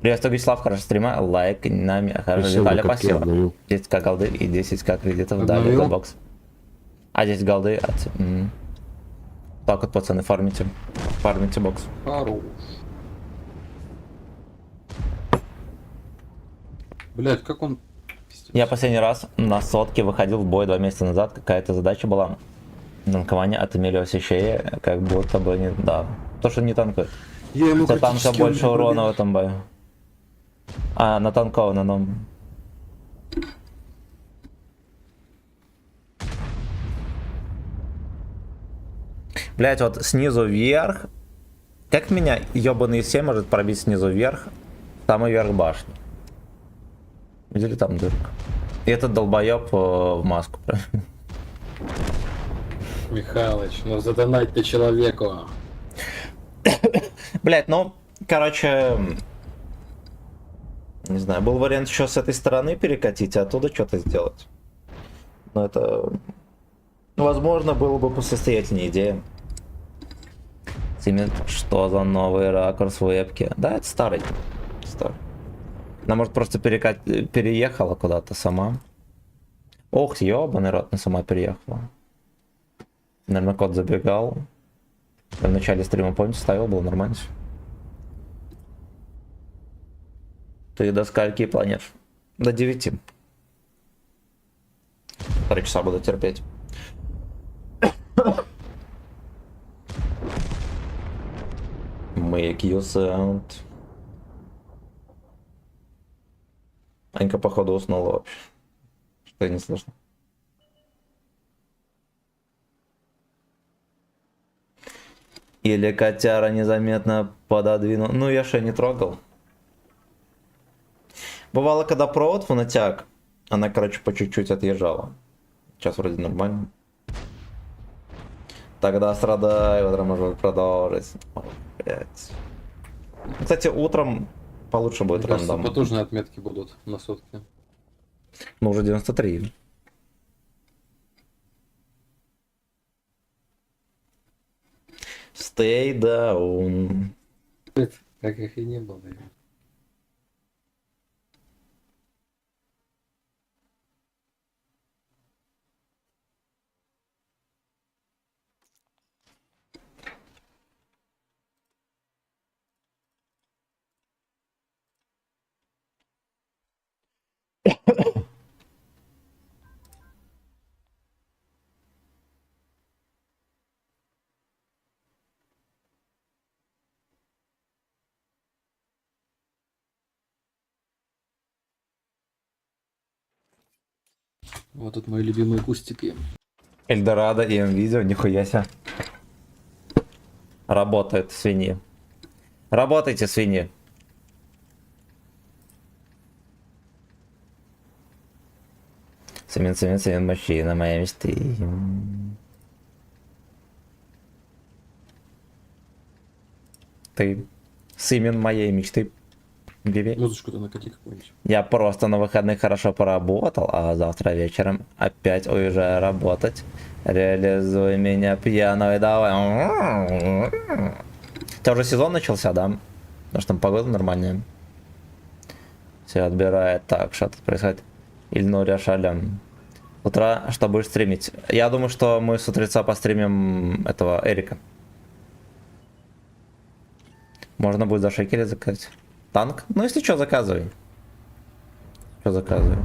[SPEAKER 1] Приветствую, Вячеслав, хорошо стрима, лайк, нами, хорошо,
[SPEAKER 2] Спасибо,
[SPEAKER 1] Виталий,
[SPEAKER 2] как я
[SPEAKER 1] спасибо.
[SPEAKER 2] обновил.
[SPEAKER 1] 10к голды и 10к кредитов дали
[SPEAKER 6] Обновил?
[SPEAKER 1] за бокс. А 10 голды Так вот, пацаны, фармите. Фармите бокс.
[SPEAKER 6] Хорош. Блять, как он... Пиздец.
[SPEAKER 1] Я последний раз на сотке выходил в бой 2 месяца назад. Какая-то задача была. Танкование от Эмилио Сещея, как будто бы не... Да. То, что не танкует.
[SPEAKER 6] Я ему
[SPEAKER 1] За танка
[SPEAKER 6] практически
[SPEAKER 1] больше
[SPEAKER 6] не
[SPEAKER 1] урона в
[SPEAKER 6] пробил.
[SPEAKER 1] этом бою. А, на танкованном. Блять, вот снизу вверх. Как меня ебаный 7 может пробить снизу вверх? Самый верх башни. Видели там дырка? И этот долбоеб в маску.
[SPEAKER 6] Михалыч, ну задонать ты человеку.
[SPEAKER 1] Блять, ну, короче, не знаю, был вариант еще с этой стороны перекатить, а оттуда что-то сделать. Но это, возможно, было бы посостоятельнее идея. Цемент, что за новый ракурс в вебке? Да, это старый. Старый. Она, может, просто переехала куда-то сама. Ох, ёбаный рот, она сама переехала. Наверное, кот забегал. В начале стрима, помните, ставил, было нормально всё. Ты до скольки планируешь? До 9. 3 часа буду терпеть. Make you sound. Анька, походу, уснула вообще. Что не слышно. Или котяра незаметно пододвинул. Ну, я же не трогал. Бывало, когда провод в натяг, она, короче, по чуть-чуть отъезжала. Сейчас вроде нормально. Тогда страдаю, утром можно продолжить. Ой, блядь. Кстати, утром получше будет
[SPEAKER 6] Мне кажется,
[SPEAKER 1] рандом.
[SPEAKER 6] потужные отметки будут на сотке.
[SPEAKER 1] Ну, уже 93. Stay down.
[SPEAKER 6] Как их и не было. Вот тут мои любимые кустики.
[SPEAKER 1] Эльдорадо и М-видео, нихуя себе. Работают свиньи. Работайте, свиньи. Семен, мужчина, моя мечты. Ты Семен моей мечты. Биби.
[SPEAKER 6] Музычку-то накати какую-нибудь.
[SPEAKER 1] Я просто на выходных хорошо поработал, а завтра вечером опять уезжаю работать. Реализуй меня, пьяного, давай. У тебя уже сезон начался, да? Потому что там погода нормальная. Все отбирает. Так, что тут происходит? Ильнуря шалем. С утра что будешь стримить? Я думаю, что мы с утреца постримим этого Эрика. Можно будет за шекели заказать. Танк? Ну, если что, заказывай. Что заказывай?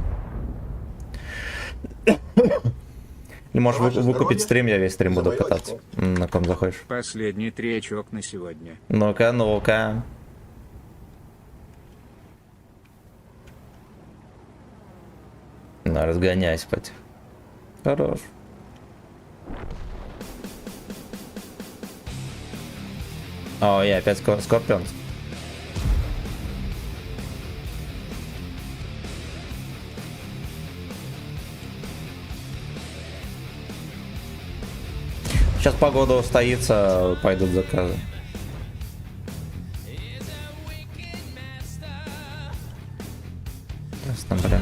[SPEAKER 1] Или можешь
[SPEAKER 4] Ваше
[SPEAKER 1] выкупить
[SPEAKER 4] здоровье
[SPEAKER 1] стрим, я весь стрим
[SPEAKER 4] и за
[SPEAKER 1] буду
[SPEAKER 4] мое
[SPEAKER 1] кататься.
[SPEAKER 4] очко.
[SPEAKER 1] На ком заходишь?
[SPEAKER 5] Последний тречок на сегодня.
[SPEAKER 1] Ну-ка, ну-ка. Ну, разгоняйся, пать. Хорош. О, я опять Скорпион. Сейчас погода устоится, пойдут заказы. Ясно, бля.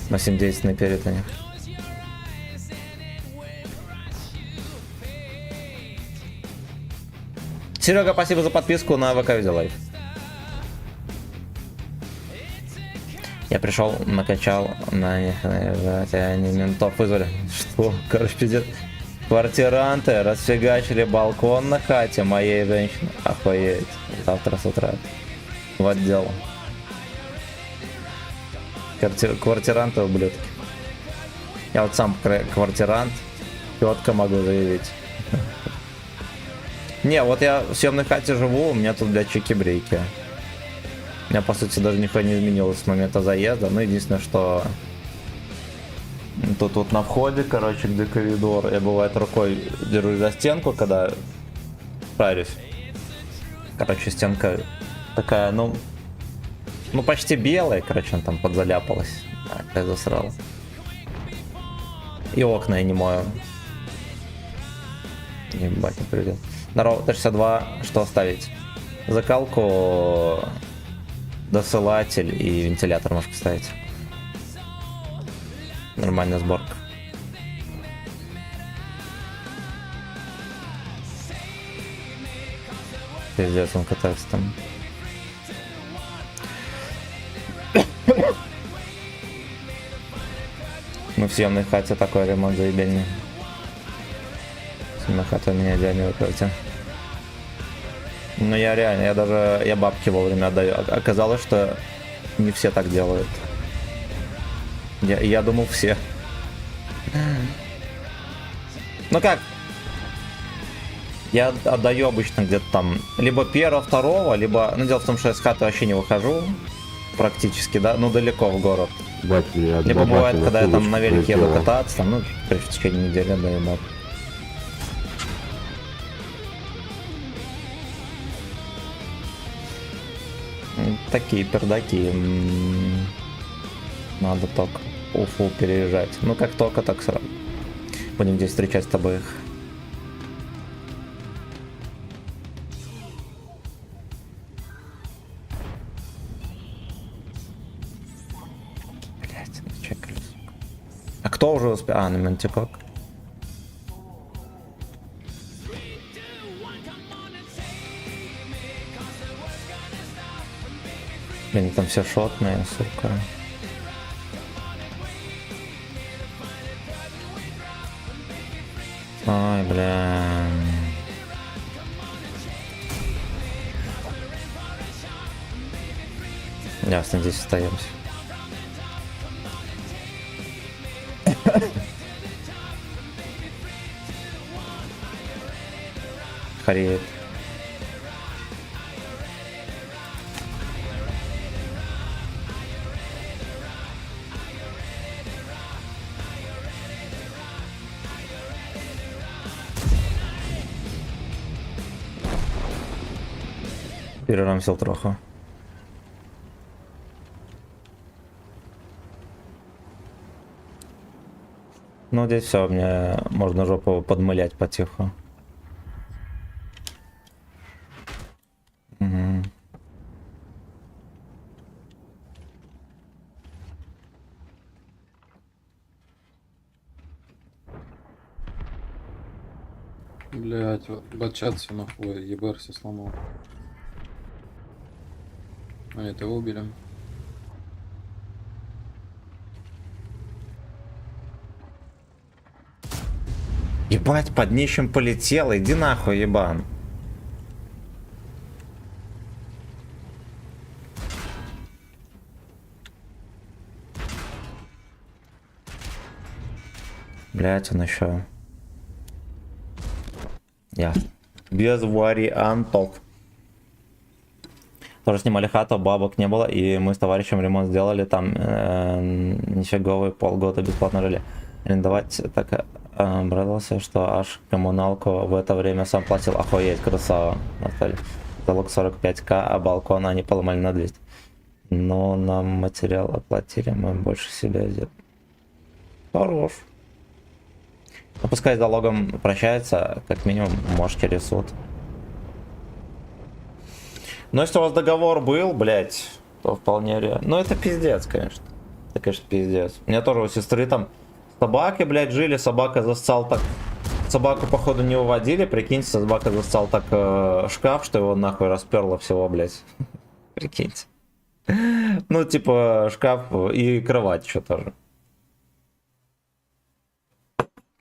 [SPEAKER 1] 8-10 наперед у них. Серега, спасибо за подписку на ВК Видеолайф. Я пришел, накачал на них, они ментов вызвали. Что? Короче, пиздец. Квартиранты расфигачили балкон на хате моей женщины. Охуеть. Завтра с утра в отдел. Квартиранты ублюдки. Я вот сам квартирант. Четко могу заявить. Не, вот я в съемной хате живу, у меня тут, блядь, чики-брейки. У меня, по сути, даже нихуя не изменилось с момента заезда. Ну, единственное, что... Тут вот на входе, короче, где коридор, я, бывает, рукой держусь за стенку, когда парюсь. Короче, стенка такая, ну, почти белая, короче, она там подзаляпалась. Я засрал. И окна я не мою. Ебать, не привет. Здорово, Т-62, что оставить? Закалку, досылатель и вентилятор можешь поставить. Нормальная сборка. Пиздец, он катается там. Ну, в съемной хате такой ремонт заебельный. Съемная хата у меня идеально выкрутит. Ну, я реально, я бабки вовремя отдаю. Оказалось, что не все так делают. Я думал, все. Ну как? Я отдаю обычно где-то там либо первого, второго, либо... Ну, дело в том, что я с хаты вообще не выхожу. Практически, да? Ну, далеко в город. Либо бывает, когда я там на велике еду кататься, там, ну, в течение недели, да, ебать. Такие пердаки. Надо только Уфу переезжать. Ну, как только, так сразу. Будем здесь встречать с тобой их. Блять, чекали. А кто уже успел? А, на Мантикок. Блин, там все шотные, сука. Ой, бля. Ясно, здесь остаемся. Хареет. Перерамсил троху. Ну, здесь все, мне можно жопу подмылять потиху. Угу.
[SPEAKER 6] Блять, бачат все нахуй, ебар все сломал. А этого убили.
[SPEAKER 1] Ебать, под днищем полетел, иди нахуй, ебан. Блять, он еще. Я. Без вариантов. Тоже снимали хату, бабок не было, и мы с товарищем ремонт сделали, там нифиговые полгода бесплатно жили. Арендовать так обрадовался, что аж коммуналку в это время сам платил. Охуеть, красава, Наталья. Залог 45к, а балкон они поломали на 200. Но нам материал оплатили, мы больше себя сделали. Хорош. Ну, пускай с залогом прощается, как минимум, может, через суд. Но если у вас договор был, блядь, то вполне реально. Ну, это пиздец, конечно. Это, конечно, пиздец. У меня тоже у сестры там собаки, блядь, жили, собака зассал так... Собаку, походу, не уводили, прикиньте, собака зассал так шкаф, что его нахуй расперло всего, блядь. Прикиньте. Ну, типа, шкаф и кровать еще тоже.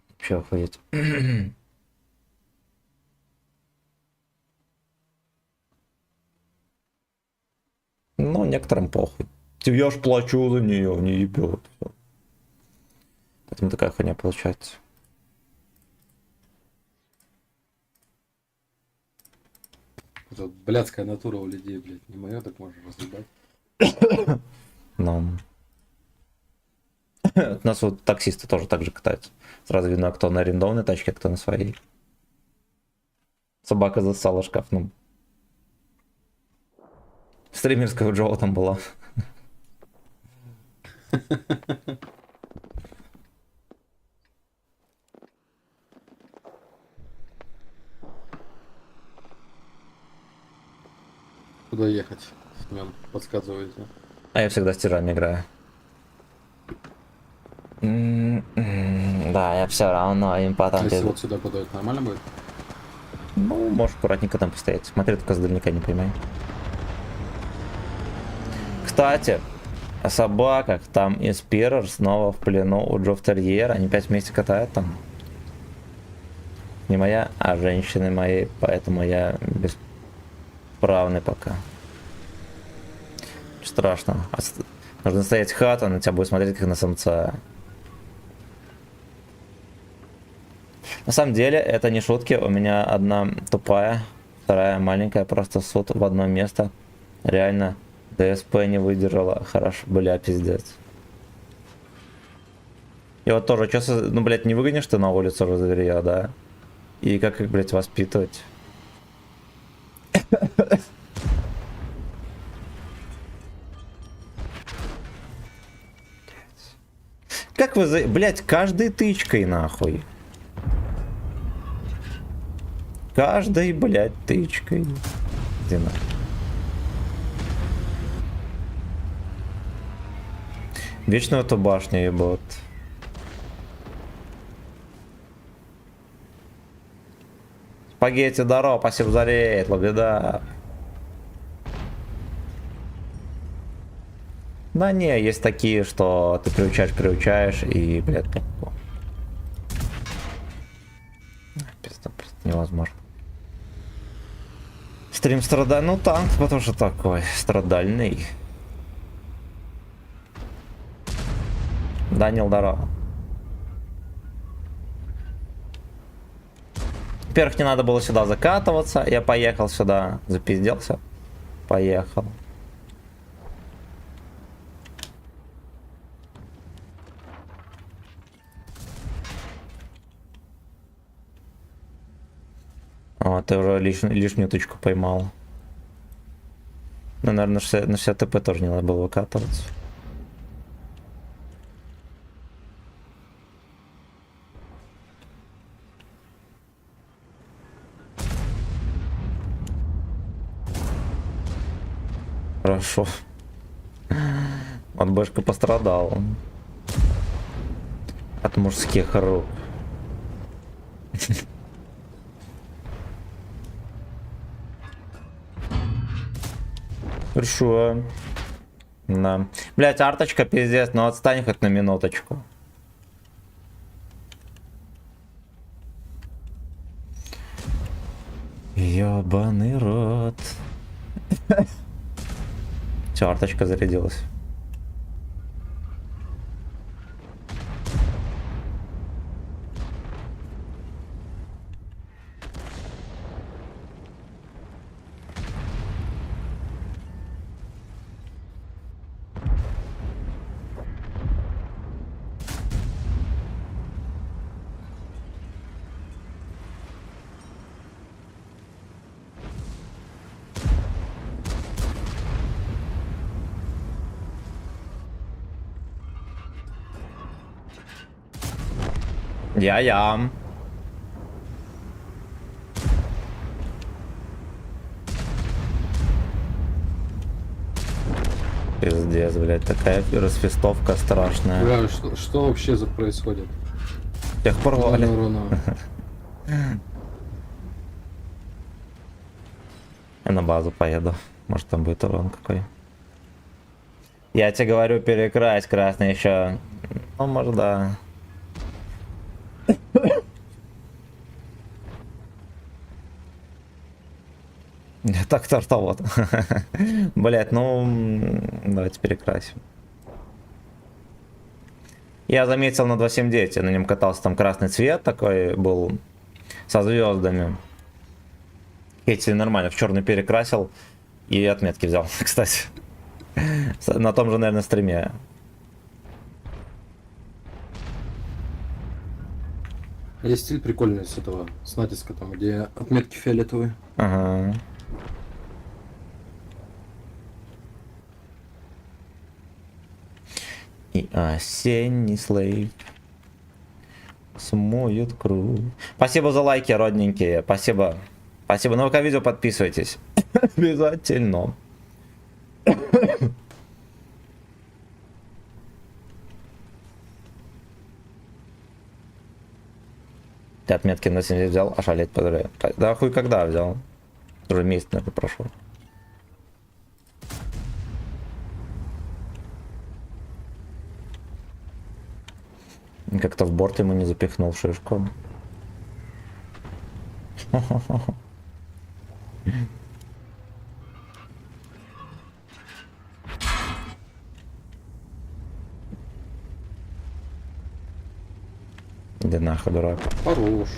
[SPEAKER 1] Вообще охуеть. Ну, некоторым похуй. Я ж плачу за нее, не ебет. Поэтому такая хуйня получается.
[SPEAKER 6] Это блядская натура у людей, блядь. Не моё, так можно разъебать.
[SPEAKER 1] Ну. У нас вот таксисты тоже так же катаются. Сразу видно, кто на арендованной тачке, а кто на своей. Собака зассала шкаф, ну. Стримерская у Джоа там была.
[SPEAKER 6] Куда ехать? Семен, подсказываете.
[SPEAKER 1] А я всегда с тиражами играю. Да, я все равно им потом...
[SPEAKER 6] Если вот сюда подают, нормально будет?
[SPEAKER 1] Ну, можешь аккуратненько там постоять. Смотри, только с дальника не поймай. Кстати, о собаках. Там и Спирр снова в плену у Джо Терьера. Они 5 вместе катают там. Не моя, а женщины моей. Поэтому я бесправный пока. Страшно. Нужно стоять хата, на тебя будет смотреть как на самца. На самом деле, это не шутки. У меня одна тупая, вторая маленькая, просто суд в одно место. Реально, ДСП не выдержала. Хорошо, бля, пиздец. И вот тоже, что, ну, блядь, не выгонишь ты на улицу уже зверя, да? И как их, блядь, воспитывать? Как вы за... Блядь, каждой тычкой, нахуй. Каждой, блядь, тычкой. Где нахуй? Вечно эту башню ебут. Спагетти, здорово, спасибо за рейд, лобеда. Да не, есть такие, что ты приучаешь, и, блядь, легко. Пизда, просто невозможно. Стрим страдает, ну танк, потому что такой, страдальный. Данил, здорово. Во-первых, не надо было сюда закатываться, я поехал сюда, запизделся, поехал. О, ты уже лишнюю тычку поймал. Ну, наверное, на 60 ТП тоже не надо было выкатываться. Хорошо. От бэшка пострадал. От мужских рук. Хорошо. Да. Блять, арточка пиздец, но отстань хоть на минуточку. Ёбаный рот. Все, арточка зарядилась. Я. Пиздец, блядь, такая расфестовка страшная.
[SPEAKER 6] Бля, что вообще происходит?
[SPEAKER 1] Всех порвали.
[SPEAKER 6] Урона.
[SPEAKER 1] Я на базу поеду. Может там будет урон какой. Я тебе говорю, перекрась красный еще. Ну, может, да. Так-то вот. Блять, ну давайте перекрасим. Я заметил на 2.7.9, на нем катался, там красный цвет такой был со звездами. Эти нормально в черный перекрасил и отметки взял, кстати. На том же, наверное, стриме.
[SPEAKER 6] Есть стиль прикольный с этого, с натиска там, где отметки фиолетовые.
[SPEAKER 1] Ага. И осенний слейв смоет кровь. Спасибо за лайки, родненькие. Спасибо. Спасибо. На ВК-видео подписывайтесь. Обязательно. Ты отметки на 70 взял, ошалеть подряд. Да хуй когда взял. Уже месяц, наверное, прошел. Как-то в борт ему не запихнул шишку. Иди нахуй, дурак.
[SPEAKER 6] Хорош.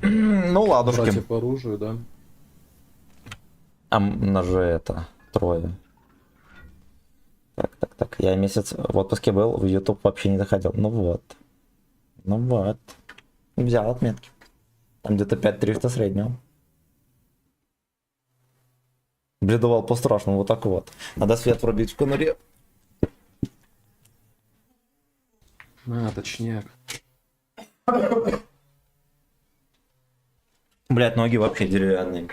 [SPEAKER 1] Ну, ладушки.
[SPEAKER 6] Братья по оружию, да.
[SPEAKER 1] А ножи это трое. Так. Я месяц в отпуске был, в YouTube вообще не заходил. Ну вот. Взял отметки. Там где-то 5300 среднего. Бредовал по-страшному, вот так вот. Надо свет врубить в конуре.
[SPEAKER 6] Точняк.
[SPEAKER 1] Блять, ноги вообще деревянные.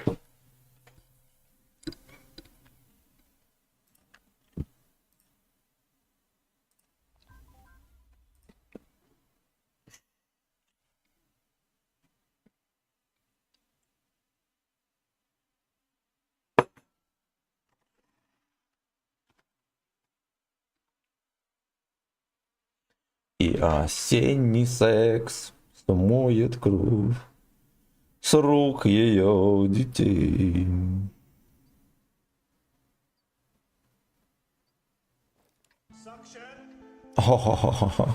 [SPEAKER 1] И осенний секс смоет кровь с рук ее детей. Хо-хо-хо-хо.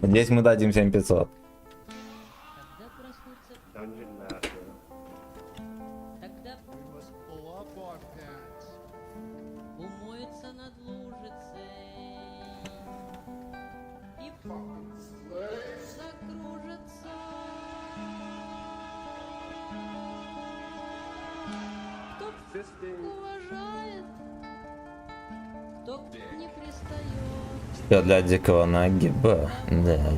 [SPEAKER 1] Здесь мы дадим 7500.
[SPEAKER 8] Умоется над лужицей и закружится. Кто уважает, кто не пристает.
[SPEAKER 1] Все для дикого нагиба. Да.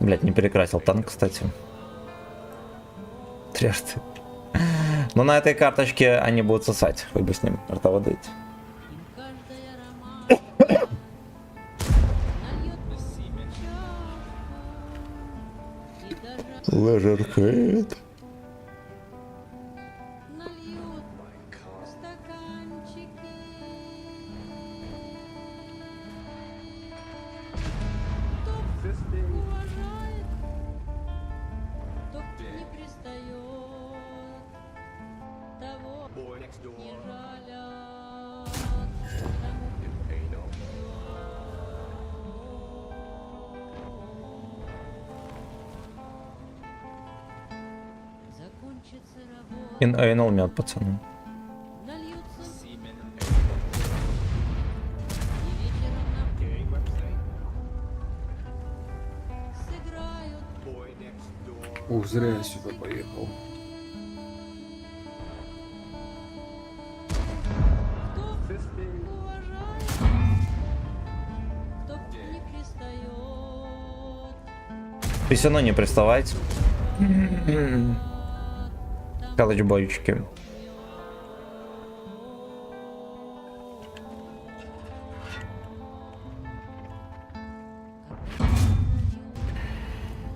[SPEAKER 1] Блять, не перекрасил танк, кстати. Тряжты. Но на этой карточке они будут сосать. Хоть бы с ним ртоводить. Лежерхед.
[SPEAKER 8] Нальют стаканчики. Кто уважает, кто не пристает, того не жалят. Закончится работа.
[SPEAKER 1] Инал мед, пацаны.
[SPEAKER 8] Нальются и вечером нам сыграют.
[SPEAKER 6] Ух, зря я сюда поехал.
[SPEAKER 8] Кто уважает, кто
[SPEAKER 1] И все равно не приставайте. Калачбойчики.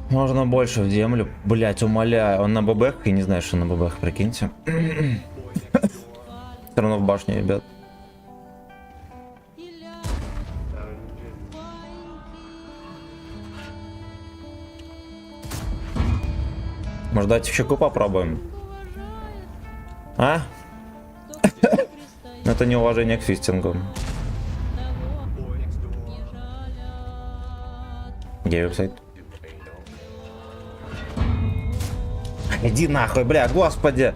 [SPEAKER 1] Можно больше в землю. Блять, умоляю. Он на ББХ и не знаю, что на ББХ, прикиньте. Все равно в башне, ребят. Может, давайте в щеку попробуем? А? Это неуважение к фистингу. Где веб-сайт? Иди нахуй, бля, господи.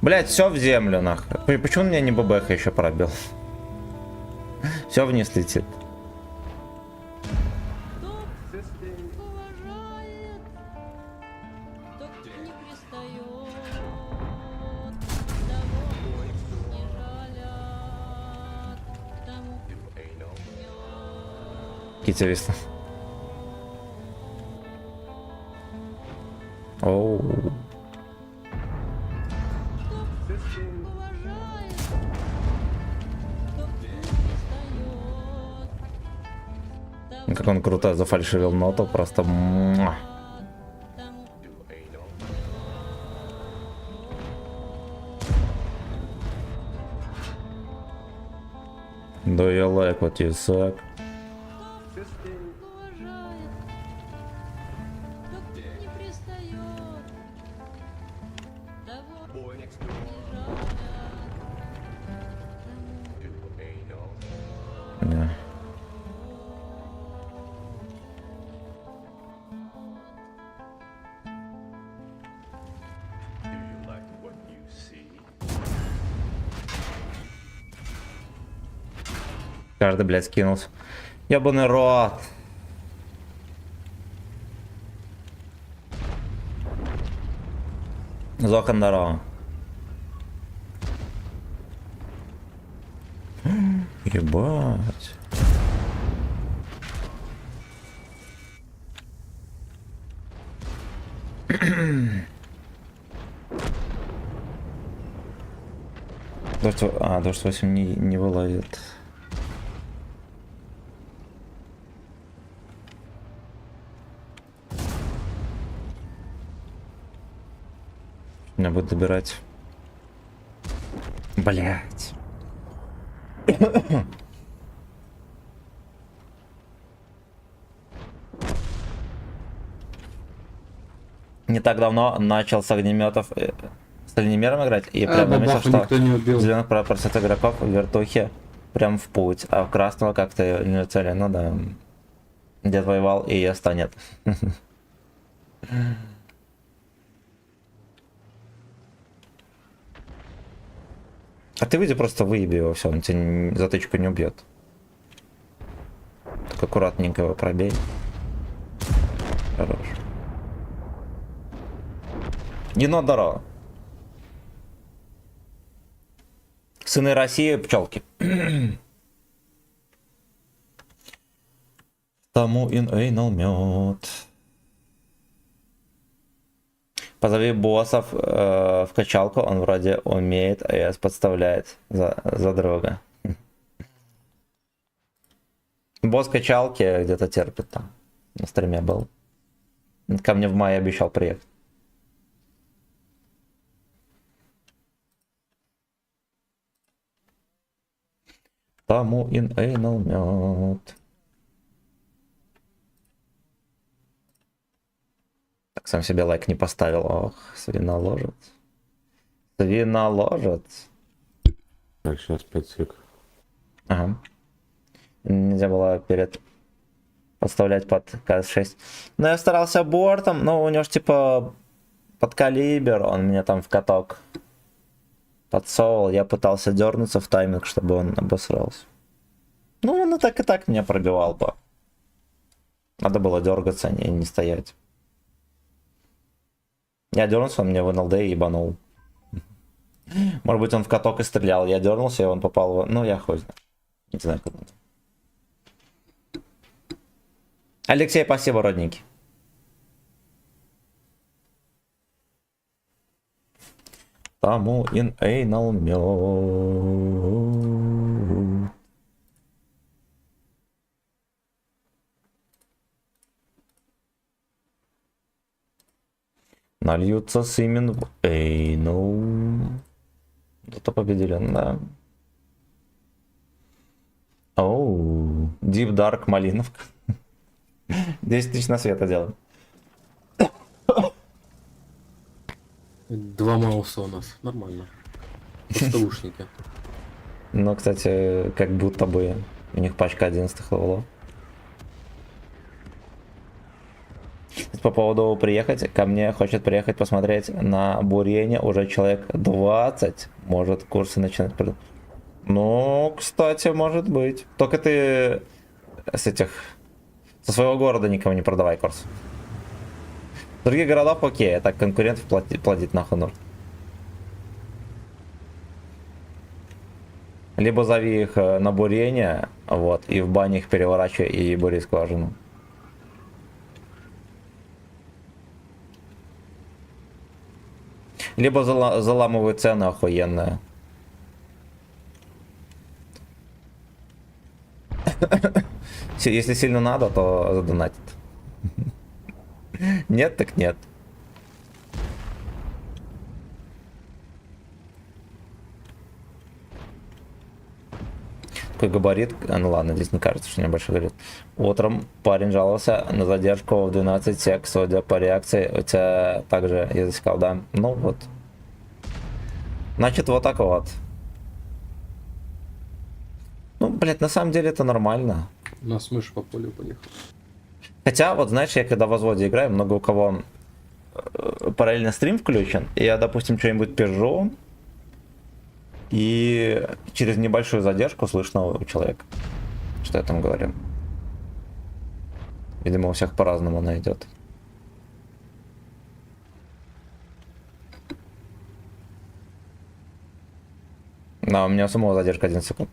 [SPEAKER 1] Блять, все в землю нахуй. Почему он меня не ББХ еще пробил? Все вниз летит. Китя висла. Оу. Как он круто зафальшивил ноту, просто муа. Do you like what you suck? Да. Каждый, блядь, скинулся. Ебаный рот. Зохан, здорово. Ебать. Дождь 8 не вылазит. Меня будет добирать. Блять. Не так давно начал с огнеметов, с огнемером играть, и прям заметил, что
[SPEAKER 2] никто не убил.
[SPEAKER 1] зеленых процент игроков в вертухе прям в путь, а в красного как-то не цели. Ну да. Дед воевал, и я нет. А ты выйди, просто выеби его, все, он тебя затычку не убьет. Так аккуратненько его пробей. Хорош. Енот, здорово. Сыны России, пчелки. Тому инэйнал мед. Позови боссов в качалку, он вроде умеет, а я подставляет за друга. Босс качалки где-то терпит там. На стриме был. Ко мне в мае обещал приехать. Тому инэйнал мед. Так, сам себе лайк не поставил. Ох, свиноложец. Свиноложец.
[SPEAKER 2] Так, сейчас 5 сек.
[SPEAKER 1] Ага. Нельзя было перед подставлять под КС-6. Но я старался бортом, но у него ж типа под калибр, он мне там в каток подсовывал. Я пытался дернуться в тайминг, чтобы он обосрался. Ну, он и так меня пробивал бы. Надо было дергаться, а не стоять. Я дернулся, он мне в НЛД и ебанул. Может быть, он в каток и стрелял. Я дернулся, и он попал в... Ну, я хуй знаю. Не знаю, куда. Алексей, спасибо, родненький. Тому ин эйнал мёд. Нальются сымен в эйнал. Кто победили, да. Оу, Deep Dark Малиновка. 10 тысяч на света делаем.
[SPEAKER 6] 2 мауса у нас. Нормально. ПСТУшники.
[SPEAKER 1] Ну, кстати, как будто бы у них пачка 11 левелов. По поводу приехать, ко мне хочет приехать посмотреть на бурение уже человек 20. Может курсы начинать. Ну, кстати, может быть. Только ты с этих... Со своего города никому не продавай курс. В других городах окей, а так конкурентов платить нахуй нужно. Либо зови их на бурение, вот, и в бане их переворачивай и бури скважину. Либо заламывай цены охуенные. Если сильно надо, то задонатит. Нет, так нет. Какой габарит? Ну ладно, здесь не кажется, что у него большой габарит. Утром парень жаловался на задержку в 12 сек, судя по реакции. У тебя также я засекал, да? Ну вот. Значит, вот так вот. Ну, блядь, на самом деле это нормально.
[SPEAKER 6] У нас мышь по полю поехал.
[SPEAKER 1] Хотя, вот знаешь, я когда в возводе играю, много у кого параллельно стрим включен, и я, допустим, что-нибудь пержу, и через небольшую задержку слышно у человека, что я там говорю. Видимо, у всех по-разному она идет. Да, у меня у самого задержка 1 секунд.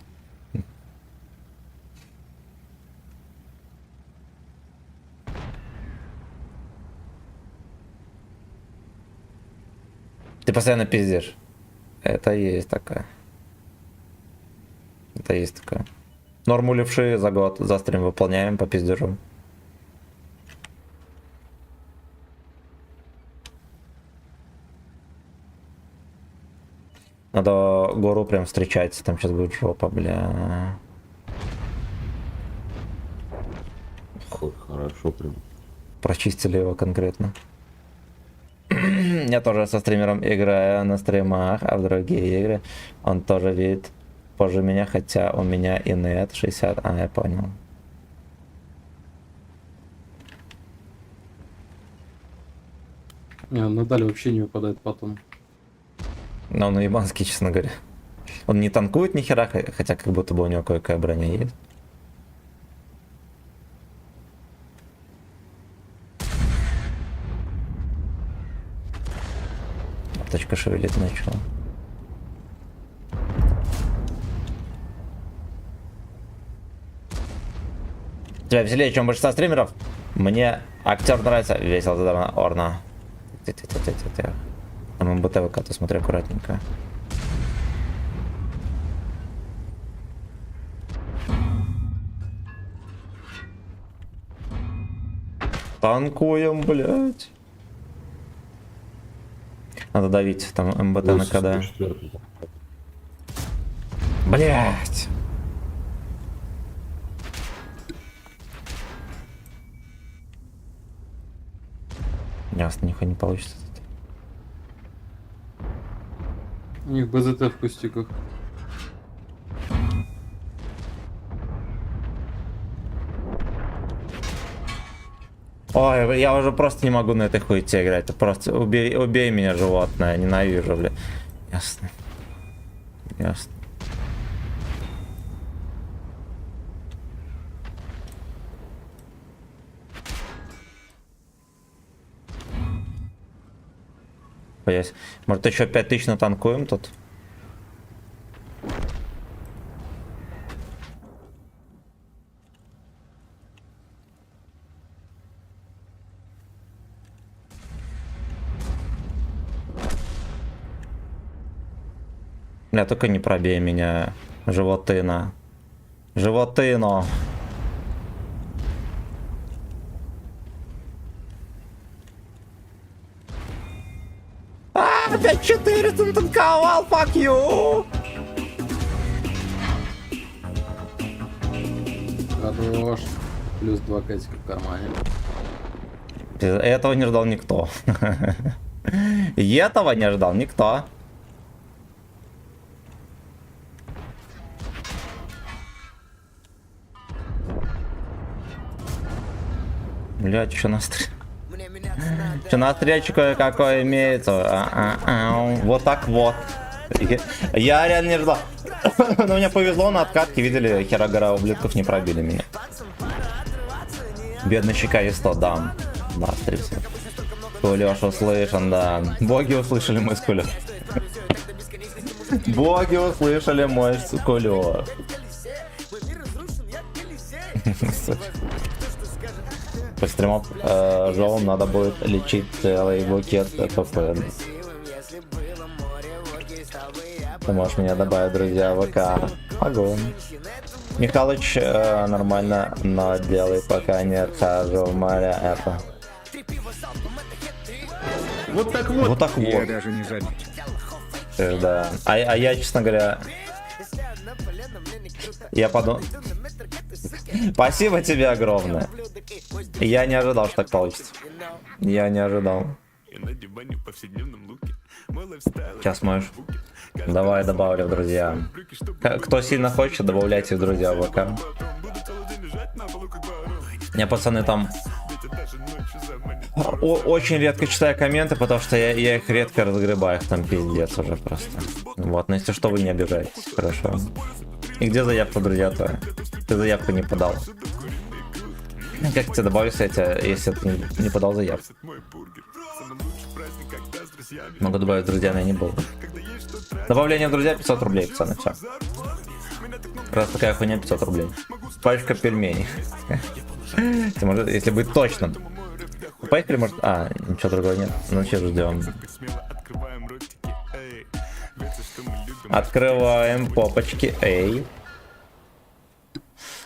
[SPEAKER 1] Ты постоянно пиздишь. Это есть такое. Это есть такое. Норму левши за год за стрим выполняем по пиздежу. Надо гору прям встречать, там сейчас будет жопа, бля.
[SPEAKER 2] Хорошо прям.
[SPEAKER 1] Прочистили его конкретно. Я тоже со стримером играю на стримах, а в другие игры он тоже видит позже меня, хотя у меня и нет 60. А, я понял.
[SPEAKER 6] Надаль вообще не выпадает потом.
[SPEAKER 1] Но он ебанский, честно говоря. Он не танкует ни хера, хотя как будто бы у него кое-какая броня есть. Точка шевелит начала. Тебя веселее, чем большинство стримеров? Мне актер нравится. Весело, задорно, орно. Там МБТВК, ты смотри аккуратненько. Танкуем, блять. Надо давить, там МБТ на КД. Блять. Ясно, нихуя не получится.
[SPEAKER 6] У них БЗТ в кустиках.
[SPEAKER 1] Ой, я уже просто не могу на этой хуйте играть. Ты просто убей меня, животное. Ненавижу, бля. Ясно. Ясно. есть. Может еще 5000 натанкуем тут? Бля, только не пробей меня, животына. Животыно. Опять 400 натанковал, fuck you!
[SPEAKER 6] Хорош. Плюс 2 катика в кармане.
[SPEAKER 1] Этого не ждал никто. Этого не ждал никто. Блять, что на стреле? Что на стрелечку какой имеется? Вот так вот. Я реально не ждал. Но мне повезло, на откатке видели, хера гора ублюдков не пробили меня. Бедный щека и 100, да. Да, стрелся. Кулёш услышан, да. Боги услышали мой скулёш. Боги услышали мой скулёш. По стримам жёлом надо будет лечить целый букет ПП. Ты можешь меня добавить, друзья, в ВК. Огонь. Михалыч, нормально, но делай, пока не отхожу в море это.
[SPEAKER 2] Вот так вот.
[SPEAKER 1] Вот так
[SPEAKER 5] Я
[SPEAKER 1] вот.
[SPEAKER 5] даже не заметил.
[SPEAKER 1] Да. А я, честно говоря, я подумал. Спасибо тебе огромное. Я не ожидал, что так получится. Я не ожидал. Сейчас можешь. Давай добавлю в друзья. Кто сильно хочет, добавляйте в друзья в ВК. Не, пацаны, там очень редко читаю комменты, потому что я их редко разгребаю, их там пиздец уже просто. Вот, но если что, вы не обижаетесь, хорошо. И где заявка, друзья, твоя? Ты заявку не подал. Как тебе добавить, если ты не подал заявку? Могу добавить друзья, но я не буду. Добавление в друзья 500 рублей, пацаны, все. Раз такая хуйня, 500 рублей. Пачка пельменей. Если быть точным. Поехали, может... ничего другого нет. Ну, сейчас ждем. Открываем попочки. Эй.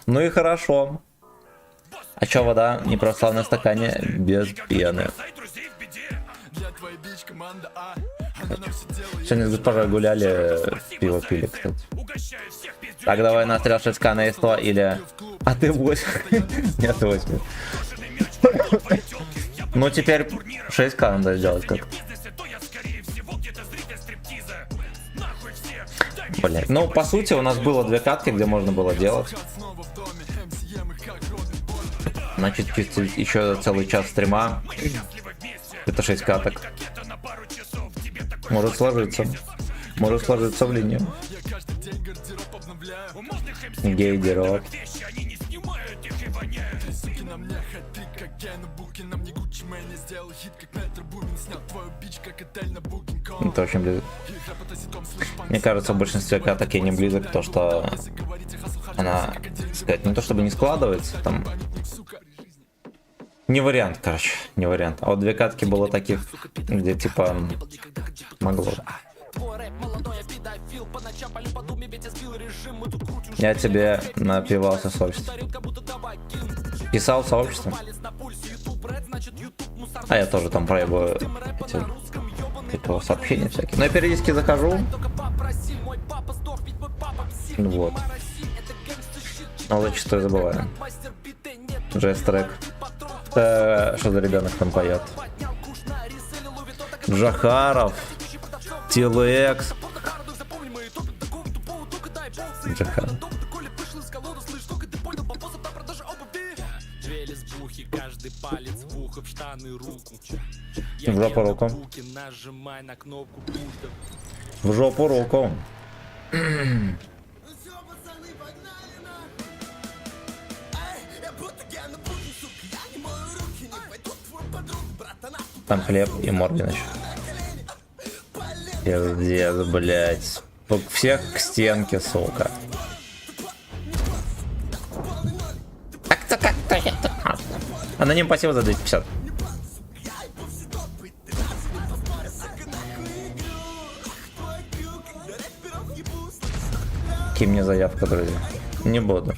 [SPEAKER 1] Ну и хорошо. А чё, вода не прошла на стакане без пены? Сегодня с госпожой гуляли, пиво пили, кстати. Так, давай на стрел 6к на СТО или... А ты 8. Нет, ты 8. Ну теперь 6к надо сделать как. Блять. Ну, по сути, у нас было 2 катки, где можно было делать. Значит, еще целый час стрима. Это 6 каток. Может сложиться. Может сложиться в линию. Гейдерот. Это очень близко. Мне кажется, в большинстве каток я не близок, то что она, сказать, не то чтобы не складывается, там не вариант, короче, не вариант. А вот 2 катки было таких, где типа могло. Я тебе напивался сообщество. Писал сообщество. А я тоже там проебаю эти сообщения всякие. Но я периодически захожу. Вот. Но зачастую забываю. Джесс-трек. Что за ребенок там поет? Джахаров. Тилекс. Джахаров. В жопу руку. В жопу руку. Там хлеб и Моргин еще. Пиздец, блядь. Всех к стенке, сука. Аноним спасибо за 250. Кинь мне заявку, друзья. Не буду.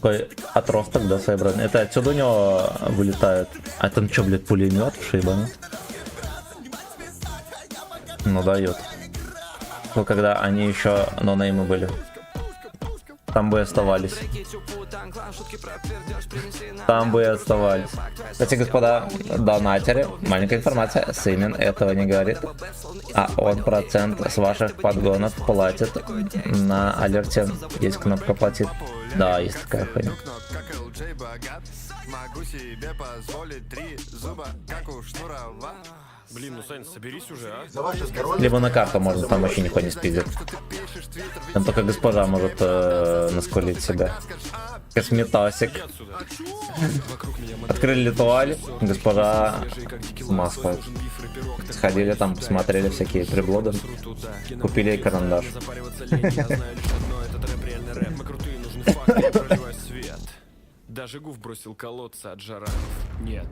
[SPEAKER 1] Такой отросток, да, своеобразный. Это отсюда у него вылетают. А там что, блядь, пулемет шибанут? Ну дает. Ну когда они еще нонеймы были. Там бы и оставались. Там бы и оставались. Кстати, господа донатеры, маленькая информация. Сымен этого не говорит. А он процент с ваших подгонов платит. На алерте есть кнопка платит. Да, есть такая хуйня.
[SPEAKER 9] Блин, ну Сань, соберись уже, а?
[SPEAKER 4] За ваше здоровье.
[SPEAKER 1] Либо на карту можно, там вообще никто не спиздит. Там только госпожа может наскулить себя. Косметасик. Открыли туалет, госпожа с маской. Сходили там, посмотрели всякие приблуды. Купили ей карандаш.
[SPEAKER 9] Даже Гуф бросил колодца от жара. Нет.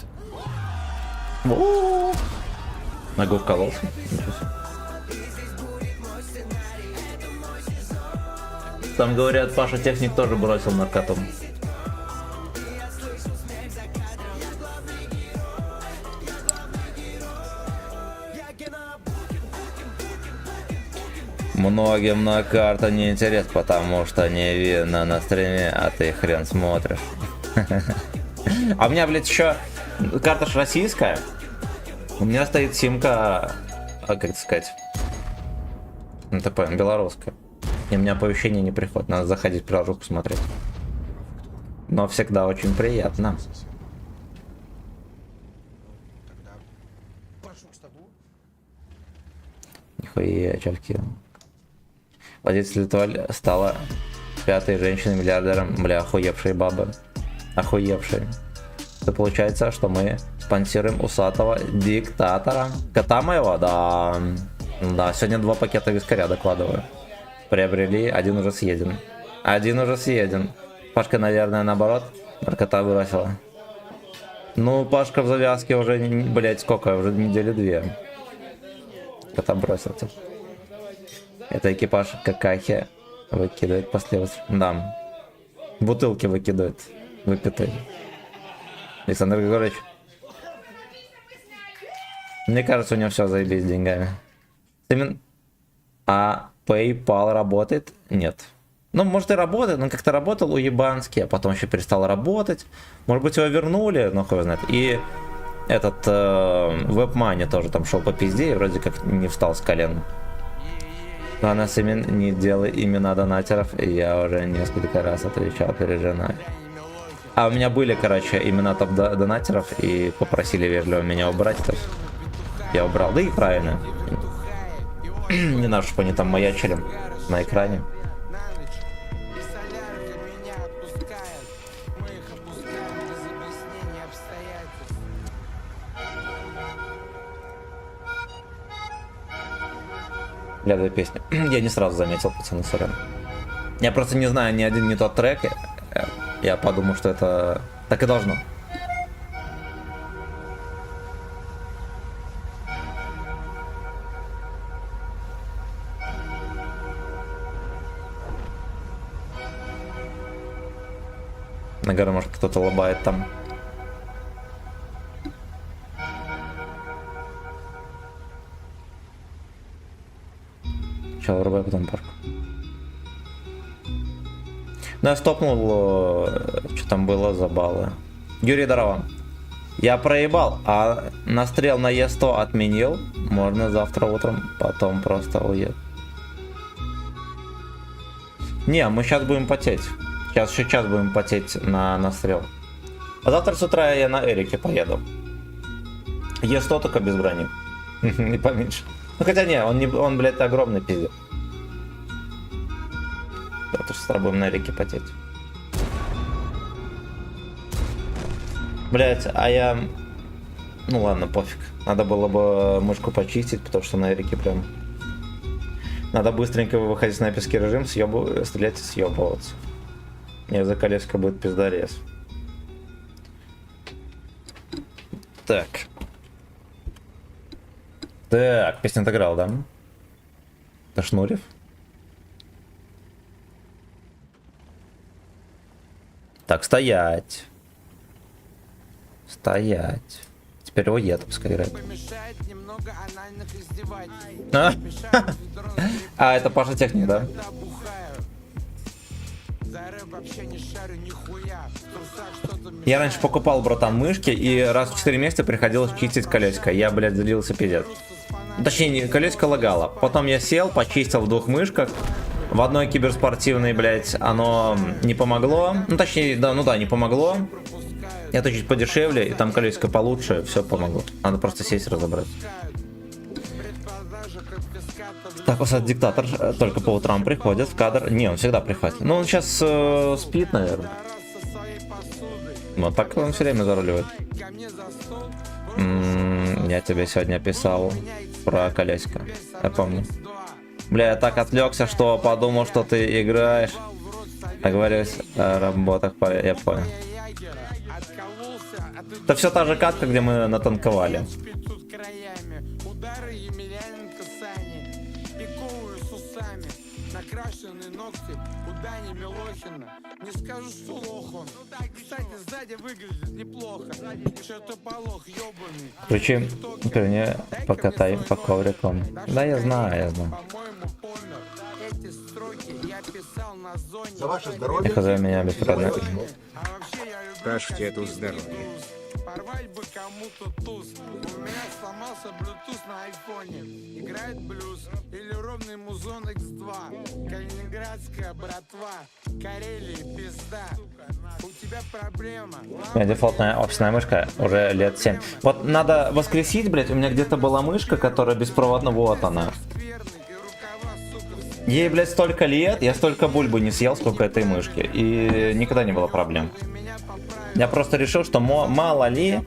[SPEAKER 1] Ногу в колодец. Там говорят, Паша Техник тоже бросил наркоту. Многим на карту не интерес, потому что не видно на стриме, а ты хрен смотришь. А у меня, блядь, еще карта ж российская. У меня стоит симка, как это сказать, НТП, белорусская. И у меня оповещение не приходит, надо заходить в приложуху смотреть. Но всегда очень приятно. Нихуя, чавки. Водитель Литваль стала 5-й женщиной-миллиардером. Бля, охуевшие бабы. Охуевшие. Это получается, что мы спонсируем усатого диктатора. Кота моего? Да. Да, сегодня 2 пакета вискаря докладываю. Приобрели, 1 уже съеден. 1 уже съеден. Пашка, наверное, наоборот, наркота выросла. Ну, Пашка в завязке уже, блять, сколько? Уже недели 2. Кота бросился. Это экипаж какахи выкидывает после... Да. Бутылки выкидывает. Выпитые. Александр Григорьевич. Мне кажется, у него все заебись с деньгами. А PayPal работает? Нет. Ну, может и работает, но как-то работал уебанский, а потом еще перестал работать. Может быть, его вернули, но хуй знает. И этот WebMoney тоже там шел по пизде и вроде как не встал с колен. Но она с имен не делай имена донатеров, и я уже несколько раз отвечал перед женой. А у меня были, короче, имена топ-донатеров, и попросили вежливо меня убрать. То есть я убрал, да и правильно. Не надо, чтобы они там маячили на экране. Глядывая песню. Я не сразу заметил, пацаны, сорян. Я просто не знаю ни один, не тот трек. Я подумал, что это так и должно. Наверное, может кто-то лобает там. Сначала врубай, потом парк. Ну, я стопнул, что там было за баллы. Юрий Дарова. Я проебал, а настрел на Е100 отменил. Можно завтра утром, потом просто уеду. Не, мы сейчас будем потеть. Сейчас еще час будем потеть на настрел. А завтра с утра я на Эрике поеду. Е100 только без брони. Не поменьше. Ну хотя не, он, блядь, огромный пиздец. потому что с тобой будем на реке потеть. Блять, а я... Ну ладно, пофиг. Надо было бы мышку почистить, потому что на реке прям... Надо быстренько выходить в снайперский режим, стрелять и съебываться. Не, за колеско будет пиздарез. Так. Так, песню отыграл, да? Это Шнурев? Так, стоять. Стоять. Теперь его еду пускай играет. А, это Паша Техник, да? Я раньше покупал, братан, мышки, и раз в 4 месяца приходилось чистить колесико. Я, блядь, залился пиздец. Точнее, колесико лагало. Потом я сел, почистил в 2 мышках. В одной киберспортивной, блядь, оно не помогло. Ну, точнее, да, ну да, не помогло. Это чуть подешевле, и там колесико получше, все помогло. Надо просто сесть и разобрать. Так, вот диктатор только по утрам приходит в кадр. Не, он всегда приходит. Ну, он сейчас спит, наверное. Вот так он все время заруливает. Я тебе сегодня писал про колесико. Я помню. Бля, я так отвлекся, что подумал, что ты играешь. Договорились о работах. Я понял. Это все та же катка, где мы натанковали.
[SPEAKER 9] Накрашенные ногти у Дани Милохина. Не скажу, что лох он. Кстати, сзади выглядит неплохо. Что-то полох, ёбаный.
[SPEAKER 1] Включи, вернее, покатай по коврику. Да, я знаю, я знаю.
[SPEAKER 9] По-моему, помер. Эти строки я писал на зоне.
[SPEAKER 4] За ваше здоровье.
[SPEAKER 1] Тихо, за меня беспроводно.
[SPEAKER 9] А вообще я люблю
[SPEAKER 5] Паш, тебе тут здоровье.
[SPEAKER 9] порвать бы кому-то туз. У меня сломался Bluetooth на айфоне. Играет блюз или ровный музон X2. Калининградская братва. Карелия пизда. У тебя проблема.
[SPEAKER 1] У меня дефолтная офисная мышка уже лет 7. Вот надо воскресить, блять, у меня где-то была мышка, которая беспроводна, вот она. Ей, блядь, столько лет, я столько бульбы не съел, сколько этой мышки. И никогда не было проблем. Я просто решил, что мало ли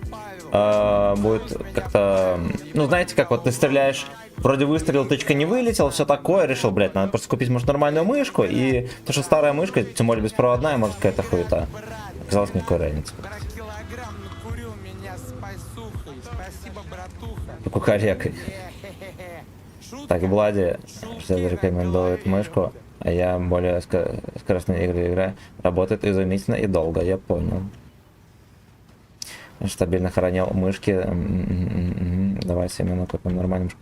[SPEAKER 1] будет как-то... Ну, знаете, как вот ты стреляешь, вроде выстрелил, тычка не вылетела, все такое. Решил, блядь, надо просто купить, может, нормальную мышку. И то, что старая мышка, тем более беспроводная, может, какая-то хуета. Оказалось, никакой разницы. Кукарекой. Так, Влади рекомендует мышку, а я более скоростные игры играю. Работает изумительно и долго, я понял. Стабильно хранил мышки. Давай 7 минут купим нормальную мышку.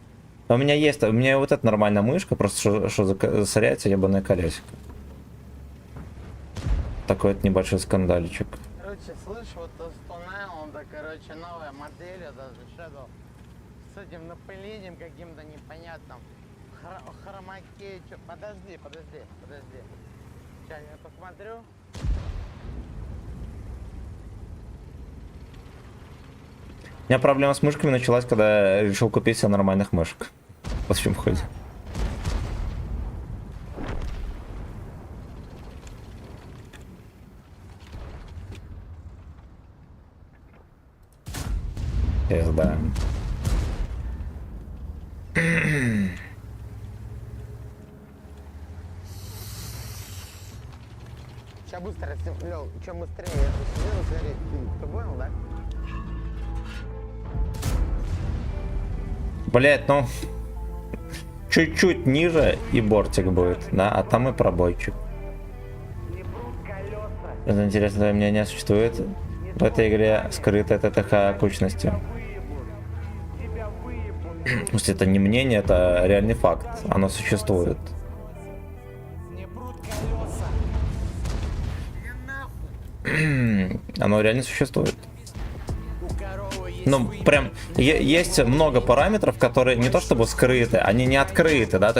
[SPEAKER 1] У меня есть, у меня вот эта нормальная мышка, просто что засоряется ебаное колесико. Такой вот небольшой скандальчик.
[SPEAKER 10] Короче, слышь, вот он, да, короче, новая модель, даже Shadow, с этим напылением каким-то непонятным. Хромакей, подожди. Сейчас я посмотрю.
[SPEAKER 1] У меня проблема с мышками началась, когда я решил купить себе нормальных мышек. Вот в чем ходит. Да.
[SPEAKER 10] Сейчас быстро, Лёл, чем быстрее я это сделаю, смотри, ты понял, да?
[SPEAKER 1] Блять, ну чуть-чуть ниже и бортик будет, да, а там и пробойчик. Это интересно, твое мнение существует в этой игре скрытая ТТХ кучностью. То есть это не мнение, это реальный факт, оно существует. Оно реально существует. Ну, прям, есть много параметров, которые не то чтобы скрыты, они не открыты, да,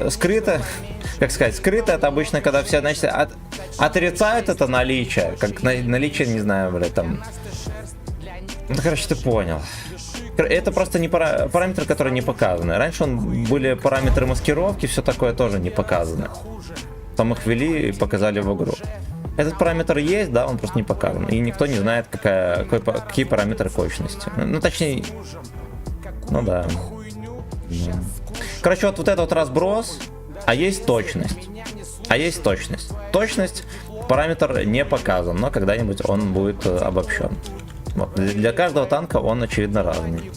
[SPEAKER 1] скрыто, как сказать, скрыто это обычно, когда все, значит, отрицают это наличие, как наличие, не знаю, блядь, там, ну, короче, ты понял. Это просто не параметры, которые не показаны. Раньше были параметры маскировки, все такое тоже не показано. Там их ввели и показали в игру. Этот параметр есть, да, он просто не показан. И никто не знает, какие параметры точности. Ну, точнее... Ну да. Короче, вот этот вот разброс, а есть точность. А есть точность. Точность, параметр не показан, но когда-нибудь он будет обобщен. Вот. Для каждого танка он, очевидно, разный.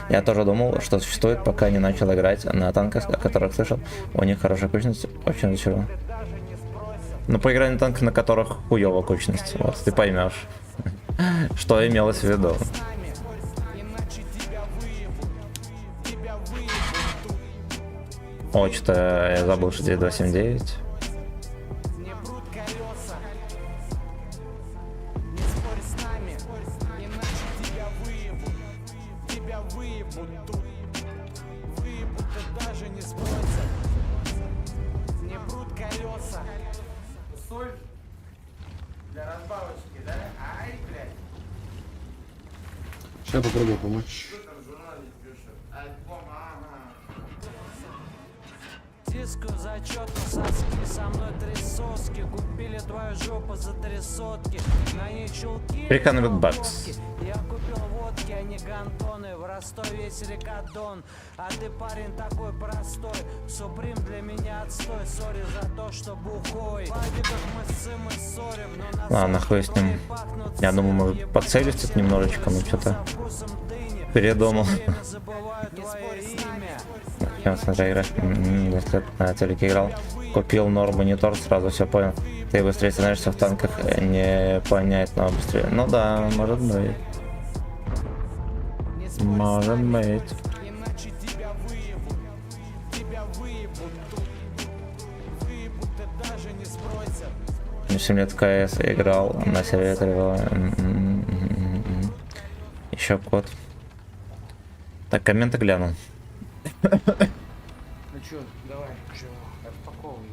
[SPEAKER 1] Я тоже думал, что существует, пока не начал играть на танках, о которых слышал. У них хорошая кучность, очень зачем. Ну, поиграй на танках, на которых хуёвая кучность. Вот, ты поймешь, что имелось в виду. О, что-то я забыл, что 9279.
[SPEAKER 6] Сейчас попробую помочь.
[SPEAKER 8] Диску зачетно соски, со мной три соски. Купили твою жопу за 3 сотки. На ней чулки.
[SPEAKER 1] Перекан бакс.
[SPEAKER 8] Я купил водки, а не гантоны. В Ростове есть рекадон. А ты парень такой простой. Суприм для меня отстой. Сори за то, что бухой. Пагибах мы с Сымой ссорим.
[SPEAKER 1] Ладно, хуй с ним. Я думаю, может поцелить тут немножечко, но что-то передумал. Я смотрю, играешь, если на телеке играл, купил норм монитор, сразу все понял. Ты быстрее становишься в танках, не понять, но быстрее. Ну да, может быть. Может быть. Я 7 лет в КС играл на сервере 3. Еще код. Так, комменты гляну.
[SPEAKER 10] Ну чё, давай, распаковывай.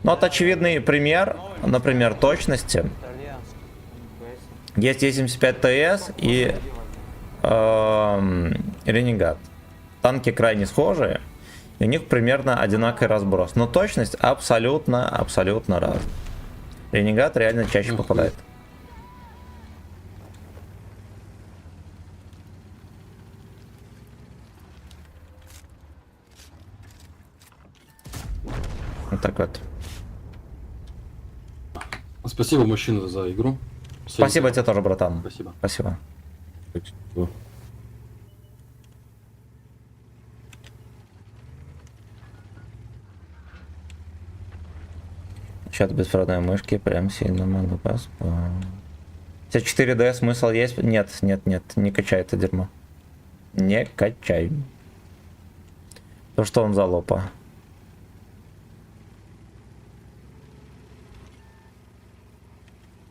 [SPEAKER 1] Ну, вот очевидный пример, например, точности. Есть 75 ТС и Ренегат. Танки крайне схожие, и у них примерно одинаковый разброс. Но точность абсолютно разная. Ренегат реально чаще попадает. Вот так вот.
[SPEAKER 6] Спасибо, мужчина, за игру.
[SPEAKER 1] Спасибо тебе тоже, братан.
[SPEAKER 6] Спасибо.
[SPEAKER 1] Спасибо. Сейчас беспроводной мышки прям сильно могу поспать. 4D смысл есть? Нет, не качай это дерьмо. Не качай. То что он за лопа?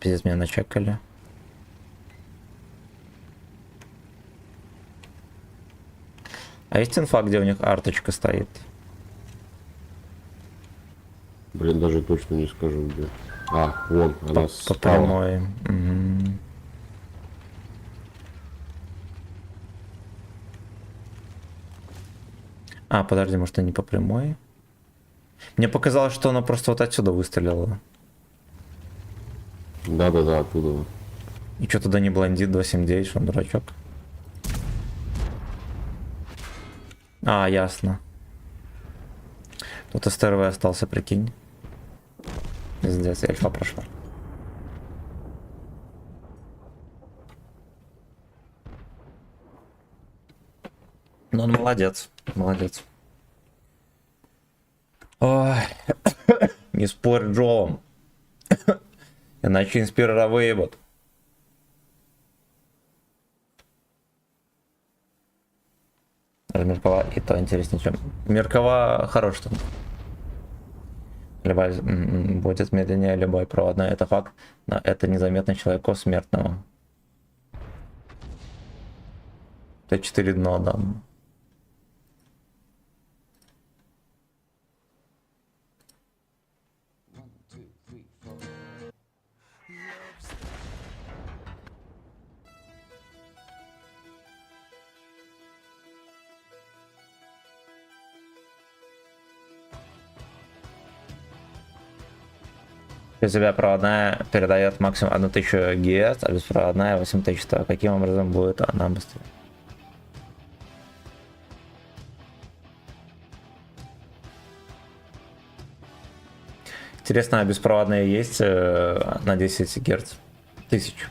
[SPEAKER 1] Пиздец, меня начекали. А есть инфа, где у них арточка стоит?
[SPEAKER 2] Блин, даже точно не скажу где. А, вон, она
[SPEAKER 1] По
[SPEAKER 2] справа.
[SPEAKER 1] прямой. Угу. А, подожди, может, не по прямой? Мне показалось, что она просто вот отсюда выстрелила.
[SPEAKER 2] Да-да-да, оттуда.
[SPEAKER 1] И что туда не блондит 279, что он дурачок? А, ясно. Тут СТРВ остался, прикинь. Пиздец, эльфа прошла. Ну, он молодец, молодец. Ой. Не спорь, Джоом. Иначе инспирера выебут. Меркова и то интереснее, чем... Меркова хорош там. Любая будет медленнее любой проводной, это факт, но это незаметно человеку смертному. Т4 дно, да. У тебя проводная передает максимум 1000 Гц, а беспроводная 8000. То каким образом будет она быстрее? Интересно, а беспроводные есть на 10 Гц? 1000.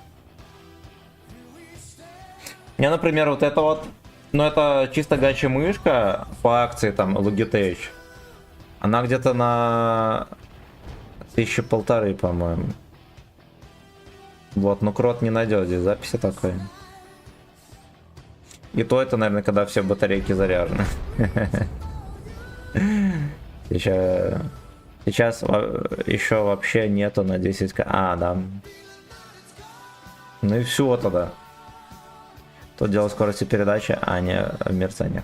[SPEAKER 1] Мне, например, вот это вот, ну это чисто гача мышка по акции там Logitech. Она где-то на 1500, по-моему. Вот, ну крот не найдет здесь записи такой. И то это, наверное, когда все батарейки заряжены. Сейчас еще вообще нету на 10к. А, да. Ну и все тогда. Тут дело скорости передачи, а не в мерцаниях.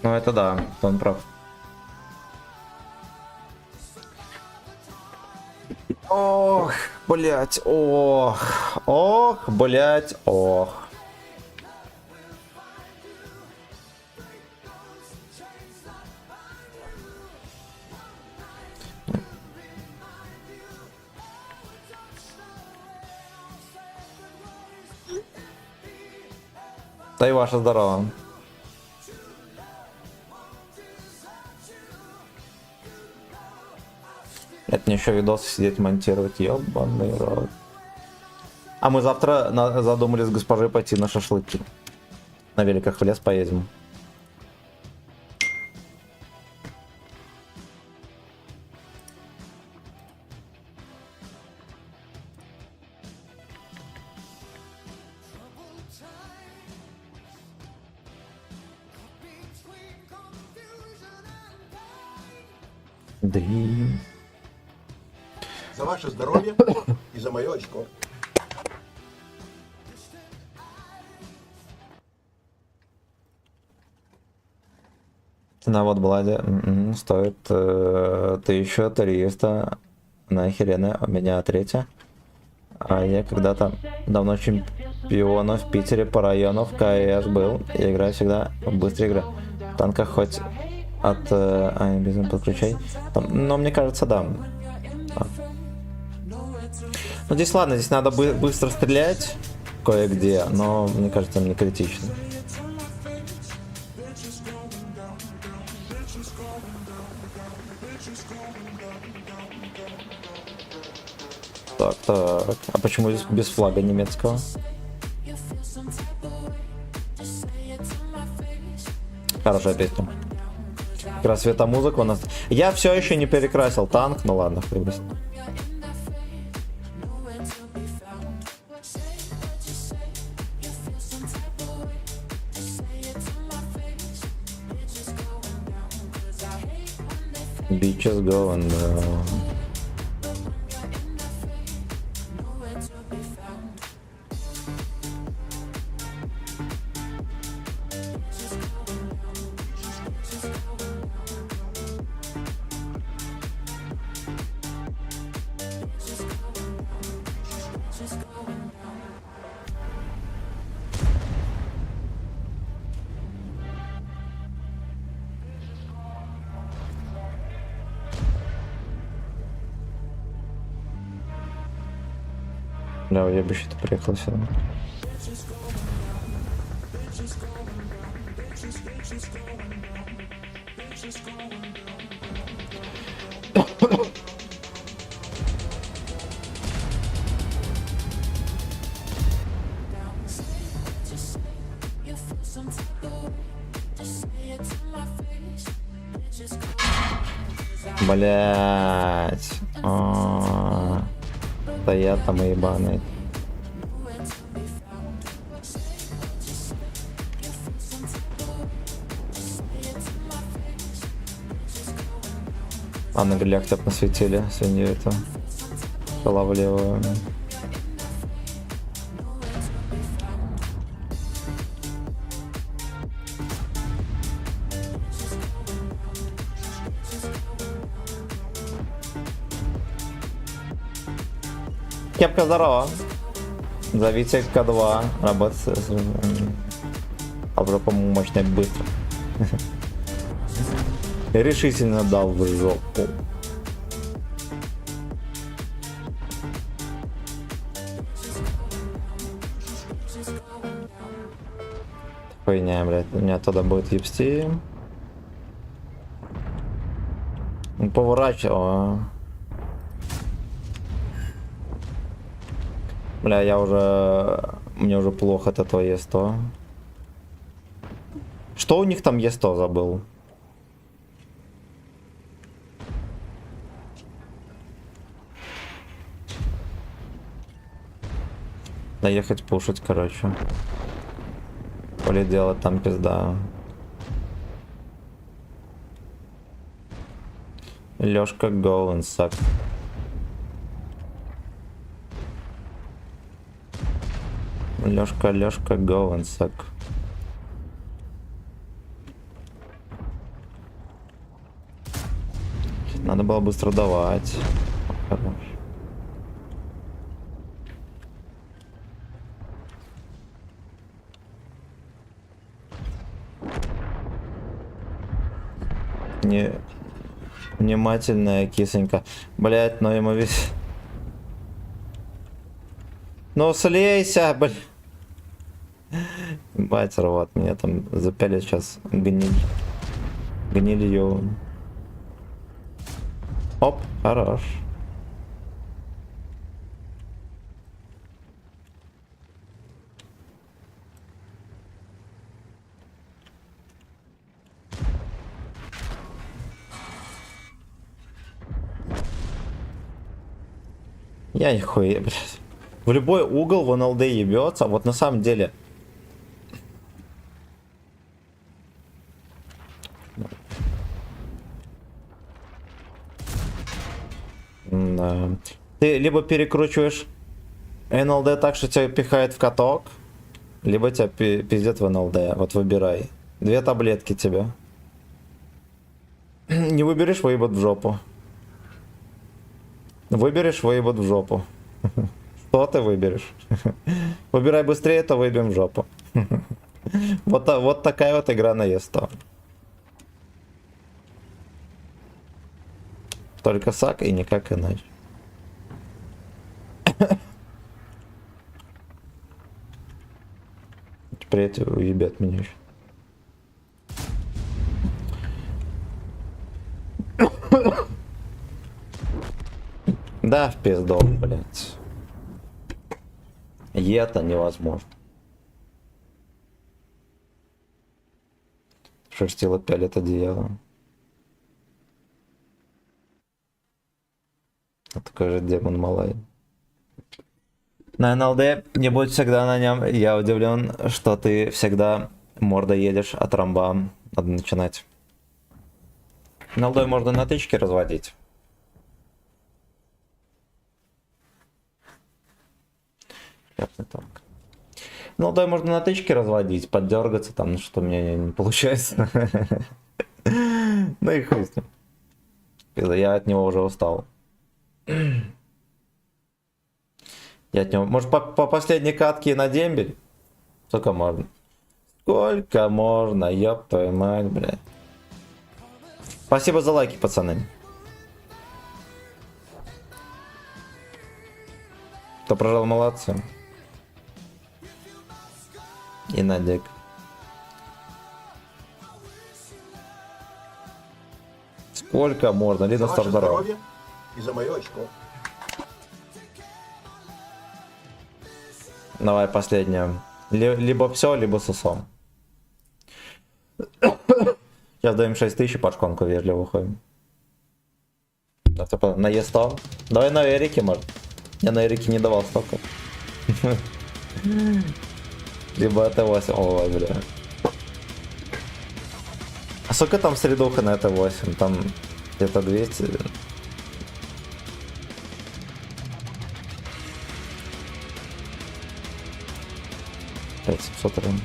[SPEAKER 1] Ну это да, он прав. Ох, блять, ох, блять, ох. Да и ваше здорово. Это мне еще видосы сидеть монтировать, ебаный рот. А мы завтра задумали с госпожой пойти на шашлыки. На великах в лес поедем. Да.
[SPEAKER 4] За ваше здоровье и за мое очко.
[SPEAKER 1] Цена в Отбладе стоит 1300. Она охеренная, у меня 3. А я когда-то давно чемпионом в Питере по району в КС был. Я играю всегда в быстрые игры. В танках хоть от без подключений. Но мне кажется, да. Ну здесь ладно, здесь надо быстро стрелять кое-где, но мне кажется, не критично. Так, так. А почему здесь без флага немецкого? Хорошая песня. Как раз светомузыка у нас. Я все еще не перекрасил танк, ну ладно, хребись. Bitches going down. Бля, уебище-то приехал сюда. Блять. Стоят там и ебаные. А на грилях хотя бы насветили свинью эту шаловливую. Кепка, здорово. Зовите К2. Работать с... А по-моему, мощно и быстро. Решительно дал в жопу. Хуйня, блядь. У меня туда будет ебсти. Он поворачивал. Бля, я уже... Мне уже плохо от этого Е100. Что у них там Е100 забыл? Доехать пушить, короче. Поле делать там пизда. Лёшка go and suck. Лёшка go and suck. Надо было быстро давать. Хорош. Не... Внимательная кисонька. Блять, но ему весь... Ну слейся, блядь. Бать, рвот, меня там запялят сейчас гнилью. Оп, хорош. Я нихуя, блядь. В любой угол в НЛД ебется. Вот на самом деле. Да. Ты либо перекручиваешь НЛД так, что тебя пихает в каток, либо тебя пиздят в НЛД. Вот выбирай. 2 таблетки тебе. Не выберешь, выебут в жопу. Выберешь, выебут в жопу. Что ты выберешь? Выбирай быстрее, то выебем в жопу. Вот такая вот игра на Е100. Только сак и никак иначе. Теперь эти уебят меня еще. Да, в пизду, блядь. И это невозможно. Шерстила пялит одеяло. Такой же демон малай. На НЛД не будет всегда на нем. Я удивлен, что ты всегда мордой едешь от рамба. Надо начинать. НЛД можно на тычке разводить. Ясно так. НЛД можно на тычке разводить, поддергаться там, что у меня не получается. Ну и хуй с ним. Я от него уже устал. Я от него... Может, по последней катке на дембель? Сколько можно? Сколько можно, ёб твою мать, бля. Спасибо за лайки, пацаны. Кто прожал, молодцы. И Надик. Сколько можно? Лидо
[SPEAKER 4] За ваше
[SPEAKER 1] Стардаров.
[SPEAKER 4] здоровье и за мое очко.
[SPEAKER 1] Давай последнее. Либо все, либо с усом. Сейчас даем 6000 по шконку, вежливо уходим. На Е100. Давай на Эрике, может. Я на Эрике не давал столько. Либо АТ8. Ой, бля. А сколько там средуха на АТ8? Там где-то 200. Опять 700 рублей.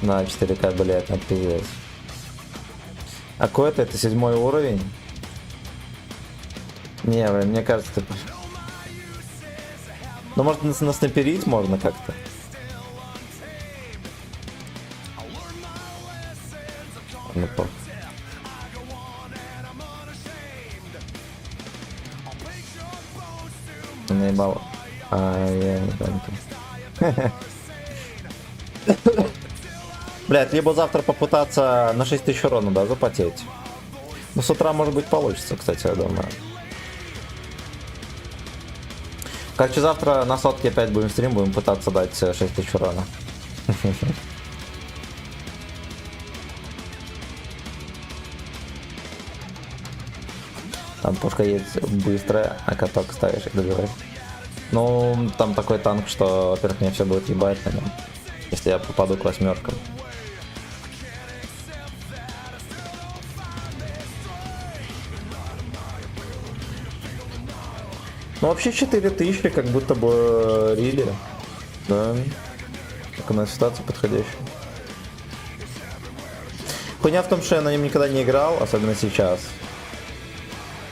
[SPEAKER 1] На 4К, блядь, на пиздец. А какой это? Это 7-й уровень? Не, блин, мне кажется, ты... Ну, может, наснайперить можно как-то? Ну, похуй. Наебал. А, я не помню. Блять, либо завтра попытаться на 6000 урона, да, запотеть. Ну, с утра, может быть, получится, кстати, я думаю. Короче, завтра на сотке опять будем стрим, будем пытаться дать 6000 урона. Там пушка есть быстрая, а каток ставишь и добиваешь. Ну, там такой танк, что, во-первых, мне все будет ебать на нем, если я попаду к 8. Ну, вообще 4000, как будто бы рили. Да. Такая ситуация подходящая. Хуйня в том, что я на нем никогда не играл, особенно сейчас.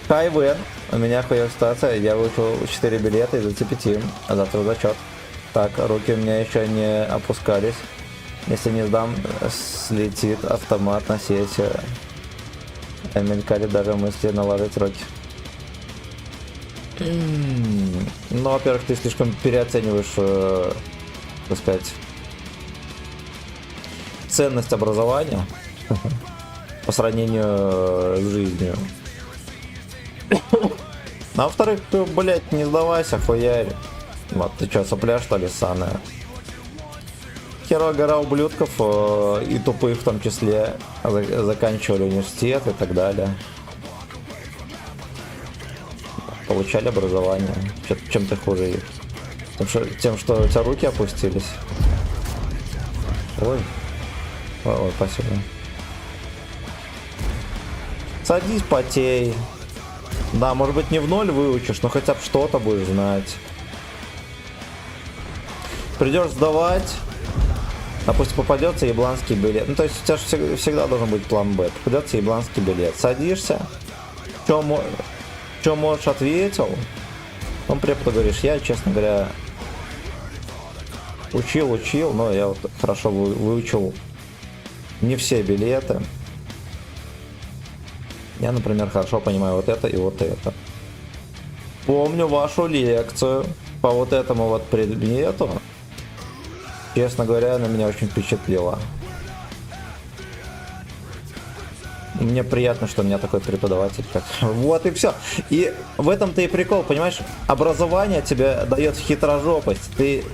[SPEAKER 1] Хайвен. У меня хуевая ситуация. Я выучил 4 билета из 25, а завтра зачет. Так, руки у меня еще не опускались. Если не сдам, слетит автомат на сети. Мелькали даже мысли наложить руки. Ну, во-первых, ты слишком переоцениваешь, так сказать, ценность образования по сравнению с жизнью. А во-вторых, ты, блять, не сдавайся, хуярь. Вот, ты чё, сопля, что ли, ссаная? Хера гора ублюдков, и тупых в том числе, заканчивали университет и так далее. Получали образование. Чем ты хуже их? Тем, что у тебя руки опустились. Ой. Ой, спасибо. Садись, потей. Да, может быть, не в ноль выучишь, но хотя бы что-то будешь знать. Придешь сдавать, допустим, попадется ебланский билет. Ну, то есть у тебя же всегда должен быть план Б. Попадется ебланский билет. Садишься. Что можешь, ответил. Он преподу говоришь, я, честно говоря, учил, но я вот хорошо выучил не все билеты. Я, например, хорошо понимаю вот это и вот это. Помню вашу лекцию по вот этому вот предмету. Честно говоря, она меня очень впечатлила. Мне приятно, что у меня такой преподаватель. Вот и все. И в этом-то и прикол, понимаешь? Образование тебе дает хитрожопость. Ты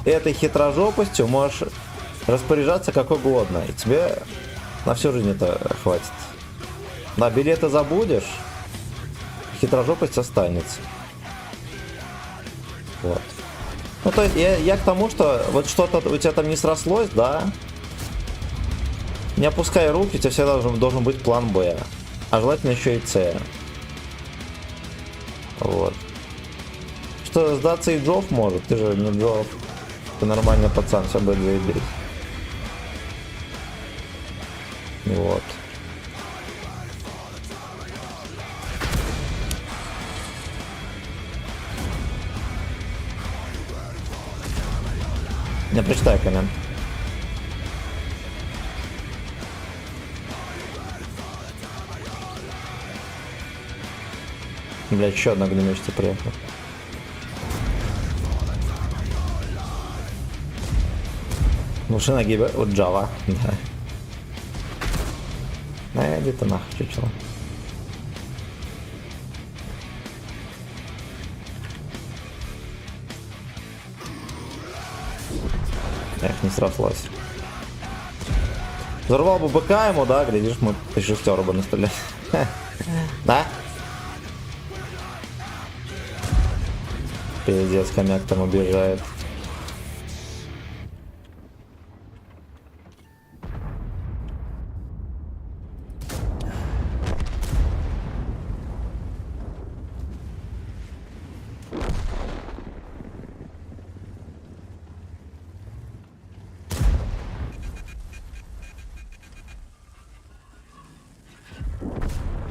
[SPEAKER 1] этой хитрожопостью можешь распоряжаться как угодно. И тебе на всю жизнь это хватит. На билеты забудешь, хитрожопость останется. Вот. Ну, то есть я к тому, что вот что-то у тебя там не срослось, да? Не опускай руки, у тебя всегда должен быть план Б. А желательно еще и С. Вот. Что, сдаться и Джофф может? Ты же не Джофф. Ты нормальный пацан, все будет заебись. Вот. Я прочитаю коммент. Блять, еще одна огнеметчица приехала. Машина гибель от Java. Да. Иди ты нахуй, чучело. Эх, не срослось. Взорвал бы БК ему, да, глядишь, мы по шестеру бы настреляли. Да? Пиздец, хомяк там убежает.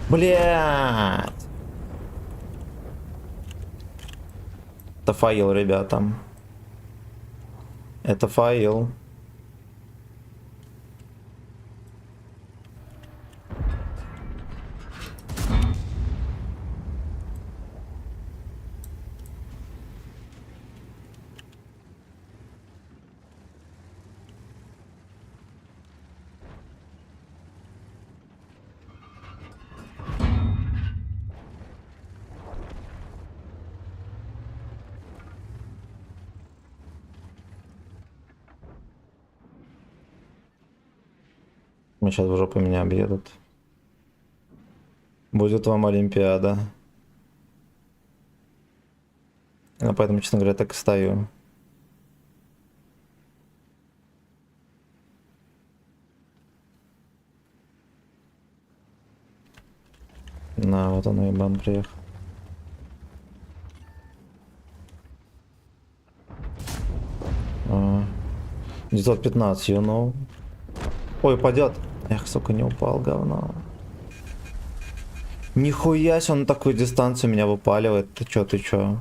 [SPEAKER 1] Блядь. Это фаил, ребята. Это фаил. Мы сейчас в жопу меня объедут. Будет вам Олимпиада. А поэтому, честно говоря, так и стою. На, вот он, ебан, приехал. А, 915, you know. Ой, упадет. Эх, сука, не упал, говно. Нихуя себе, он на такую дистанцию меня выпаливает. Ты чё, ты чё?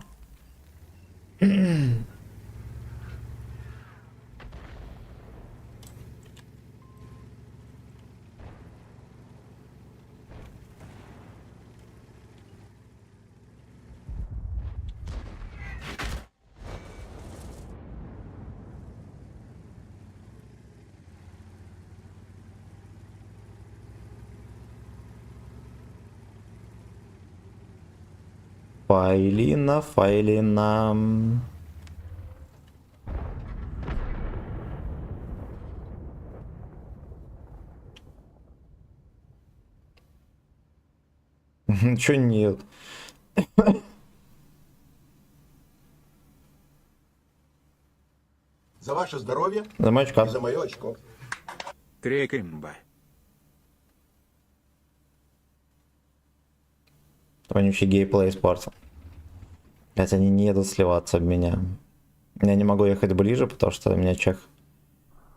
[SPEAKER 1] Файлина, файлина. Чё нет?
[SPEAKER 4] За ваше здоровье
[SPEAKER 1] За мой
[SPEAKER 4] и
[SPEAKER 1] очко.
[SPEAKER 4] за мое очко.
[SPEAKER 5] Трек имба.
[SPEAKER 1] Вонючий гейплей испортил. Блять, они не едут сливаться об меня. Я не могу ехать ближе, потому что меня чех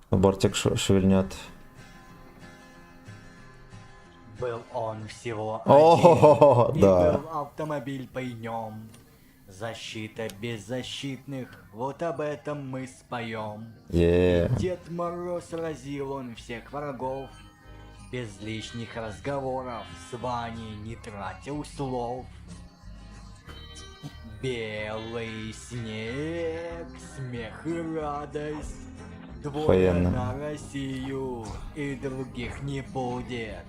[SPEAKER 1] в бортик шевельнет.
[SPEAKER 11] Был он всего
[SPEAKER 1] О,
[SPEAKER 11] один, и
[SPEAKER 1] да.
[SPEAKER 11] был автомобиль при нем. Защита беззащитных, вот об этом мы споем.
[SPEAKER 1] Е.
[SPEAKER 11] Дед Мороз разил он всех врагов. Без лишних разговоров с Ваней не тратил слов. Белый снег, смех и радость. Двое
[SPEAKER 1] Охуенно.
[SPEAKER 11] на Россию, и других не будет.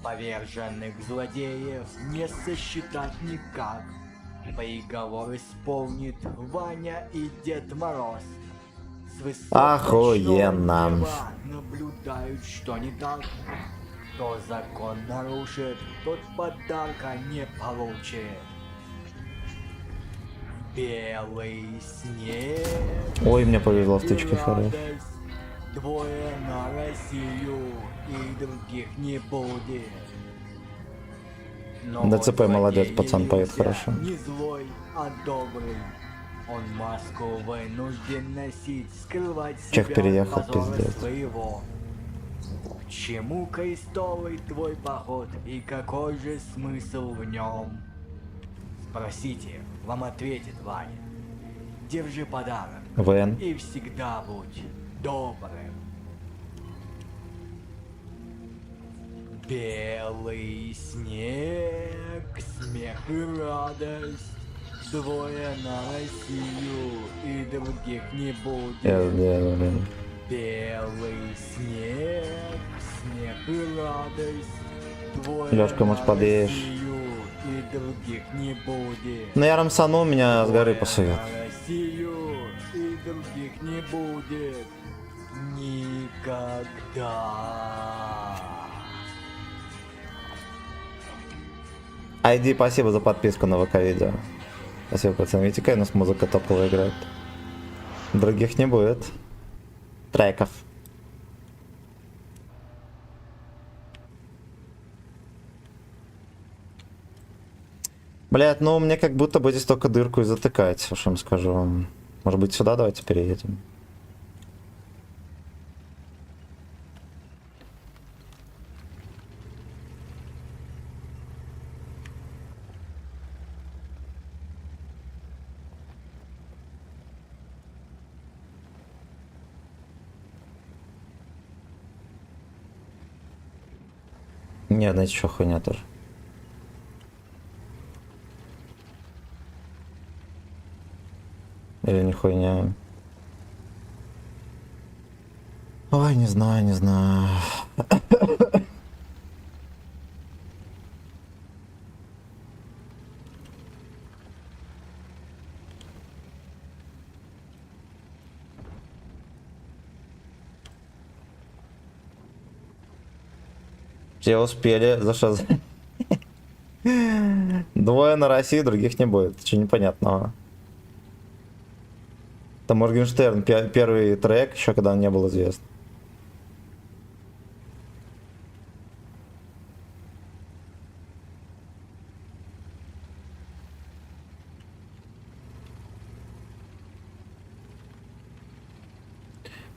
[SPEAKER 11] Поверженных злодеев не сосчитать никак. Приговор исполнит Ваня и Дед Мороз. С высот
[SPEAKER 1] Охуенно.
[SPEAKER 11] ночного неба наблюдают, что не так. Кто закон нарушит, тот подарка не получит. Белый снег.
[SPEAKER 1] Ой, мне повезло в
[SPEAKER 11] и
[SPEAKER 1] тычке, хорош.
[SPEAKER 11] радость. Двое на Россию, и других не будет. Но
[SPEAKER 1] ДЦП
[SPEAKER 11] вот
[SPEAKER 1] молодец,
[SPEAKER 11] злодей
[SPEAKER 1] пацан, поет
[SPEAKER 11] нельзя,
[SPEAKER 1] хорошо.
[SPEAKER 11] Не злой, а добрый. Он маску вынужден носить, скрывать
[SPEAKER 1] Чех
[SPEAKER 11] себя
[SPEAKER 1] переехал,
[SPEAKER 11] от позора
[SPEAKER 1] пиздец.
[SPEAKER 11] своего. К чему крестовый твой поход, и какой же смысл в нем? Спросите, вам ответит Ваня. Держи подарок.
[SPEAKER 1] ВН.
[SPEAKER 11] И всегда будь добрым. Белый снег, смех и радость. Двое на Россию, и других не будет.
[SPEAKER 1] Блин.
[SPEAKER 11] Белый снег, смех и радость. Двое
[SPEAKER 1] Лёшка, может,
[SPEAKER 11] на
[SPEAKER 1] подъедешь?
[SPEAKER 11] Россию, и других не будет.
[SPEAKER 1] Ну я рамсану, меня с горы посует.
[SPEAKER 11] На Россию, и других не будет. Никогда.
[SPEAKER 1] Айди, спасибо за подписку на ВК-видео. Спасибо, пацаны. Видите, какая у нас музыка топовая играет. Других не будет. Треков. Блять, ну мне как будто бы здесь только дырку и затыкать, уж им скажу. Может быть сюда давайте переедем. Не, знаете, что хуйня тоже. Или не хуйня. Ой, не знаю, не знаю. Все успели за что? Двое на России, других не будет. Че непонятного? Это Моргенштерн, первый трек, еще когда он не был известен.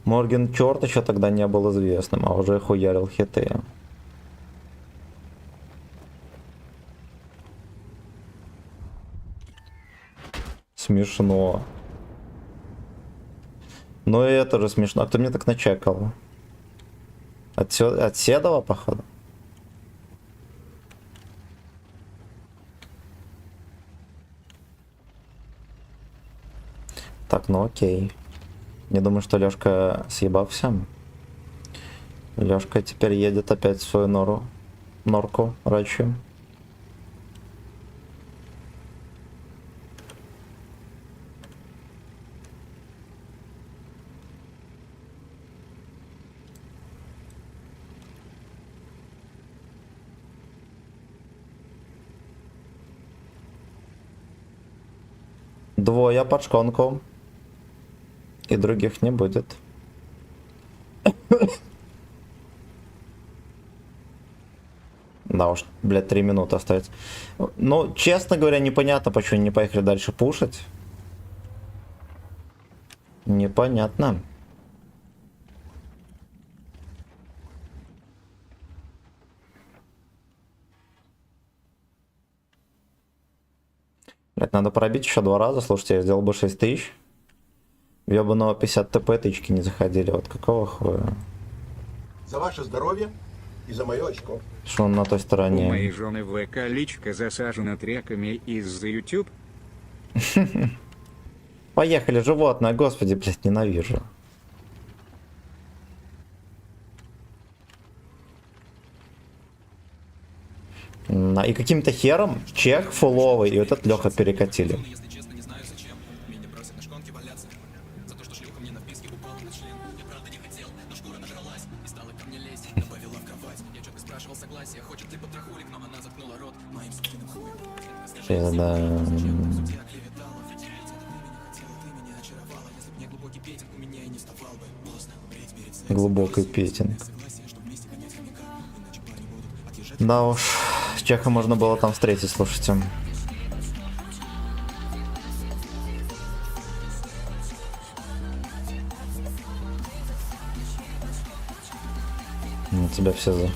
[SPEAKER 1] Морген черт еще тогда не был известным, а уже хуярил хиты. Смешно. Ну и это же смешно. А кто мне так начекал? От Седова, походу? Так, ну окей. Не думаю, что Лёшка съебался. Лёшка теперь едет опять в свою норку рачью. Двое под шконку. И других не будет. Да уж, блядь, 3 минуты остается. Ну, честно говоря, непонятно, почему не поехали дальше пушить. Непонятно. Блядь, надо пробить еще 2 раза. Слушайте, я сделал бы 6000. Ёбаного 50 ТП тычки не заходили. Вот какого хуя?
[SPEAKER 4] За ваше здоровье и за мое очко.
[SPEAKER 1] Что он на той
[SPEAKER 5] У
[SPEAKER 1] стороне?
[SPEAKER 5] моей жены ВК личка засажена треками из-за YouTube.
[SPEAKER 1] Поехали, животное. Господи, блядь, ненавижу. И каким-то хером чех фуловый и вот этот Леха перекатили. Да. Глубокий петинг. Да уж, чеха можно было там встретить, слушайте. На тебя все за...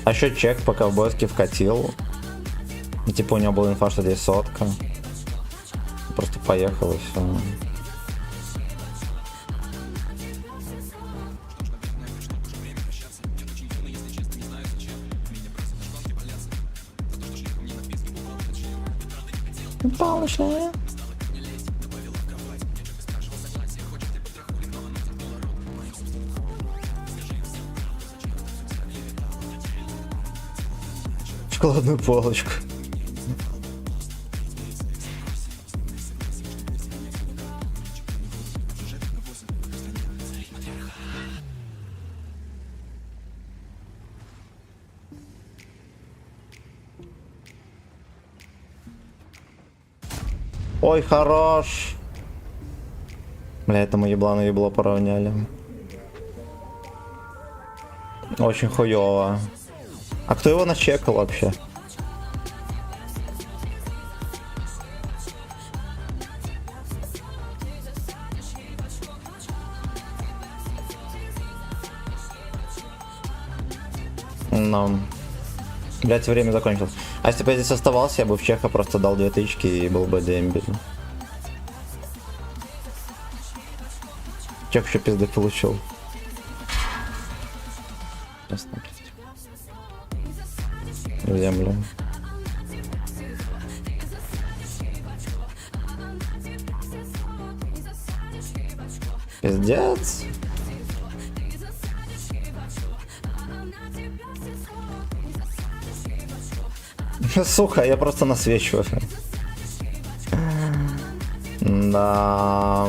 [SPEAKER 1] А еще чек по ковбойски вкатил. И типа у него была инфа, что здесь сотка. Просто поехал и все. Палочная. Шоколадную палочку. Ой, хорош. Бля, это мы еблану ебло поравняли. Очень хуёво. А кто его начекал вообще? Ну, блять, время закончилось. А если бы я здесь оставался, я бы в чеха просто дал 2 тычки и был бы дембель. Чех еще пизды получил. Ясно. В землю. Пиздец. Сука, я просто насвечиваю. Да.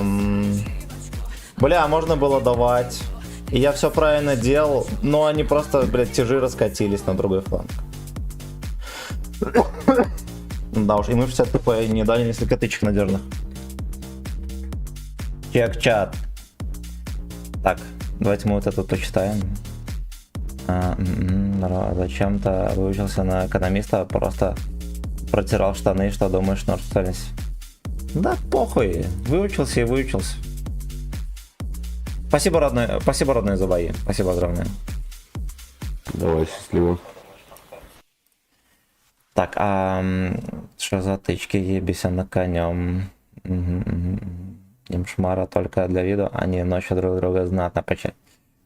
[SPEAKER 1] Бля, можно было давать. И я все правильно делал, но они просто, блядь, тяжи раскатились на другой фланг. Да уж, и мы все тупо не дали несколько тычек надежных. Чек-чат. Так, давайте мы вот это почитаем. Зачем-то выучился на экономиста, просто протирал штаны, что думаешь, нож остались. Да похуй, выучился и выучился. Спасибо, родные за бои. Спасибо огромное.
[SPEAKER 2] Давай, счастливо.
[SPEAKER 1] Так, что за тычки, ебися на конем. Им шмара только для виду, они ночью друг друга знатно почти.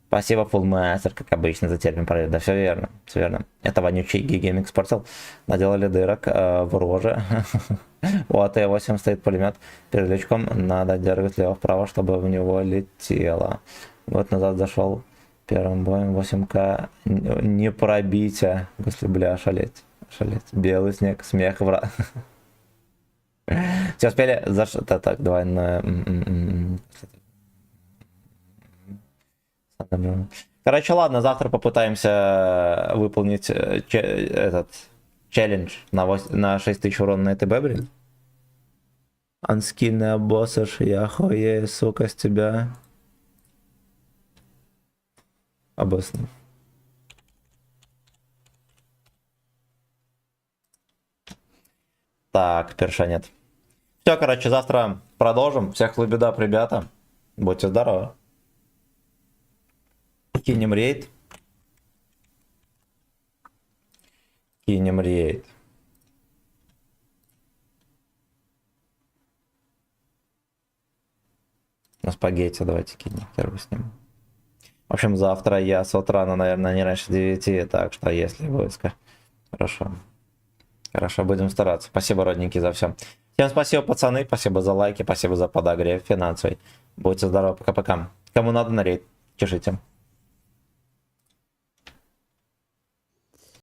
[SPEAKER 1] Спасибо, фулмастер, как обычно, за термин пролет. Да, все верно, все верно. Это вонючий гигейминг спортил. Наделали дырок в роже. У АТ-8 стоит пулемет. Перед лючком надо дергать лево-вправо, чтобы в него летело. Год назад зашел первым боем 8К. Не пробитие. Если, бля, шалеть. Шалеть. Белый снег, смех, враг. Все успели? Так, давай на... Короче, ладно, завтра попытаемся выполнить этот челлендж на 6000 урона на ТБ, блин. Анскильная боссыш, я охуею, сука, с тебя. Обоснов. Так, перша нет. Все, короче, завтра продолжим. Всех лабеда, ребята. Будьте здоровы. Кинем рейд. Кинем рейд. На спагетти давайте кинем. Хер с ним. В общем, завтра я с утра, наверное, не раньше 9, так что если войска. Хорошо. Хорошо, будем стараться. Спасибо, родненькие, за все. Всем спасибо, пацаны. Спасибо за лайки, спасибо за подогрев финансовый. Будьте здоровы, пока-пока. Кому надо на рейд, чешите.